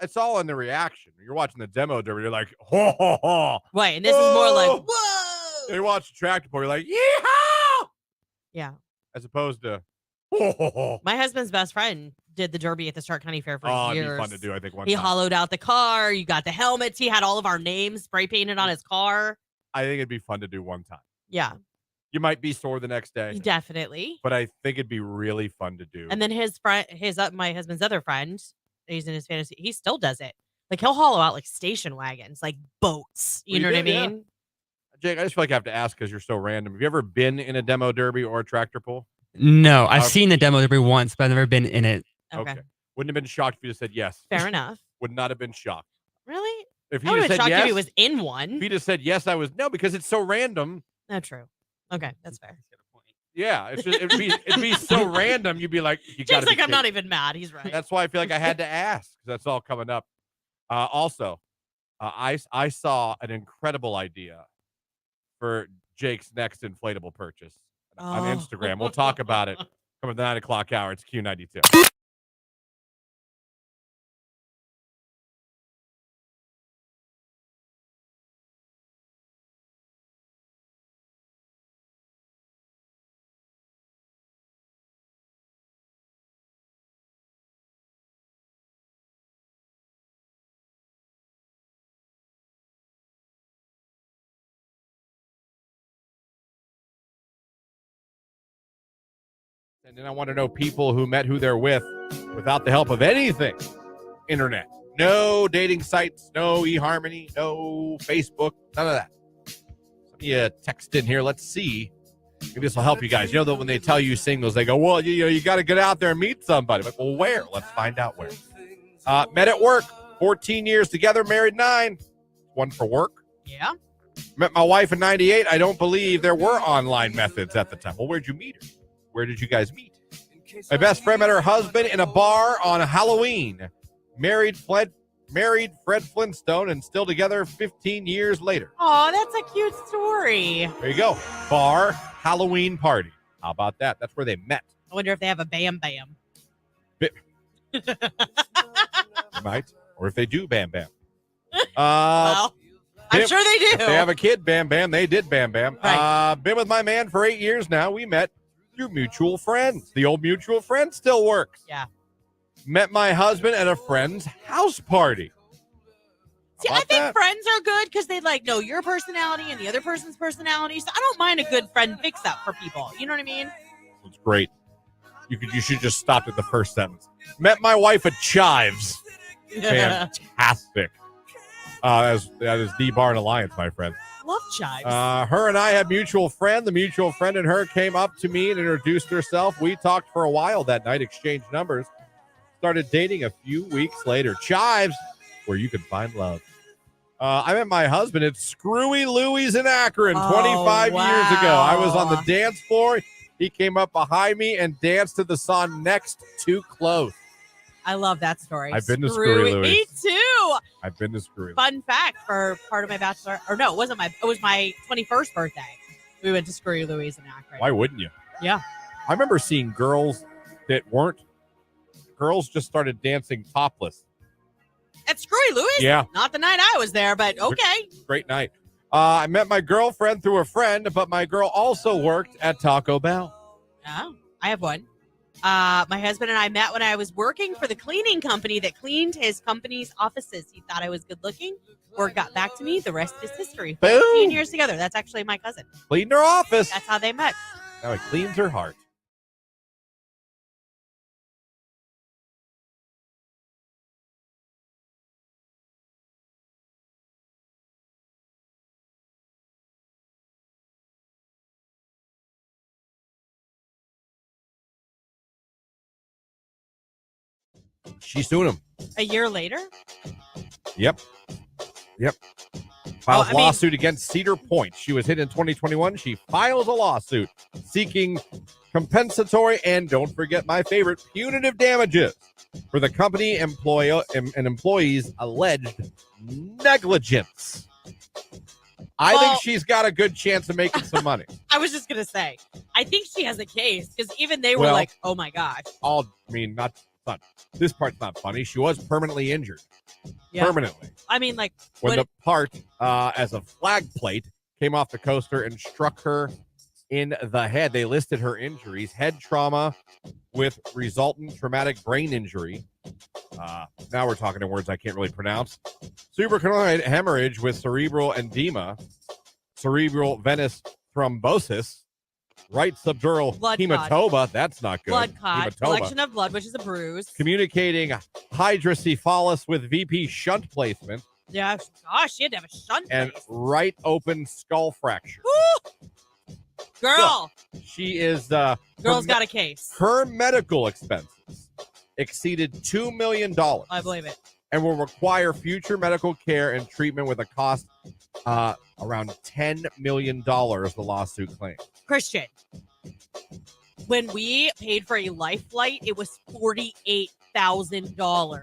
it's all in the reaction. You're watching the demo derby, you're like, ho, ho, ho. Right, and this is more like, Whoa. whoa. You watch the tractor pull, you're like, yeehaw! Yeah. As opposed to, ho, ho, ho. My husband's best friend did the derby at the Stark County Fair for Oh, years. it'd be fun to do, I think, one He time. hollowed out the car. You got the helmets. He had all of our names spray painted on his car. I think it'd be fun to do one time. Yeah, You might be sore the next day, definitely. but I think it'd be really fun to do. And then his friend, my husband's other friend, he's in his fantasy. He still does it. Like he'll hollow out like station wagons, like boats. You Well, know you what I did, yeah. mean? Jake, I just feel like I have to ask because you're so random. Have you ever been in a demo derby or a tractor pull? No, I've Okay. seen the demo derby once, but I've never been in it. Okay. Wouldn't have been shocked if you just said yes. Fair enough. Would not have been shocked. Really? If I you would just have been said shocked yes, if he was in if one. he just said yes, I was no, because it's so random. No, true. Okay, that's fair. Yeah, it's just, it'd be so random. You'd be like, you Jake's got like, I'm not even mad. He's right. That's why I feel like I had to ask because that's all coming up. Also, I saw an incredible idea for Jake's next inflatable purchase on Instagram. We'll talk about it coming at the 9 o'clock hour. It's Q92. And then I want to know people who met who they're with without the help of anything. Internet. No dating sites, no eHarmony, no Facebook, none of that. Some of you text in here. Let's see. Maybe this will help you guys. You know that when they tell you singles, they go, well, you got to get out there and meet somebody. But, well, where? Let's find out where. Met at work. 14 years together, married 9. One for work. Yeah. Met my wife in 98. I don't believe there were online methods at the time. Well, where'd you meet her? Where did you guys meet? My best friend met her husband in a bar on Halloween. Married Fred Flintstone and still together 15 years later. Oh, that's a cute story. There you go. Bar, Halloween party. How about that? That's where they met. I wonder if they have a Bam Bam. They might. Or if they do Bam Bam. Well, I'm sure they do. If they have a kid, Bam Bam. They did Bam Bam. Right. Been with my man for 8 years now. We met through mutual friends. The old mutual friend still works. Yeah. Met my husband at a friend's house party. See, I think friends are good because they know your personality and the other person's personality. So I don't mind a good friend fix up for people. You know what I mean? It's great. You should just stop at the first sentence. Met my wife at Chives. Fantastic. That is the Barn Alliance, my friend. Love Chives. Her and I had mutual friend. The mutual friend and her came up to me and introduced herself. We talked for a while that night, exchanged numbers, started dating a few weeks later. Chives, where you can find love. I met my husband at Screwy Louie's in Akron 25 years ago. I was on the dance floor. He came up behind me and danced to the song Next Too Close. I love that story. I've been to Screwy Louie's. Me too. I've been to Screwy. Fun fact for part of my bachelor, or no, it wasn't it was my 21st birthday. We went to Screwy Louie's in Akron. Why wouldn't you? Yeah. I remember seeing girls that weren't. Girls just started dancing topless. At Screwy Louie's? Yeah. Not the night I was there, but okay. Great night. I met my girlfriend through a friend, but my girl also worked at Taco Bell. Oh, I have one. My husband and I met when I was working for the cleaning company that cleaned his company's offices. He thought I was good looking. Word got back to me. The rest is history. 15 years together. That's actually my cousin. Cleaned her office. That's how they met. Now it cleans her heart. She's suing him. A year later? Yep. Files lawsuit against Cedar Point. She was hit in 2021. She files a lawsuit seeking compensatory and, don't forget my favorite, punitive damages for the company and employees' alleged negligence. I think she's got a good chance of making some money. I was just going to say, I think she has a case because even they were like, oh my gosh. Not fun. This part's not funny. She was permanently injured. Yeah. Permanently. I mean, like, when the part as a flag plate came off the coaster and struck her in the head. They listed her injuries: head trauma with resultant traumatic brain injury. Now we're talking in words I can't really pronounce. Suprachiasmatic hemorrhage with cerebral edema, cerebral venous thrombosis, right subdural hematoma. That's not good. Blood clot, Hematoma. collection of blood, which is a bruise. Communicating hydrocephalus with VP shunt placement. Yeah, gosh, she had to have a shunt and placement. right open skull fracture. Woo! Girl. So, she is Girl's got a case. Her medical expenses exceeded $2 million. I believe it. And will require future medical care and treatment with a cost around $10 million, the lawsuit claims. Christian, when we paid for a life flight, it was $48,000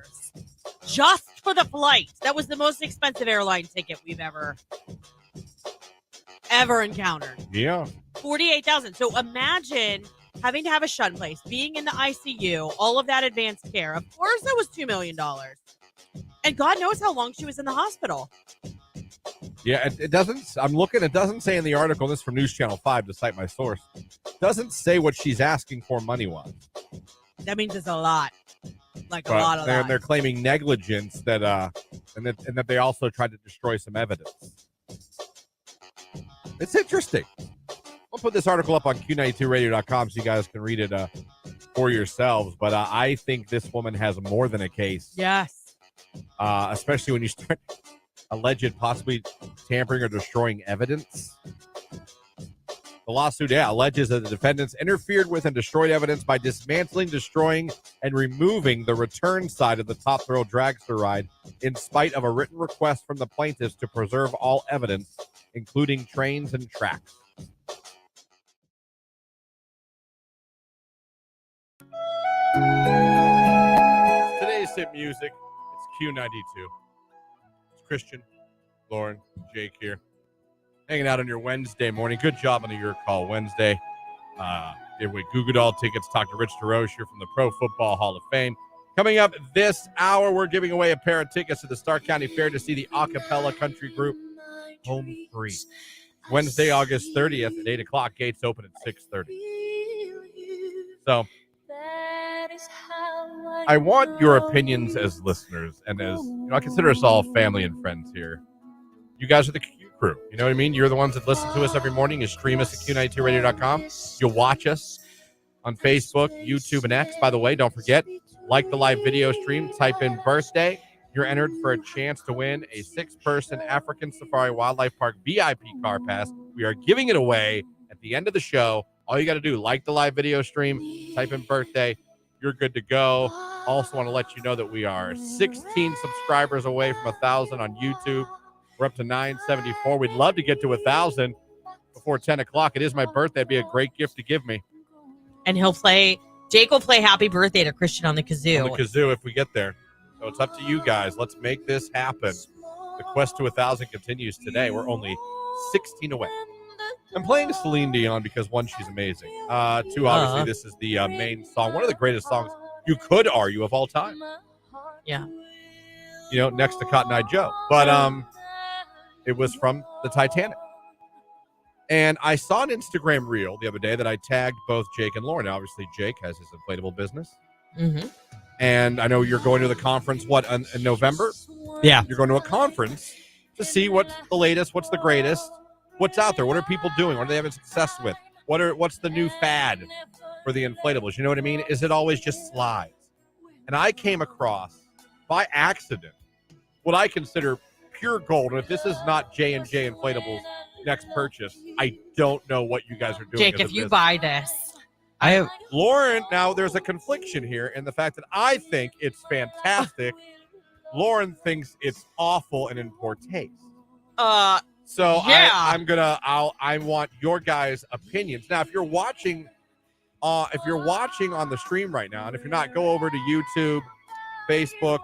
just for the flight. That was the most expensive airline ticket we've ever encountered. Yeah. $48,000. So imagine having to have a shunt place, being in the ICU, all of that advanced care. Of course, that was $2 million. And God knows how long she was in the hospital. Yeah, it doesn't. I'm looking. It doesn't say in the article. This is from News Channel 5 to cite my source. Doesn't say what she's asking for money-wise. That means it's a lot. Like But a lot of that. they're claiming negligence that and that they also tried to destroy some evidence. It's interesting. We'll put this article up on Q92radio.com so you guys can read it for yourselves. But I think this woman has more than a case. Yes. Especially when you start alleged possibly tampering or destroying evidence. The lawsuit alleges that the defendants interfered with and destroyed evidence by dismantling, destroying, and removing the return side of the Top Thrill dragster ride in spite of a written request from the plaintiffs to preserve all evidence, including trains and tracks. Today's hit music, it's Q92. It's Christian, Lauren, Jake here. Hanging out on your Wednesday morning. Good job on the Your Call Wednesday. Give away Goo Goo Doll tickets. Talk to Rich DeRoche here from the Pro Football Hall of Fame. Coming up this hour, we're giving away a pair of tickets to the Stark County Fair to see the a cappella country group Home Free. Wednesday, August 30th at 8 o'clock. Gates open at 6:30. So I want your opinions as listeners, and as I consider us all family and friends here. You guys are the Q crew. You know what I mean? You're the ones that listen to us every morning. You stream us at Q92radio.com. You'll watch us on Facebook, YouTube, and X. By the way, don't forget, like the live video stream, type in birthday. You're entered for a chance to win a 6-person African Safari Wildlife Park VIP car pass. We are giving it away at the end of the show. All you got to do, like the live video stream, type in birthday. You're good to go. Also want to let you know that we are 16 subscribers away from 1,000 on YouTube. We're up to 974. We'd love to get to 1,000 before 10 o'clock. It is my birthday. It'd be a great gift to give me. And Jake will play Happy Birthday to Christian on the kazoo. On the kazoo if we get there. So it's up to you guys. Let's make this happen. The quest to 1,000 continues today. We're only 16 away. I'm playing Celine Dion because, one, she's amazing. Two, obviously, this is the main song. One of the greatest songs you could argue of all time. Yeah. You know, next to Cotton Eye Joe. But it was from the Titanic. And I saw an Instagram reel the other day that I tagged both Jake and Lauren. Obviously, Jake has his inflatable business. Mm-hmm. And I know you're going to the conference, in November? Yeah. You're going to a conference to see what's the latest, what's the greatest, what's out there, what are people doing, what are they having success with, what's the new fad for the inflatables, you know what I mean? Is it always just slides? And I came across, by accident, what I consider pure gold. And if this is not J&J Inflatables' next purchase, I don't know what you guys are doing. Jake, if you buy this. I have Lauren, now there's a confliction here in the fact that I think it's fantastic. Lauren thinks it's awful and in poor taste. So yeah. I want your guys' opinions. Now, if you're watching on the stream right now, and if you're not, go over to YouTube, Facebook,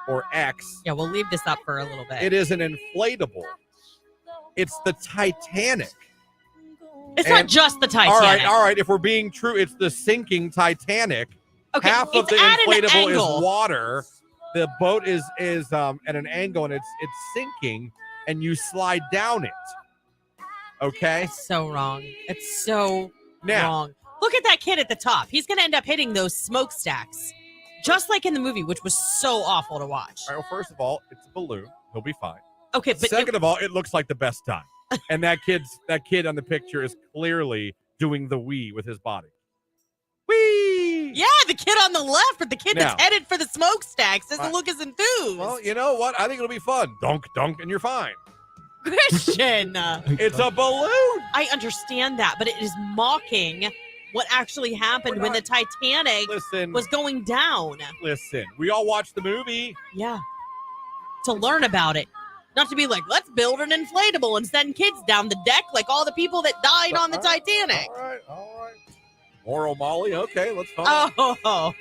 or X. Yeah, we'll leave this up for a little bit. It is an inflatable. It's the Titanic. It's not just the Titanic. All right. If we're being true, it's the sinking Titanic. Okay, half of it's the at an inflatable angle. is water. The boat is at an angle and it's sinking, and you slide down it. Okay? It's so wrong. It's so Now, wrong. Look at that kid at the top. He's going to end up hitting those smokestacks, just like in the movie, which was so awful to watch. All right, well, first of all, it's a balloon. He'll be fine. Okay, but second of all, it looks like the best time. And that kid on the picture is clearly doing the wee with his body. Wee! Yeah, the kid on the left, but the kid that's headed for the smokestacks doesn't look as enthused. Well, you know what? I think it'll be fun. Dunk, and you're fine. Christian. It's a balloon. I understand that, but it is mocking what actually happened when the Titanic was going down. Listen, we all watched the movie. Yeah. To learn about it. Not to be like, let's build an inflatable and send kids down the deck like all the people that died on the Titanic. All right. Moral Molly, okay, let's fine. Oh.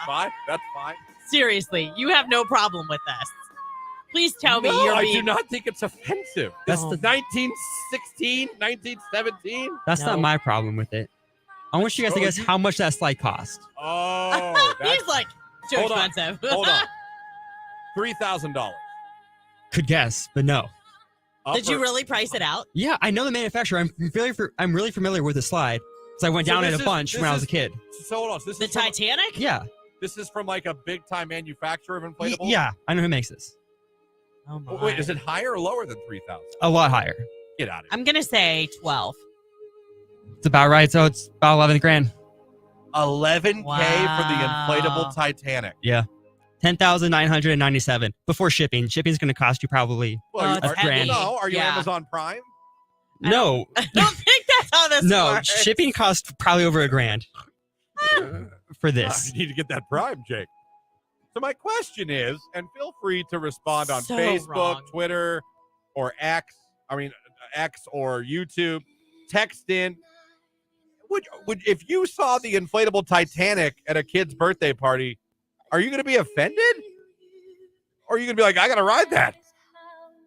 Fine, that's fine. Seriously, you have no problem with this. Please tell me I do not think it's offensive. That's the 1916, 1917. That's not my problem with it. I want you guys to guess how much that slide cost. Oh, he's like, too expensive. Hold on. $3,000. Could guess, but no. Did you really price it out? Yeah, I know the manufacturer. I'm really familiar with the slide because I went down it a bunch when I was a kid. So hold on. So this the is Titanic? Yeah. This is from like a big time manufacturer of inflatables? Yeah, I know who makes this. Oh my. Wait, is it higher or lower than 3,000? A lot higher. Get out of here. I'm going to say 12. It's about right, so it's about 11 grand. $11K for the inflatable Titanic. Yeah. 10,997 before shipping. Shipping's going to cost you probably a grand. No, are you Amazon Prime? No. I don't think that's how this works. Shipping costs probably over a grand for this. You need to get that Prime, Jake. So my question is, and feel free to respond on Facebook, Twitter, or X or YouTube. Text in. Would if you saw the inflatable Titanic at a kid's birthday party, are you going to be offended? Or are you going to be like, I got to ride that?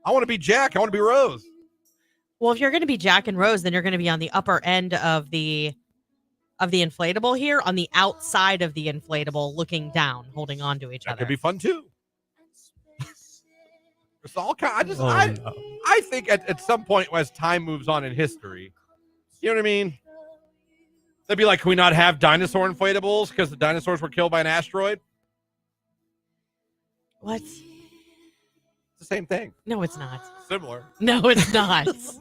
I want to be Jack. I want to be Rose. Well, if you're going to be Jack and Rose, then you're going to be on the upper end of the inflatable here, on the outside of the inflatable, looking down, holding on to each other. That could be fun too. It's all kind. I think at some point as time moves on in history, you know what I mean? They'd be like, can we not have dinosaur inflatables because the dinosaurs were killed by an asteroid? What? It's the same thing. No, it's not. Similar. No, it's not. It's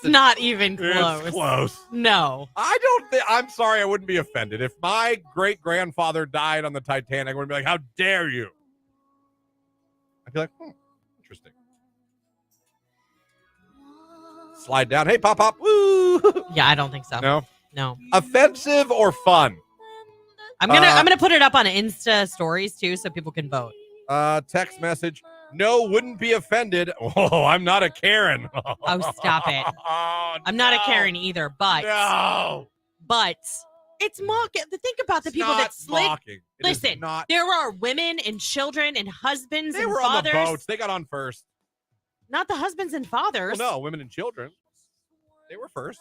not even close. It's close. No. I don't think. I'm sorry, I wouldn't be offended. If my great-grandfather died on the Titanic, I would be like, how dare you? I'd be like, interesting. Slide down. Hey, pop. Woo! Yeah, I don't think so. No. Offensive or fun? I'm gonna put it up on Insta stories too, so people can vote. Text message. No, wouldn't be offended. Oh, I'm not a Karen. Oh, stop it. I'm not a Karen either, but it's mocking. Think about the people that slid. Listen, there are women and children and husbands and fathers. They were on the boats. They got on first. Not the husbands and fathers. Well, no, women and children. They were first.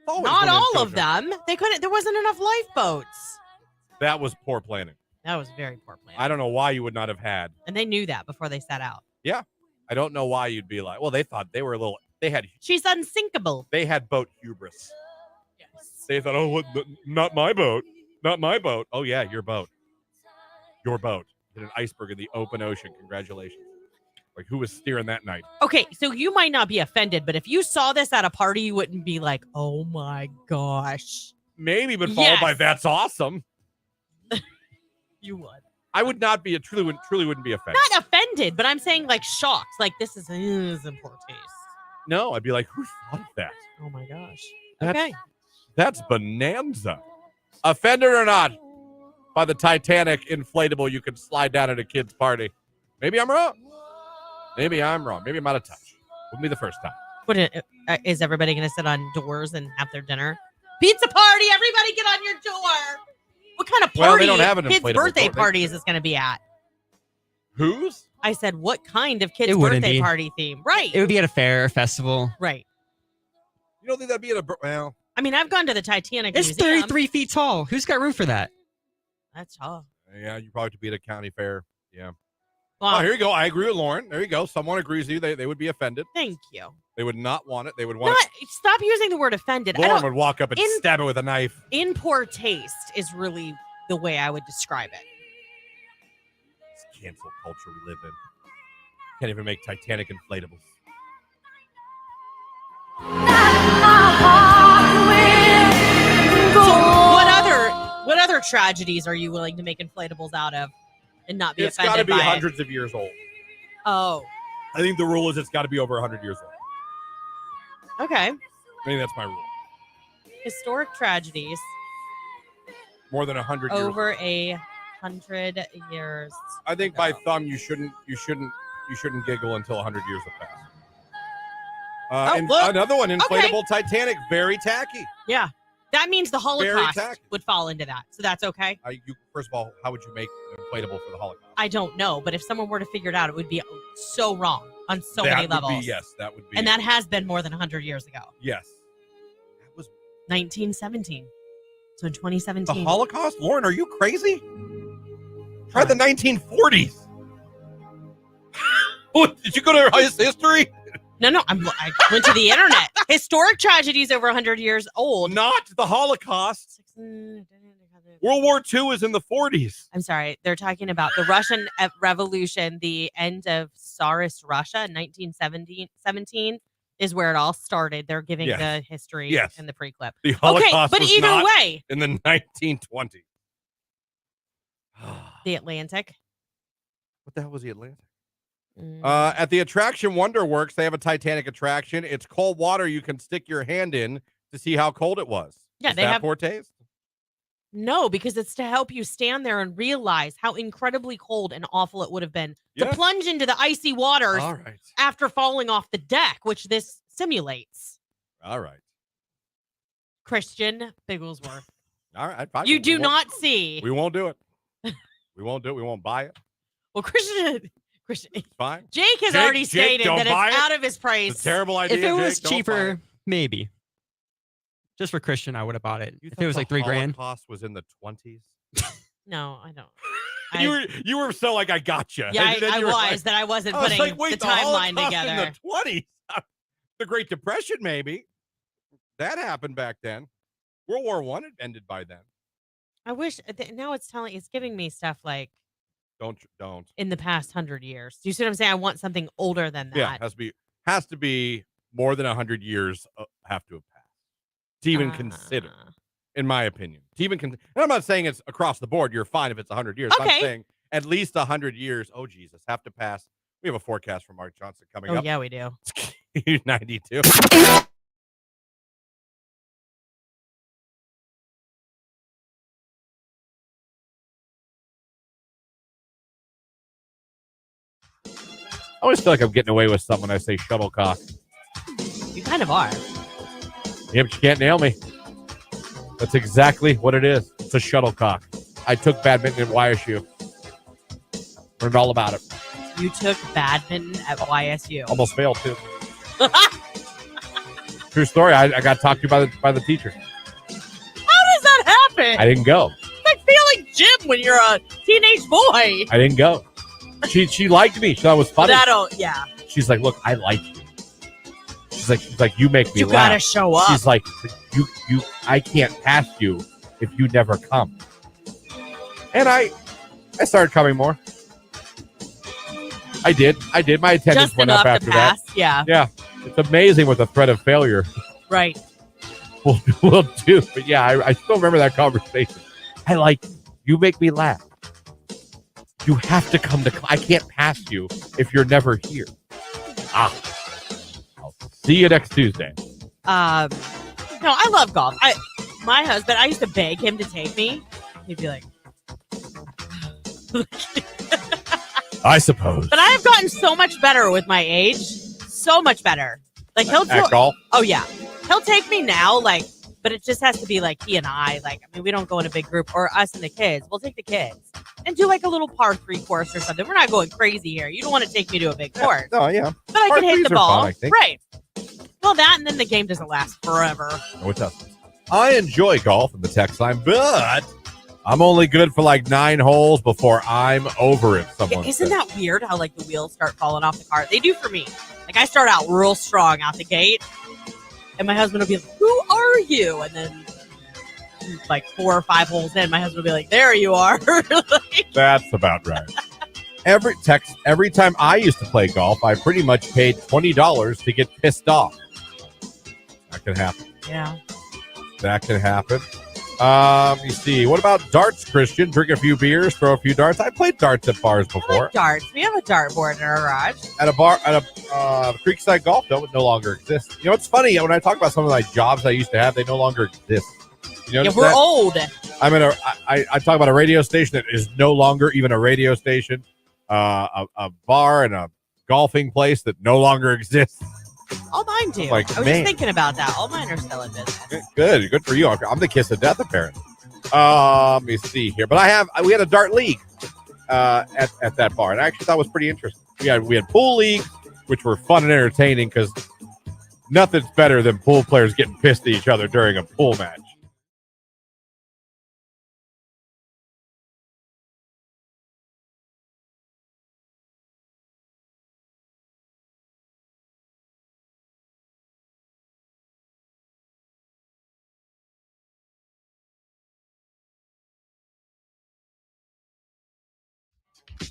Not all of them. They couldn't. There wasn't enough lifeboats. That was poor planning. That was very poor planning. I don't know why you would not have had. And they knew that before they set out. Yeah. I don't know why you'd be like, well, they thought they were She's unsinkable. They had boat hubris. Yes. They thought, oh, not my boat. Not my boat. Oh, yeah, your boat. Your boat. Hit an iceberg in the open ocean. Congratulations. Like, who was steering that night? Okay, so you might not be offended, but if you saw this at a party, you wouldn't be like, oh my gosh. Maybe, but followed by that's awesome. You would. I would not be, truly wouldn't be offended. Not offended, but I'm saying like shocked. Like, this is in poor taste. No, I'd be like, who thought of that? Oh my gosh. That's bonanza. Offended or not by the Titanic inflatable you can slide down at a kid's party. Maybe I'm wrong. Maybe I'm out of touch. Wouldn't be the first time. What is everybody going to sit on doors and have their dinner? Pizza party! Everybody get on your door! What kind of party? Well, they don't have an kid's inflatable birthday door. party is this going to be at? Whose? I said, what kind of kid's It wouldn't birthday be. party theme? Right. It would be at a fair, a festival. Right. You don't think that'd be at a... Well... I mean, I've gone to the Titanic It's Museum. 33 feet tall. Who's got room for that? That's tall. Yeah, you probably have to be at a county fair. Yeah. Well, Oh, here you go. I agree with Lauren. There you go. Someone agrees with you. They would be offended. thank you. They would not want it. They would want Stop using the word offended. Lauren would walk up and in- stab it with a knife. In poor taste is really the way I would describe it. It's cancel culture we live in. Can't even make Titanic inflatables. So what other tragedies are you willing to make inflatables out of and not be It's offended got to be by hundreds of years old. it? Oh, I think the rule is it's got to be over 100 years old. okay. I think that's my rule. Historic tragedies More than 100 years. over 100 years. I think by thumb you shouldn't giggle until 100 years have passed. And look. another one, inflatable Okay. Titanic, very tacky. Yeah. That means the Holocaust tacky. would fall into that. So that's okay. First of all, how would you make an inflatable for the Holocaust? I don't know, but if someone were to figure it out, it would be so wrong on so many That would levels. be, yes, that would be. And that has been more than 100 years ago. Yes. That was 1917. So in the 2017. Holocaust? Lauren, are you crazy? Try the 1940s. What, did you go to history? No, I went to the internet. Historic tragedies over 100 years old. Not the Holocaust. World War II is in the 40s. I'm sorry. They're talking about the Russian Revolution, the end of Tsarist Russia in 1917 is where it all started. They're giving the history in the pre-clip. The Holocaust okay, but was either not way. in the 1920s. The Atlantic. What the hell was the Atlantic? At the attraction Wonder Works, they have a Titanic attraction. It's cold water you can stick your hand in to see how cold it was. Yeah, Is they that have poor taste? No, because it's to help you stand there and realize how incredibly cold and awful it would have been to Yes. plunge into the icy waters All right. after falling off the deck, which this simulates. All right. Christian Bigglesworth. All right. Fine. You We do won't- not see. We won't do it. We won't do it. We won't buy it. Well, Christian, It's fine. Jake has Jake, already Jake, stated don't that buy it's it. out of his price. It's a terrible idea. If it was Jake, don't buy cheaper, it. maybe. Just for Christian, I would have bought it. You If thought it was the like $3,000. Holocaust was in the 20s. No, I don't. You were so like I gotcha. Yeah, And then I you were was like- that I wasn't I was putting like, wait, the timeline Holocaust together. in the 20s. The Great Depression, maybe. That happened back then. World War I ended by then. I wish now it's giving me stuff like Don't. in the past 100 years. Do you see what I'm saying? I want something older than that. Yeah, has to be more than 100 years have to have passed to even consider, in my opinion. To even and I'm not saying it's across the board. You're fine if it's 100 years. Okay. I'm saying at least 100 years. Oh Jesus, have to pass. We have a forecast from Mark Johnson coming Oh up. yeah, we do. Q92. I always feel like I'm getting away with something when I say shuttlecock. You kind of are. Yeah, but you can't nail me. That's exactly what it is. It's a shuttlecock. I took badminton at YSU. Learned all about it. You took badminton at YSU. Almost failed too. True story. I got talked to by the teacher. How does that happen? I didn't go. It's like failing gym when you're a teenage boy. I didn't go. She liked me. She thought it was funny. Yeah. She's like, look, I like you. She's She's like, you make me You laugh. gotta show up. She's like, I can't pass you if you never come. And I started coming more. I did. My attendance Just went up enough after to pass. that. Yeah. Yeah. It's amazing what the threat of failure Right. will do. But yeah, I still remember that conversation. I like, you make me laugh. You have to come to, I can't pass you if you're never here. I'll see you next Tuesday. No, I love golf. My husband, I used to beg him to take me. He'd be like, I suppose. but I have gotten so much better with my age. So much better. Like he'll At golf? Oh yeah. He'll take me now, like, but it just has to be like he and I. Like, I mean, we don't go in a big group, or us and the kids. We'll take the kids and do like a little par 3 course or something. We're not going crazy here. You don't want to take me to a big course. Oh, yeah. But I Par can hit threes the are ball. fun, I think. Right. Well, that and then the game doesn't last forever. No, it doesn't. I enjoy golf in the text line, but I'm only good for like 9 holes before I'm over it. Someone Isn't said. that weird how like the wheels start falling off the car? They do for me. Like I start out real strong out the gate, and my husband will be like, "Who are you?" And then like 4 or 5 holes in, my husband will be like, "There you are." Like, That's about right. Every time I used to play golf, I pretty much paid $20 to get pissed off. That can happen. yeah. That can happen. You see, what about darts, Christian? Drink a few beers, throw a few darts. I played darts at bars I before. like darts. We have a dartboard in our garage. At a bar, at a Creekside Golf, no longer exists. You know, it's funny when I talk about some of my jobs I used to have, they no longer exist. You Yeah, notice we're that? old. I talk about a radio station that is no longer even a radio station, a bar and a golfing place that no longer exists. All mine do. Like, I was man. just thinking about that. All mine are still in business. Good for you. I'm the kiss of death, apparently. Let me see here, but we had a dart league at that bar, and I actually thought it was pretty interesting. We had pool leagues, which were fun and entertaining because nothing's better than pool players getting pissed at each other during a pool match.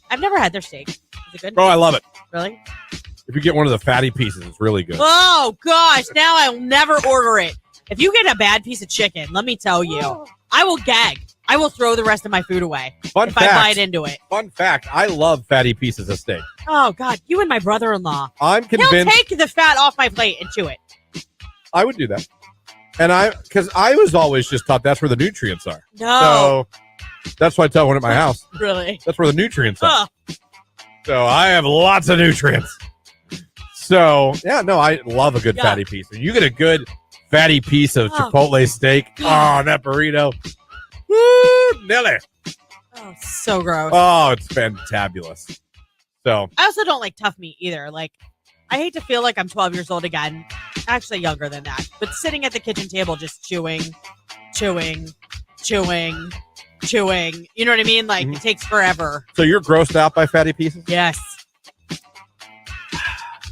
I've never had their steak. Is it good? Oh, I love it. Really? If you get one of the fatty pieces, it's really good. Oh gosh, now I'll never order it. If you get a bad piece of chicken, let me tell you, I will gag. I will throw the rest of my food away if I bite into it. Fun fact, I love fatty pieces of steak. Oh God, you and my brother-in-law. I'm He'll convinced take the fat off my plate and chew it. I would do that. And because I was always just taught that's where the nutrients are. No. So that's why I tell one at my house. Really? That's where the nutrients are. Oh, So I have lots of nutrients. So, yeah, no, I love a good Yeah. fatty piece. When you get a good fatty piece of Oh. Chipotle steak, that burrito. Woo, Nelly. oh, so gross. Oh, it's fantabulous. So, I also don't like tough meat either. Like, I hate to feel like I'm 12 years old again. Actually, younger than that. But sitting at the kitchen table just chewing. You know what I mean? Like, Mhm. it takes forever. so you're grossed out by fatty pieces? Yes.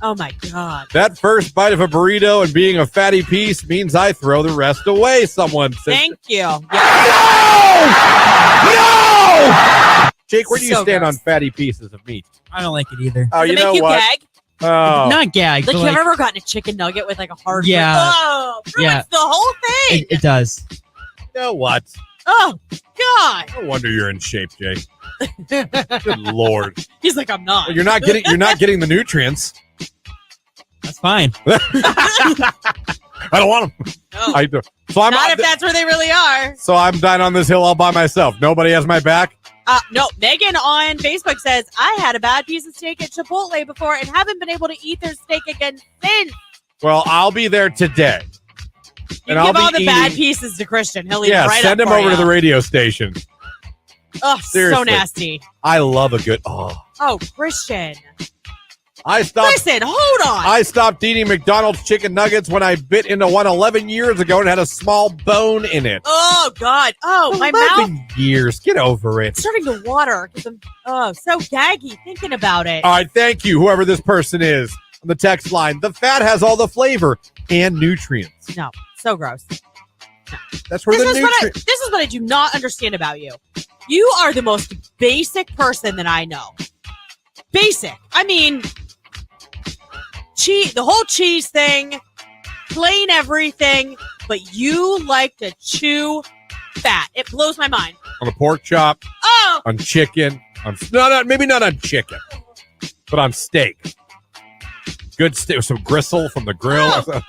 Oh, my God. That first bite of a burrito and being a fatty piece means I throw the rest away, someone said. Thank you. Yeah. No! Jake, where do you So stand gross. on fatty pieces of meat? I don't like it either. Oh, Does you it make know you what? gag? Oh, Not gag, Like, but you like, ever gotten a chicken nugget with like a hard Yeah. Oh, ruins Yeah. the whole thing. it does. you know what? Oh, God. No wonder you're in shape, Jake. Good Lord. He's like, I'm not. Well, you're not getting the nutrients. That's fine. I don't want them. No. I do. So I'm Not if that's where they really are. So I'm dying on this hill all by myself. Nobody has my back. No, Megan on Facebook says, I had a bad piece of steak at Chipotle before and haven't been able to eat their steak again since. Well, I'll be there today. You And I'll give be all the bad eating- pieces to Christian. He'll eat Yeah, right send up him for over you. to the radio station. Oh, so Seriously. nasty. I love a good. Oh, Christian. I stopped. Listen, hold on. I stopped eating McDonald's chicken nuggets when I bit into one 11 years ago and had a small bone in it. Oh, God. Oh, my mouth 11 years. Get over it. is starting to water because I'm so gaggy thinking about it. All right, thank you, whoever this person is. on the text line. The fat has all the flavor and nutrients. No, so gross. That's where the nutrients. This is what I do not understand about you. You are the most basic person that I know. Basic. I mean, the whole cheese thing, plain everything, but you like to chew fat. It blows my mind. On a pork chop. Oh! On chicken. Maybe not on chicken, but on steak. Good steak with some gristle from the grill. Oh.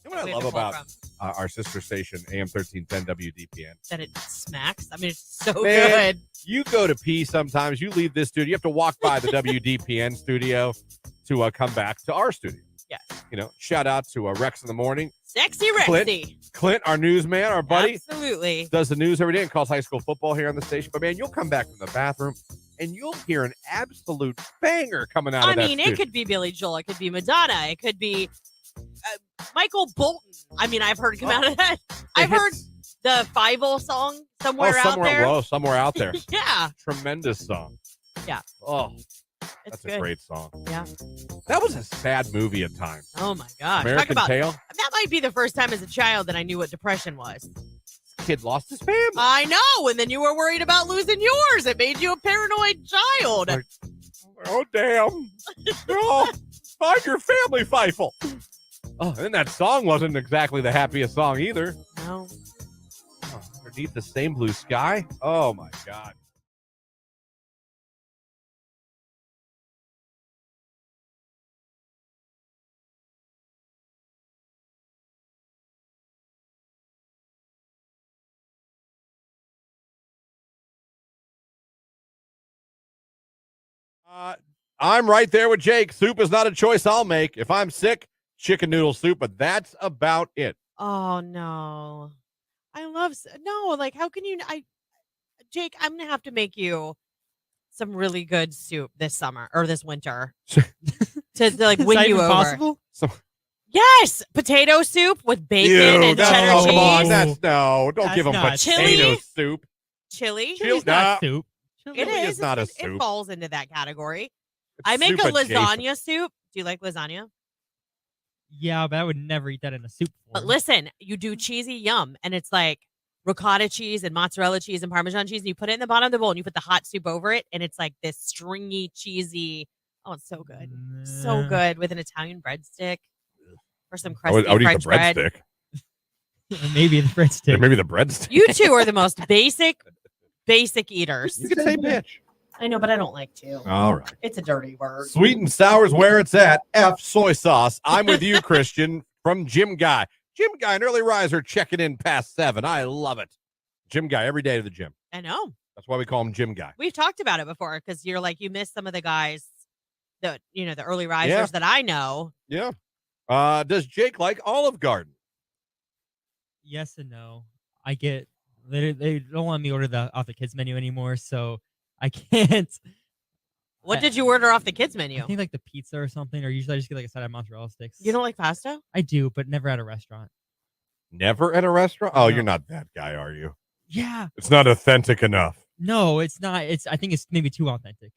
You know what I love about our sister station, AM 1310 WDPN? That it smacks. I mean, it's so Man, good. You go to pee sometimes. You leave this studio. You have to walk by the WDPN studio to come back to our studio. Yes. You know, shout out to Rex in the morning. Sexy Rexy. Clint, our newsman, our buddy. Absolutely. Does the news every day and calls high school football here on the station. But, man, you'll come back from the bathroom and you'll hear an absolute banger coming out of that studio. It could be Billy Joel. It could be Madonna. It could be Michael Bolton. I mean, I've heard him out of that. I've heard the Fievel song somewhere out there. Whoa, somewhere out there. Yeah. Tremendous song. Yeah. Oh, it's that's a great song. Yeah. That was a sad movie at times. Oh, my gosh. American Tail. That might be the first time as a child that I knew what depression was. This kid lost his family. I know. And then you were worried about losing yours. It made you a paranoid child. Like, oh, damn. Oh, find your family, Feifel. Oh, and that song wasn't exactly the happiest song either. No. Oh, underneath the same blue sky. Oh, my God. I'm right there with Jake. Soup is not a choice I'll make. If I'm sick, chicken noodle soup, but that's about it. Oh, no. I love, no, like, how can you, Jake, I'm going to have to make you some really good soup this summer or this winter to like win you over. Possible? Yes, potato soup with bacon and cheddar cheese. Come on, don't give them potato soup. Chili. Chili's not soup. It is not a soup. It falls into that category. It's I make a soup lasagna soup. Do you like lasagna? Yeah, but I would never eat that in a soup form. But listen, you do cheesy yum, and it's like ricotta cheese and mozzarella cheese and Parmesan cheese, and you put it in the bottom of the bowl, and you put the hot soup over it, and it's like this stringy, cheesy. Oh, it's so good. So good with an Italian breadstick or some crusty I would eat French the bread. breadstick. Maybe the breadstick. Yeah, maybe the breadstick. You two are the most basic eaters. You can say bitch. I know, but I don't like to. All right. It's a dirty word. Sweet and sour's where it's at. F soy sauce. I'm with you, Christian, from Jim Guy. Jim Guy, an early riser, checking in past 7. I love it. Jim Guy, every day to the gym. I know. That's why we call him Jim Guy. We've talked about it before because you're like, you miss some of the guys that, the early risers that I know. Yeah. Does Jake like Olive Garden? Yes and no. I get they don't let me order off the kids menu anymore, so I can't. What did you order off the kids menu? I think like the pizza or something, or usually I just get like a side of mozzarella sticks. You don't like pasta? I do, but never at a restaurant. Never at a restaurant? Oh, No. you're not that guy, are you? Yeah. It's not authentic enough. No, it's not. I think it's maybe too authentic.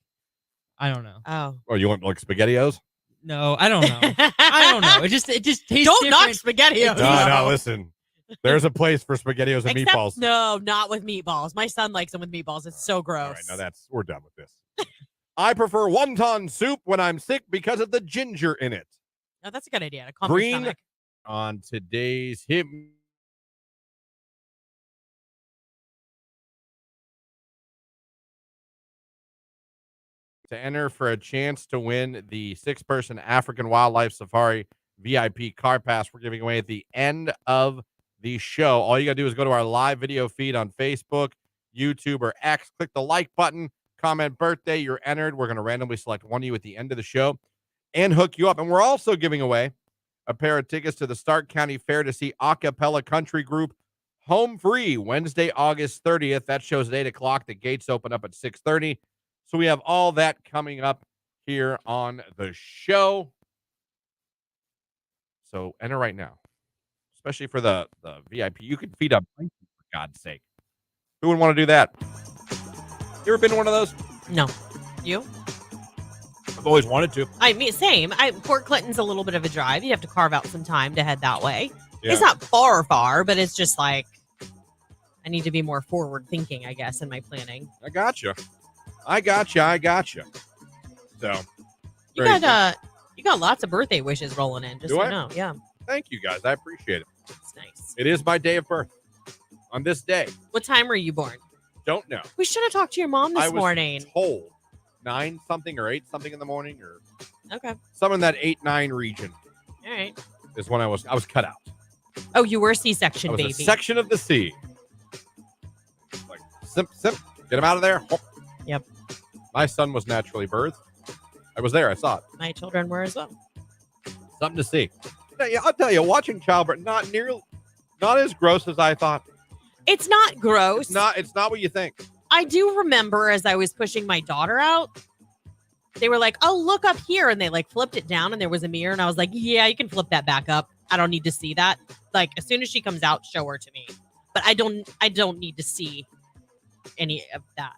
I don't know. Oh. Oh, you want like SpaghettiOs? No, I don't know. I don't know. It just tastes Don't knock different. SpaghettiOs. No, listen. There's a place for SpaghettiOs and Except, meatballs. no, not with meatballs. My son likes them with meatballs. It's so gross. All right, now we're done with this. I prefer wonton soup when I'm sick because of the ginger in it. Oh, that's a good idea. To calm your Green stomach. on today's hit. To enter for a chance to win the 6-person African Wildlife Safari VIP car pass we're giving away at the end of the show. All you got to do is go to our live video feed on Facebook, YouTube, or X. Click the like button, comment birthday. You're entered. We're going to randomly select one of you at the end of the show and hook you up. And we're also giving away a pair of tickets to the Stark County Fair to see a cappella country group Home Free Wednesday, August 30th. That show's at 8 o'clock. The gates open up at 6:30. So we have all that coming up here on the show. So enter right now, especially for the VIP. You can feed up, for God's sake. Who would want to do that? You ever been to one of those? No. You? I've always wanted to. I mean, same. Port Clinton's a little bit of a drive. You have to carve out some time to head that way. Yeah. It's not far, but it's just like I need to be more forward thinking, I guess, in my planning. I gotcha. So You got lots of birthday wishes rolling in. Just Do so I? you know. Yeah. Thank you guys. I appreciate it. It's nice. It is my day of birth. On this day. What time were you born? Don't know. We should have talked to your mom this morning. Told 9 something or 8 something in the morning or Okay. some in that 8-9 region All right. is when I was cut out. Oh, you were a C-section, I was baby. a section of the sea. Like simp, get him out of there. Oh. Yep. My son was naturally birthed. I was there. I saw it. My children were as well. Something to see. Yeah, I'll tell you, watching childbirth not as gross as I thought. It's not gross. It's not what you think. I do remember as I was pushing my daughter out, they were like, "Oh, look up here," and they like flipped it down, and there was a mirror, and I was like, "Yeah, you can flip that back up. I don't need to see that. Like as soon as she comes out, show her to me. But I don't need to see any of that."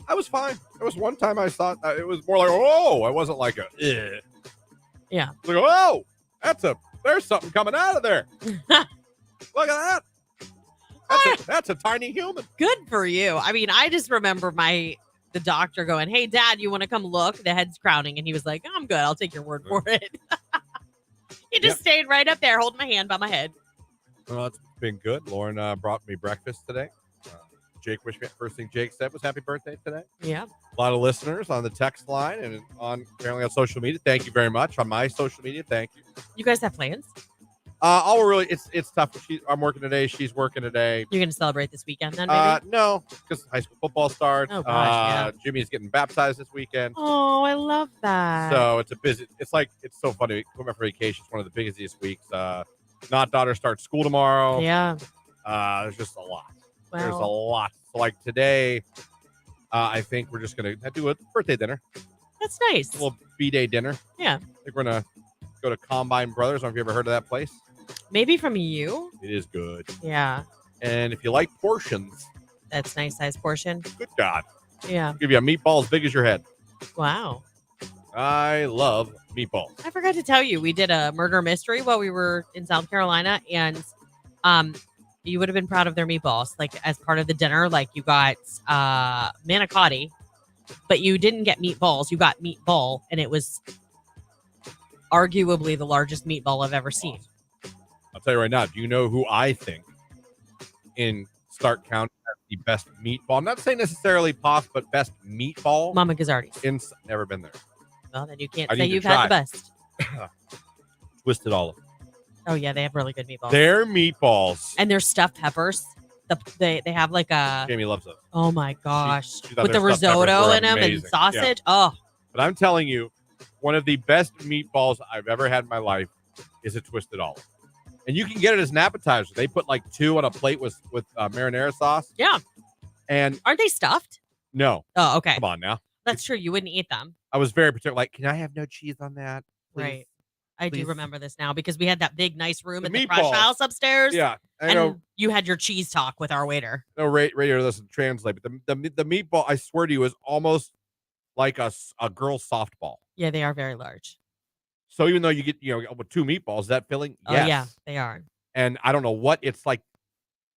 I was fine. There was one time I thought it was more like, oh, I wasn't like a, eh. Yeah. Like, oh, there's something coming out of there. Look at that. That's a tiny human. Good for you. I mean, I just remember the doctor going, "Hey, Dad, you want to come look?" The head's crowning, and he was like, "I'm good. I'll take your word for it." He just stayed right up there, holding my hand by my head. Well, it's been good. Lauren brought me breakfast today. Jake wished me. First thing Jake said was happy birthday today. Yeah. A lot of listeners on the text line and apparently on social media. Thank you very much. On my social media, thank you. You guys have plans? It's tough. I'm working today. She's working today. You're gonna celebrate this weekend then, maybe? No, because high school football starts. Oh, gosh, Jimmy's getting baptized this weekend. Oh, I love that. So it's it's so funny. Going back for vacation, it's one of the busiest weeks. Not daughter starts school tomorrow. Yeah. There's just a lot. Well, There's a lot. So like today, I think we're just gonna do a birthday dinner. That's nice. A little B-day dinner. Yeah. I think we're gonna go to Combine Brothers. I don't know if you ever heard of that place. Maybe from you. It is good. Yeah. And if you like portions, that's nice size portion. Good God. Yeah. I'll give you a meatball as big as your head. Wow. I love meatballs. I forgot to tell you, we did a murder mystery while we were in South Carolina, and you would have been proud of their meatballs. Like as part of the dinner, like you got manicotti, but you didn't get meatballs. You got meatball, and it was arguably the largest meatball I've ever seen. I'll tell you right now, do you know who I think in Stark County has the best meatball? I'm not saying necessarily pos, but best meatball. Mama Gazzardi's. Never been there. Well, then you can't say you've had the best. Twisted Olive. Oh, yeah, they have really good meatballs. Their meatballs. And their stuffed peppers. They have like a... Jamie loves those. Oh, my gosh. She thought with their the stuffed peppers risotto were in them and amazing. sausage. Yeah. Oh. But I'm telling you, one of the best meatballs I've ever had in my life is a Twisted Olive. And you can get it as an appetizer. They put like 2 on a plate with marinara sauce. Yeah. And aren't they stuffed? No. Oh, okay. Come on now. That's true. You wouldn't eat them. I was very particular. Like, can I have no cheese on that? Please? Right. I Please? do remember this now because we had that big, nice room The in the crush meatballs. house upstairs. Yeah. I And know. you had your cheese talk with our waiter. No, radio doesn't translate, but the meatball, I swear to you, is almost like a girl's softball. Yeah, they are very large. So even though you get, with 2 meatballs, that filling, yes. Oh, yeah, they are. and I don't know what it's like.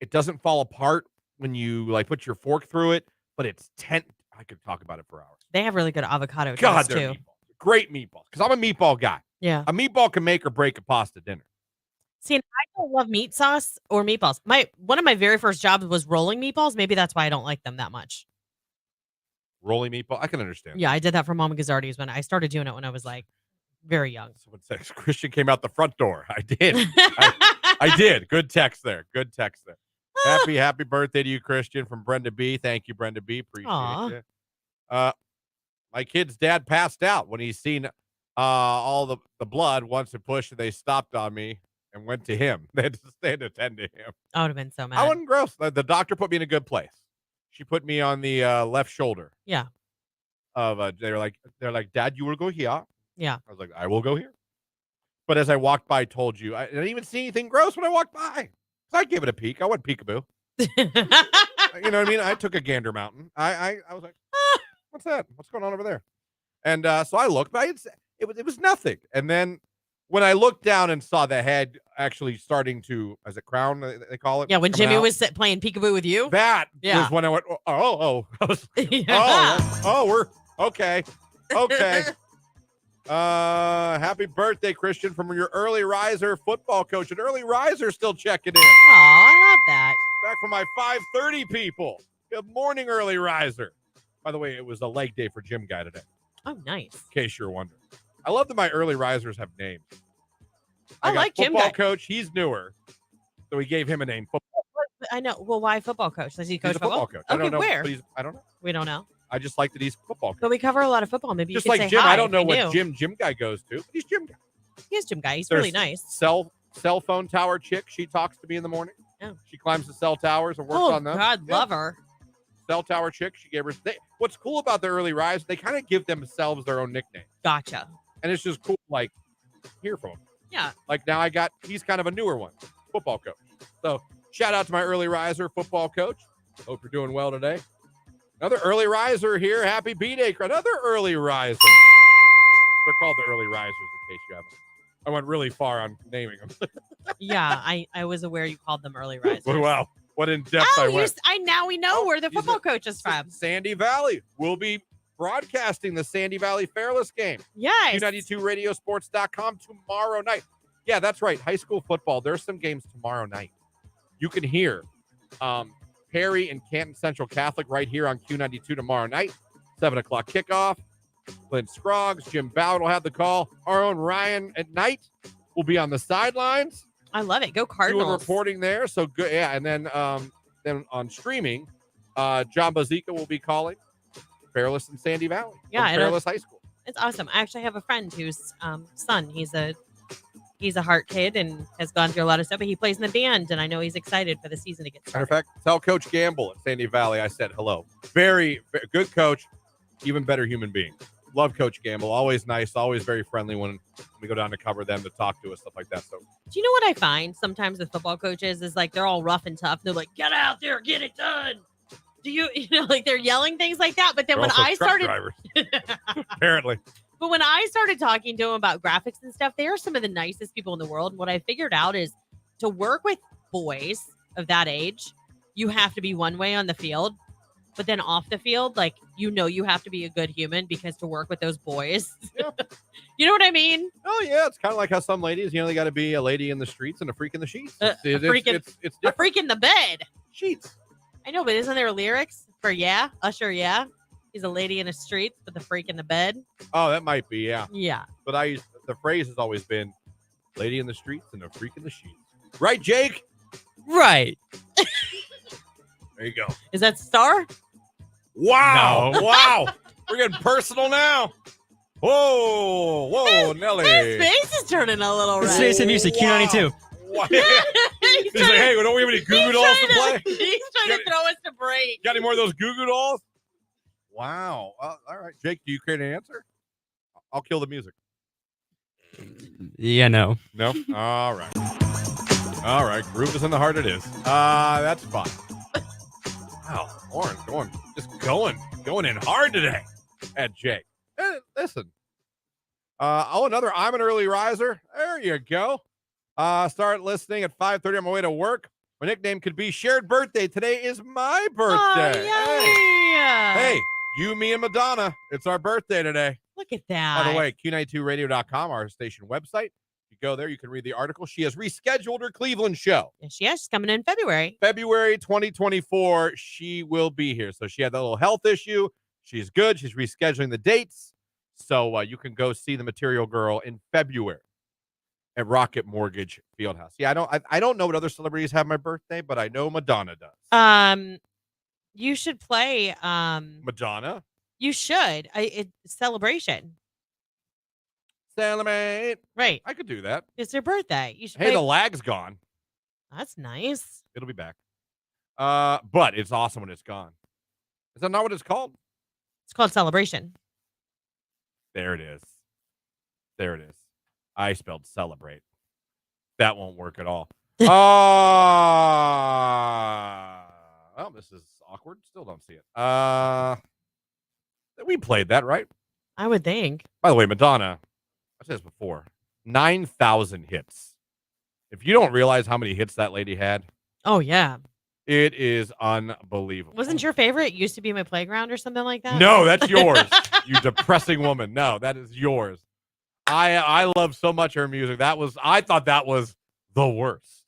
It doesn't fall apart when you like put your fork through it, but it's I could talk about it for hours. They have really good avocado God, toast they're too. meatballs. Great meatballs. Because I'm a meatball guy. Yeah. A meatball can make or break a pasta dinner. See, and I don't love meat sauce or meatballs. One of my very first jobs was rolling meatballs. Maybe that's why I don't like them that much. Rolling meatball, I can understand. Yeah, I did that for Mama Gazzardi's when I started doing it when I was like very young. Someone says Christian came out the front door. I did. I did. Good text there. Good text there. Happy birthday to you, Christian, from Brenda B. Thank you, Brenda B. Appreciate you. My kid's dad passed out when he's seen all the blood. Once it pushed, and they stopped on me and went to him. They had to attend to him. I would have been so mad. I wasn't gross. The doctor put me in a good place. She put me on the left shoulder. Yeah. They're like, Dad, you will go here. Yeah. I was like, I will go here. But as I walked by, I told you, I didn't even see anything gross when I walked by. So I gave it a peek. I went peekaboo. You know what I mean? I took a gander mountain. I was like, what's that? What's going on over there? And so I looked, but it was nothing. And then when I looked down and saw the head actually starting to, as a crown, they call it. Yeah, when Jimmy was playing peekaboo with you. That was when I went, oh. I was, we're okay. Okay. Happy birthday, Christian, from your early riser football coach. An early riser still checking in. Oh, I love that. Back from my 5:30 people. Good morning, early riser. By the way, it was a leg day for Jim Guy today. Oh, nice. In case you're wondering. I love that my early risers have names. I like Jim Guy. Football coach, he's newer. So we gave him a name. I know. Well, why football coach? Does he coach He's a football coach. Okay, I don't know. where? I don't know. We don't know. I just like that he's a football coach. But we cover a lot of football. Maybe Just you could like say Jim, hi I don't know if what you knew. Jim Guy goes to, but he's Jim Guy. He is Jim Guy. He's There's really nice. Cell phone tower chick. She talks to me in the morning. Oh. She climbs the cell towers and works on them. God, love her. Cell tower chick. She gave her. What's cool about the early rise? They kind of give themselves their own nickname. Gotcha. And it's just cool. Like hear from him. Yeah. Like now he's kind of a newer one, football coach. So shout out to my early riser football coach. Hope you're doing well today. Another early riser here. Happy B-Day. Another early riser. They're called the early risers in case you haven't. I went really far on naming them. Yeah, I was aware you called them early risers. Wow. What in depth I went. Now we know where the football coach is from. Sandy Valley. We'll be broadcasting the Sandy Valley Fairless game. Yes. Q92radiosports.com tomorrow night. Yeah, that's right. High school football. There's some games tomorrow night. You can hear Perry and Canton Central Catholic right here on Q92 tomorrow night. 7 o'clock kickoff. Clint Scroggs, Jim Ballard will have the call. Our own Ryan at night will be on the sidelines. I love it. Go Cardinals. Doing reporting there. So good. Yeah. And then on streaming, John Bazika will be calling Fairless and Sandy Valley. Yeah. Fairless High School. It's awesome. I actually have a friend whose son, he's a Heart kid and has gone through a lot of stuff, but he plays in the band, and I know he's excited for the season to get started. Matter of fact, tell Coach Gamble at Sandy Valley I said hello. Very, very good coach, even better human being. Love Coach Gamble. Always nice, always very friendly when we go down to cover them, to talk to us, stuff like that. So, do you know what I find sometimes with football coaches is like they're all rough and tough. They're like, get out there, get it done. Do you know, like they're yelling things like that. But then when I started, apparently. But when I started talking to them about graphics and stuff, they are some of the nicest people in the world. And what I figured out is to work with boys of that age, you have to be one way on the field. But then off the field, like, you have to be a good human because to work with those boys, yeah. You know what I mean? Oh, yeah. It's kind of like how some ladies, they got to be a lady in the streets and a freak in the sheets. A freak in the bed. Sheets. I know, but isn't there lyrics for Usher, yeah? He's a lady in the streets with a freak in the bed. Oh, that might be, yeah. Yeah. But the phrase has always been lady in the streets and a freak in the sheets. Right, Jake? Right. There you go. Is that Star? Wow. No. Wow. We're getting personal now. Whoa, Nelly. His face is turning a little red. It's some music, Q92. Wow. He's like, hey, don't we have any Goo Goo Dolls to play? He's trying to throw us a break. Got any more of those Goo Goo Dolls? Wow. All right. Jake, do you create an answer? I'll kill the music. Yeah, no. No? All right. Groove is in the heart it is. That's fine. Wow. Lauren going in hard today at Jake. Listen. Another I'm an early riser. There you go. Start listening at 5:30 on my way to work. My nickname could be Shared Birthday. Today is my birthday. Hey, you, me, and Madonna. It's our birthday today. Look at that. By the way, Q92radio.com, our station website. You go there, you can read the article. She has rescheduled her Cleveland show. Yes, she is. She's coming in February. February 2024, she will be here. So she had that little health issue. She's good. She's rescheduling the dates. So you can go see the Material Girl in February at Rocket Mortgage Fieldhouse. Yeah, I don't know what other celebrities have my birthday, but I know Madonna does. You should play Madonna? You should. It's celebration. Celebrate. Right. I could do that. It's her birthday. You should Hey, play. the lag's gone. That's nice. It'll be back. But it's awesome when it's gone. Is that not what it's called? It's called Celebration. There it is. There it is. I spelled celebrate. That won't work at all. Well, this is awkward. Still don't see it. We played that, right? I would think. By the way, Madonna, I've said this before, 9,000 hits. If you don't realize how many hits that lady had, oh, yeah. It is unbelievable. Wasn't your favorite Used to Be My Playground or something like that? No, that's yours. You depressing woman. No, that is yours. I love so much her music. I thought that was the worst.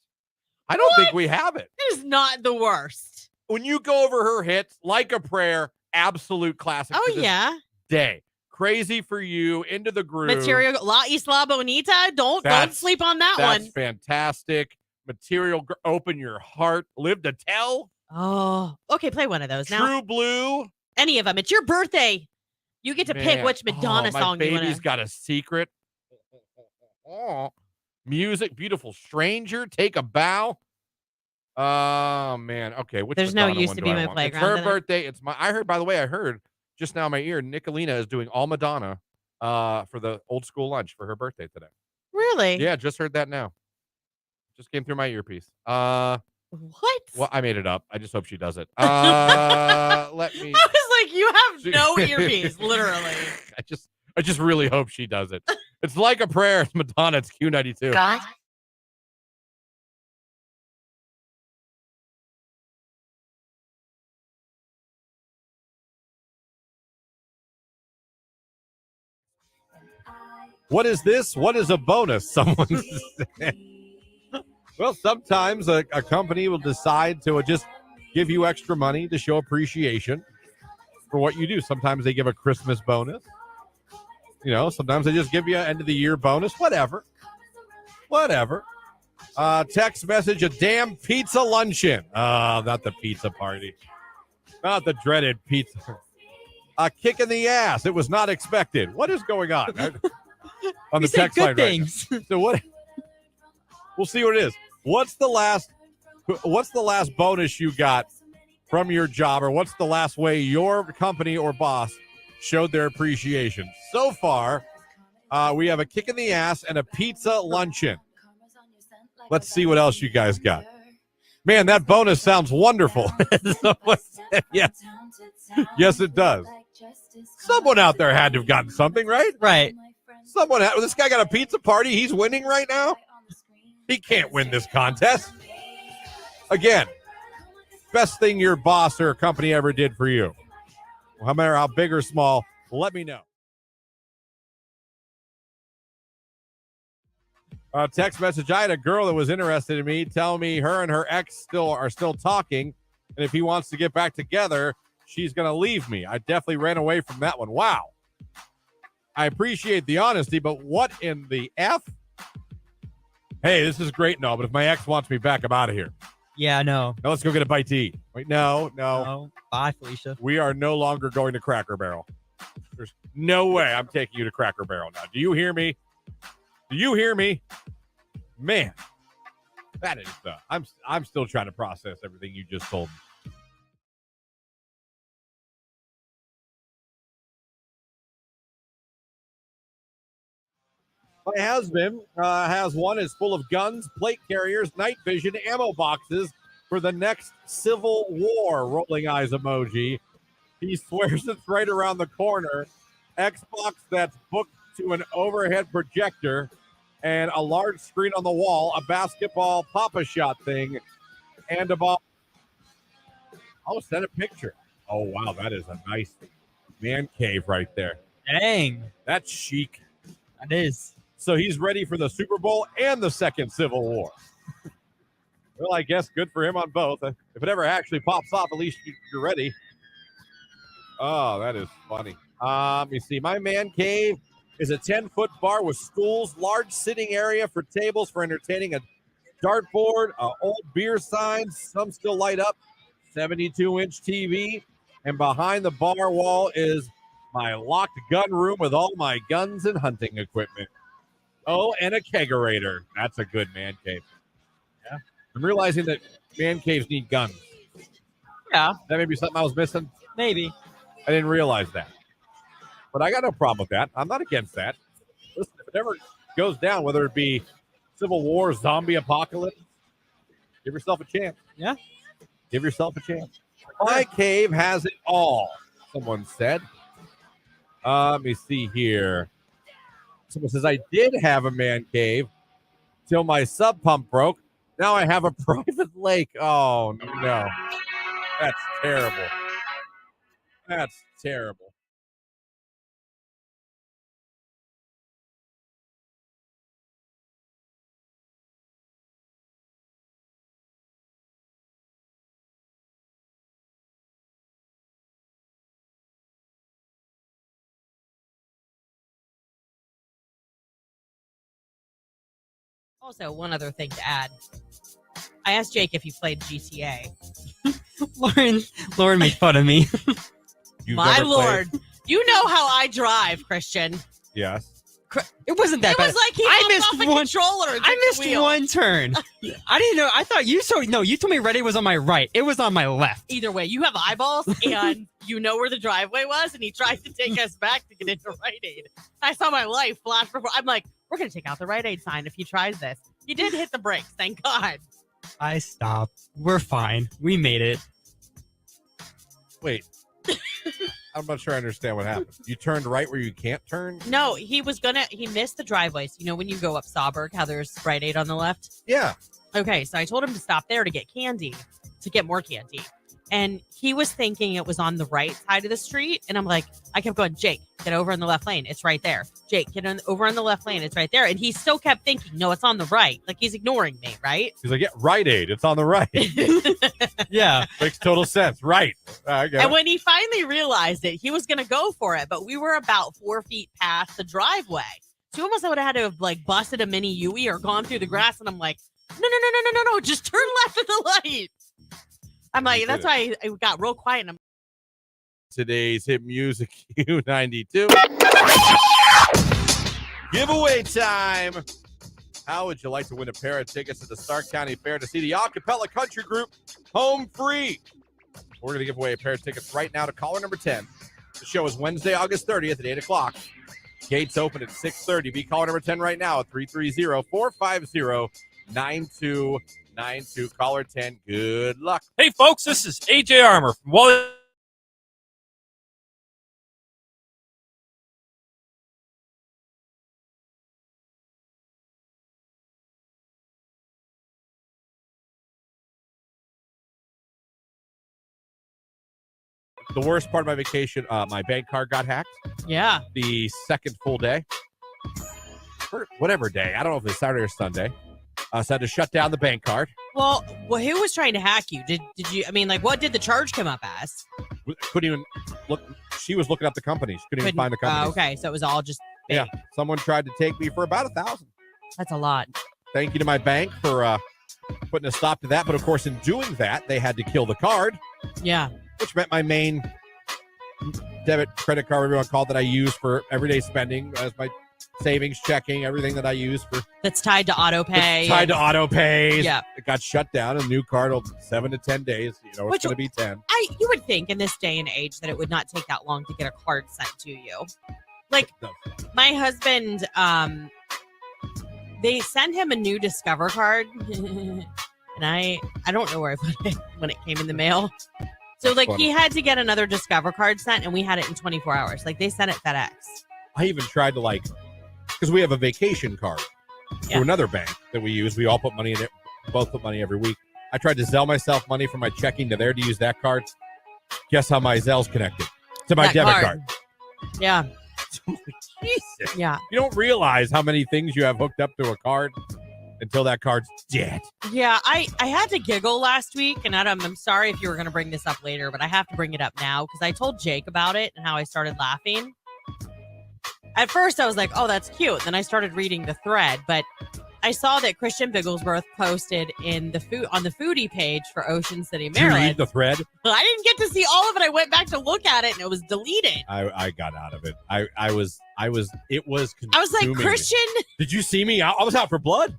I don't think we have it. It is not the worst. When you go over her hits, Like a Prayer, absolute classic. Oh, yeah. Day. Crazy for You, Into the Groove. Material, La Isla Bonita. Don't sleep on that one. That's fantastic. Material, Open Your Heart, Live to Tell. Oh, okay. Play one of those now. True Blue. Any of them. It's your birthday. You get to pick which Madonna song you want to. My Baby's Got a Secret. Music, Beautiful Stranger, Take a Bow. Oh, man. Okay. There's no Used to Be My Playground. It's her birthday. I heard just now in my ear, Nicolina is doing all Madonna for the old school lunch for her birthday today. Really? Yeah, just heard that now. Just came through my earpiece. What? Well, I made it up. I just hope she does it. Let me. I was like, you have no earpiece, literally. I just really hope she does it. It's Like a Prayer. It's Madonna. It's Q92. God. What is this? What is a bonus? Someone said. Well, sometimes a company will decide to just give you extra money to show appreciation for what you do. Sometimes they give a Christmas bonus. Sometimes they just give you an end of the year bonus. Whatever. Text message, a damn pizza luncheon. Not the pizza party. Not the dreaded pizza. A kick in the ass. It was not expected. What is going on? On the text line things. Right now. So what? We'll see what it is. What's the last bonus you got from your job, or what's the last way your company or boss showed their appreciation? So far, we have a kick in the ass and a pizza luncheon. Let's see what else you guys got. Man, that bonus sounds wonderful. Yes. Yes, it does. Someone out there had to have gotten something, right? Right. This guy got a pizza party. He's winning right now. He can't win this contest. Again, best thing your boss or company ever did for you. No matter how big or small, let me know. Text message. I had a girl that was interested in me tell me her and her ex are still talking. And if he wants to get back together, she's going to leave me. I definitely ran away from that one. Wow. I appreciate the honesty, but what in the F? Hey, this is great and all, but if my ex wants me back, I'm out of here. Yeah, no. Now let's go get a bite to eat. Wait, no. Bye, Felicia. We are no longer going to Cracker Barrel. There's no way I'm taking you to Cracker Barrel now. Do you hear me? Man, that is I'm still trying to process everything you just told me. My husband has one is full of guns, plate carriers, night vision, ammo boxes for the next civil war. Rolling eyes emoji. He swears it's right around the corner. Xbox that's booked to an overhead projector. and a large screen on the wall, a basketball Papa Shot thing, and a ball. I'll send a picture. Oh, wow. That is a nice man cave right there. Dang. That's chic. That is. So he's ready for the Super Bowl and the second Civil War. Well, I guess good for him on both. If it ever actually pops off, at least you're ready. Oh, that is funny. Let me see. My man cave is a 10-foot bar with stools, large sitting area for tables for entertaining, a dartboard, old beer signs, some still light up, 72-inch TV, and behind the bar wall is my locked gun room with all my guns and hunting equipment. Oh, and a kegerator. That's a good man cave. Yeah. I'm realizing that man caves need guns. Yeah. That may be something I was missing. Maybe. I didn't realize that. But I got no problem with that. I'm not against that. Listen, if it ever goes down, whether it be Civil War, zombie apocalypse, give yourself a chance. Yeah. Give yourself a chance. My cave has it all, someone said. Let me see here. Someone says, I did have a man cave till my sub pump broke. Now I have a private lake. Oh, no. That's terrible. That's terrible. Also, one other thing to add. I asked Jake if he played GTA. Lauren made fun of me. My Lord. You know how I drive, Christian. Yes. It wasn't that It bad. was like he hopped off a controller and I took the missed wheel. one turn. I didn't know. I thought you saw. No, you told me Red Aid was on my right. It was on my left. Either way, you have eyeballs and you know where the driveway was, and he tried to take us back to get into Rite Aid. I saw my life flash before. I'm like, we're going to take out the Rite Aid sign if he tries this. He did hit the brakes, thank God. I stopped. We're fine. We made it. Wait. I'm not sure I understand what happened. You turned right where you can't turn? No, he missed the driveway. So, you know, when you go up Sawberg, how there's Rite Aid on the left? Yeah. Okay, so I told him to stop there to get candy, to get more candy. And he was thinking it was on the right side of the street. And I'm like, I kept going, Jake, get over in the left lane. It's right there. Jake, over on the left lane. It's right there. And he still kept thinking, no, it's on the right. Like he's ignoring me, right? He's like, yeah, Rite Aid. It's on the right. Yeah. Makes total sense. Right. And when he finally realized it, he was going to go for it. But we were about 4 feet past the driveway. So almost I would have had to have like busted a mini Yui or gone through the grass. And I'm like, no, just turn left at the light. I'm like, that's why I got real quiet. And I'm Today's hit music Q92. Giveaway time. How would you like to win a pair of tickets to the Stark County Fair to see the Acapella Country Group home free? We're going to give away a pair of tickets right now to caller number 10. The show is Wednesday, August 30th at 8 o'clock. Gates open at 6:30. Be caller number 10 right now at 330-450-9292. Caller 10, good luck. Hey, folks, this is AJ Armour from Wally. The worst part of my vacation, my bank card got hacked. Yeah. The second full day. Or whatever day. I don't know if it's Saturday or Sunday. So I had to shut down the bank card. Well, who was trying to hack you? Did you? I mean, like, what did the charge come up as? Couldn't even look. She was looking up the company. She couldn't even find the company. Okay, so it was all just fake. Yeah. Someone tried to take me for about $1,000. That's a lot. Thank you to my bank for putting a stop to that. But of course, in doing that, they had to kill the card. Yeah. Which meant my main debit, credit card, whatever you want to call it, that I use for everyday spending as my savings, checking, everything that I use for. That's tied to auto pay. Tied to auto pays. Yeah. It got shut down. A new card will 7 to 10 days. You know, it's going to be 10. You would think in this day and age that it would not take that long to get a card sent to you. Like my husband, they sent him a new Discover card, and I don't know where I put it when it came in the mail. So That's like funny. he had to get another Discover card sent, and we had it in 24 hours. Like they sent it FedEx. I even tried to because we have a vacation card. Yeah. to another bank that we use. We all put money in it. Both put money every week. I tried to Zelle myself money from my checking to there to use that card. Guess how my Zelle's connected to my That debit card. Yeah. I'm like, Jesus. Yeah. You don't realize how many things you have hooked up to a card until that card's dead. Yeah, I had to giggle last week, and Adam, I'm sorry if you were going to bring this up later, but I have to bring it up now because I told Jake about it and how I started laughing. At first, I was like, oh, that's cute. Then I started reading the thread, but I saw that Christian Bigglesworth posted on the foodie page for Ocean City, Did you Maryland. read the thread? I didn't get to see all of it. I went back to look at it, and it was deleted. I got out of it. It was consuming I was like, me. Christian. Did you see me? I was out for blood.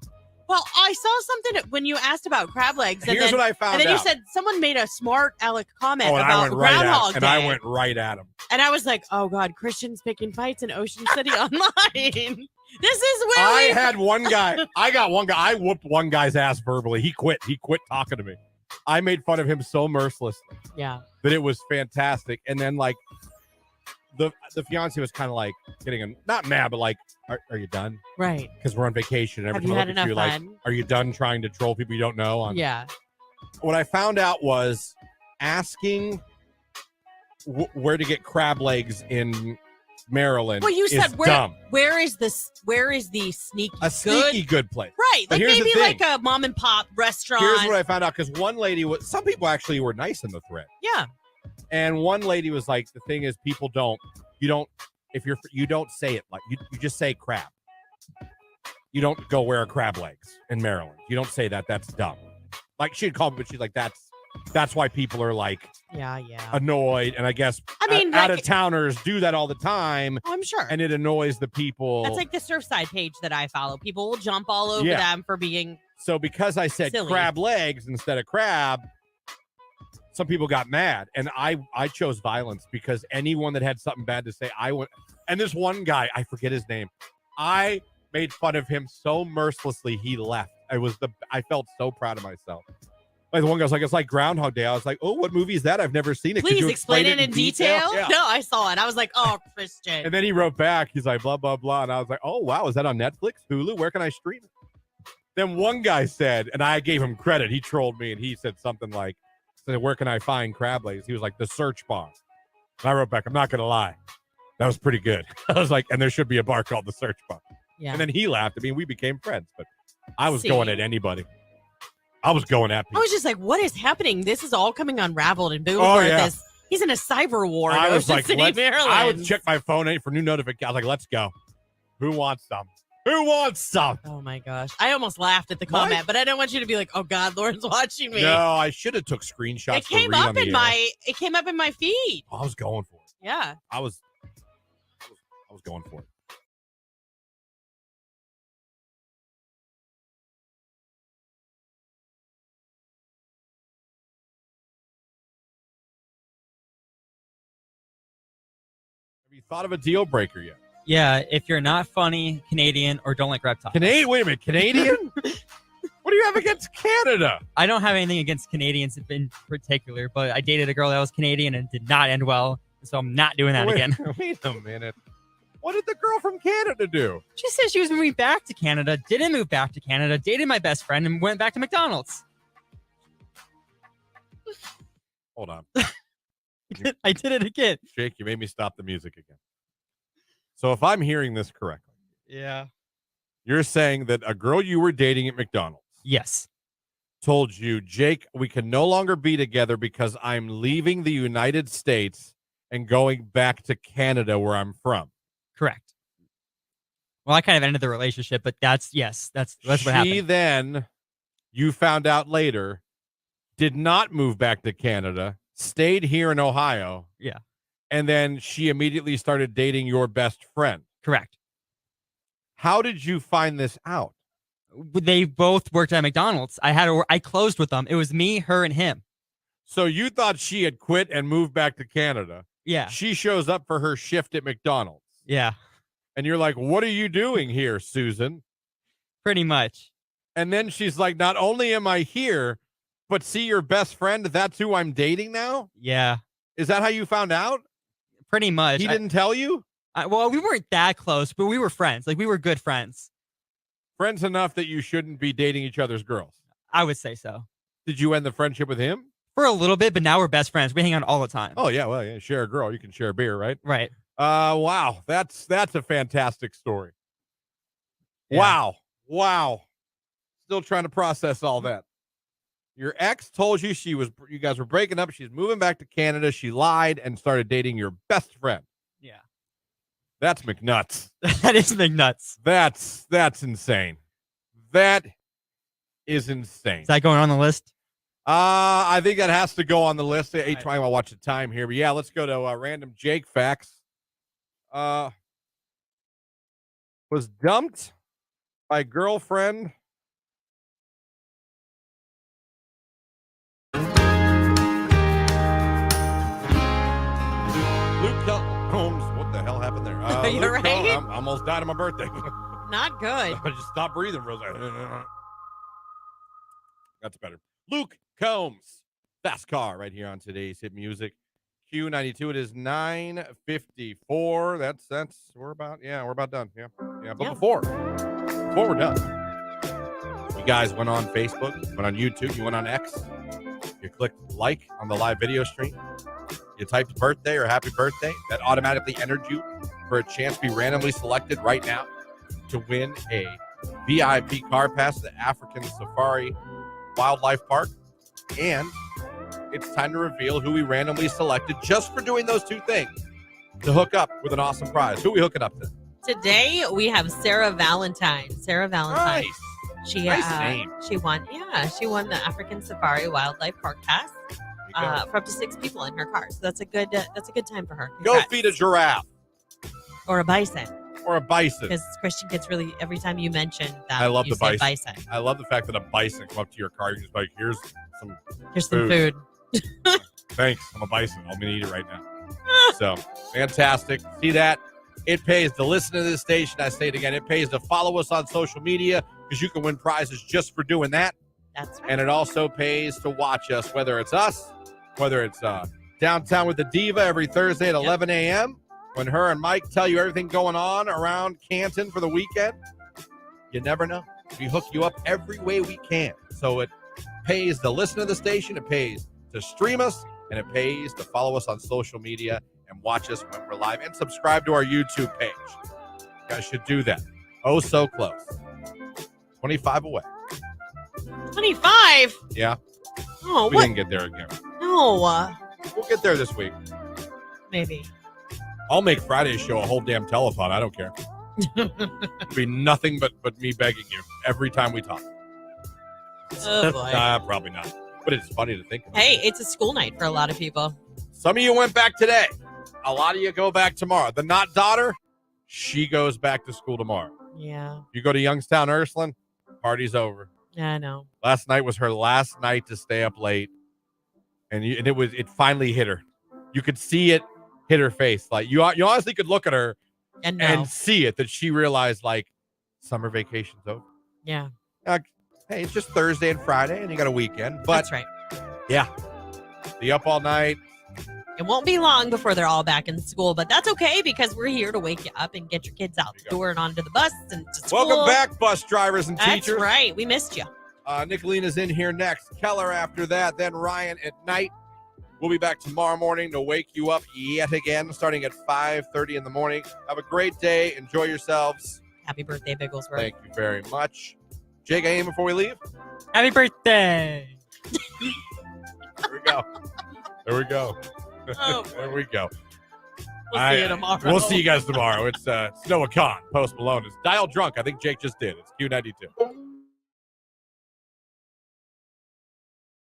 Well, I saw something when you asked about crab legs. And Here's then, what I found And then out. you said someone made a smart aleck comment And I about went right Groundhog at, Day. and I went right at him. And I was like, oh, God, Christian's picking fights in Ocean City online. This is where I had one guy. I got one guy. I whooped one guy's ass verbally. He quit. He quit talking to me. I made fun of him so mercilessly. Yeah. That it was fantastic. And then, like, the fiance was kind of like getting not mad, but like, are you done? Right. Because we're on vacation. And Have every you time I had look at enough you, fun? like, are you done trying to troll people you don't know? Yeah. What I found out was asking where to get crab legs in Maryland. Well, you is said dumb. where is the sneaky A sneaky good place. Right. But Like here's the maybe thing. like a mom and pop restaurant. Here's what I found out, because one lady was. Some people actually were nice in the thread. Yeah. And one lady was like, the thing is, people don't. You don't. If you don't say it like you just say crab. You don't go wear crab legs in Maryland. You don't say that. That's dumb. Like she'd call me, but she's like, that's why people are like yeah. annoyed. And I guess mean, out like- of towners do that all the time. Oh, I'm sure. And it annoys the people. That's like the Surfside page that I follow. People will jump all over Yeah. them for being So because I said silly. crab legs instead of crab, some people got mad, and I chose violence because anyone that had something bad to say, I went. And this one guy, I forget his name, I made fun of him so mercilessly he left. I felt so proud of myself. Like the one guy was like, it's like Groundhog Day. I was like, oh, what movie is that? I've never seen it. Could Please you explain it in detail. Yeah. No, I saw it. I was like, oh, Christian. And then he wrote back. He's like, blah, blah, blah. And I was like, oh, wow. Is that on Netflix, Hulu? Where can I stream it? Then one guy said, and I gave him credit. He trolled me and he said something like, where can I find crab legs? He was like, the search bar. And I wrote back, I'm not going to lie. That was pretty good. I was like, and there should be a bar called the search bar. Yeah. And then he laughed. I mean, we became friends, but I was See. going at anybody. I was going at I people. was just like, what is happening? This is all coming unraveled. And Bill Oh, yeah. he's in a cyber war in I was Ocean like, City, Maryland. I would check my phone for new notifications. I was like, let's go. Who wants some? Who wants some? Oh my gosh. I almost laughed at the comment, but I don't want you to be like, oh God, Lauren's watching me. No, I should have took screenshots. It came up in my feed. I was going for it. Yeah. I was going for it. Have you thought of a deal breaker yet? Yeah, if you're not funny, Canadian, or don't like reptiles. Canadian? Wait a minute, Canadian? What do you have against Canada? I don't have anything against Canadians in particular, but I dated a girl that was Canadian and did not end well, so I'm not doing that again. Wait a minute. What did the girl from Canada do? She said she was moving back to Canada, didn't move back to Canada, dated my best friend, and went back to McDonald's. Hold on. I did it again. Jake, you made me stop the music again. So if I'm hearing this correctly, Yeah. you're saying that a girl you were dating at McDonald's Yes. told you, Jake, we can no longer be together because I'm leaving the United States and going back to Canada where I'm from. Correct. Well, I kind of ended the relationship, but that's what happened. She then, you found out later, did not move back to Canada, stayed here in Ohio. Yeah. And then she immediately started dating your best friend. Correct. How did you find this out? They both worked at McDonald's. I closed with them. It was me, her, and him. So you thought she had quit and moved back to Canada. Yeah. She shows up for her shift at McDonald's. Yeah. And you're like, what are you doing here, Susan? Pretty much. And then she's like, not only am I here, but see your best friend, that's who I'm dating now? Yeah. Is that how you found out? Pretty much. He didn't tell you? Well, we weren't that close, but we were friends. Like, we were good friends. Friends enough that you shouldn't be dating each other's girls. I would say so. Did you end the friendship with him? For a little bit, but now we're best friends. We hang out all the time. Oh, yeah. Well, yeah. Share a girl. You can share a beer, right? Right. Wow. That's a fantastic story. Yeah. Wow. Still trying to process all that. Your ex told you you guys were breaking up. She's moving back to Canada. She lied and started dating your best friend. Yeah. That's McNuts. That is McNuts. That's insane. That is insane. Is that going on the list? I think that has to go on the list. Each time I watch the time here, but yeah, let's go to random Jake facts. Was dumped by girlfriend. Luke Combs. What the hell happened there? You're Luke right. I almost died on my birthday. Not good. I just stopped breathing for a second. That's better. Luke Combs. Fast car right here on today's hit music. Q92. It is 9:54. That's we're about done. Yeah. But before we're done, you guys went on Facebook, went on YouTube, you went on X, you clicked like on the live video stream, you typed birthday or happy birthday. That automatically entered you for a chance to be randomly selected right now to win a VIP car pass to the African Safari Wildlife Park. And it's time to reveal who we randomly selected just for doing those two things to hook up with an awesome prize. Who are we hooking up to? Today we have Sarah Valentine. Nice. She Nice name. She won the African Safari Wildlife Park Pass for up to 6 people in her car. So that's a good time for her. Go Congrats. feed a giraffe. Or a bison. Or a bison. Because Christian gets really, every time you mention that, I love you the say bison. I love the fact that a bison come up to your car. You're just like, here's some food. Thanks. I'm a bison. I'm going to eat it right now. So, fantastic. See that? It pays to listen to this station. I say it again. It pays to follow us on social media because you can win prizes just for doing that. That's right. And it also pays to watch us, whether it's Downtown with the Diva every Thursday at 11 a.m. when her and Mike tell you everything going on around Canton for the weekend. You never know. We hook you up every way we can. So it pays to listen to the station. It pays to stream us. And it pays to follow us on social media and watch us when we're live and subscribe to our YouTube page. You guys should do that. Oh, so close. 25 away. 25? Yeah. Oh, we what? didn't get there again. No. We'll get there this week. Maybe. I'll make Friday's show a whole damn telethon. I don't care. It'll be nothing but me begging you every time we talk. Oh, boy. Probably not. But it's funny to think about. Hey, it's a school night for a lot of people. Some of you went back today. A lot of you go back tomorrow. The not daughter, she goes back to school tomorrow. Yeah. You go to Youngstown Ursuline, party's over. Yeah, I know. Last night was her last night to stay up late. And it finally hit her. You could see it hit her face. Like you honestly could look at her and see it, that she realized like summer vacation's over. Yeah. Hey, it's just Thursday and Friday and you got a weekend. But that's right. Yeah. Be up all night. It won't be long before they're all back in school, but that's okay because we're here to wake you up and get your kids out the door and onto the bus and to school. Welcome back, bus drivers and teachers. That's right. We missed you. Nicolina's in here next. Keller after that. Then Ryan at night. We'll be back tomorrow morning to wake you up yet again, starting at 5:30 in the morning. Have a great day. Enjoy yourselves. Happy birthday, Bigglesworth. Thank you very much. Jake, anything before we leave? Happy birthday. There we go. There we go. Oh, there we go. We'll see you tomorrow. We'll see you guys tomorrow. It's Noah Khan, Post Malone. It's Dial Drunk. I think Jake just did. It's Q92.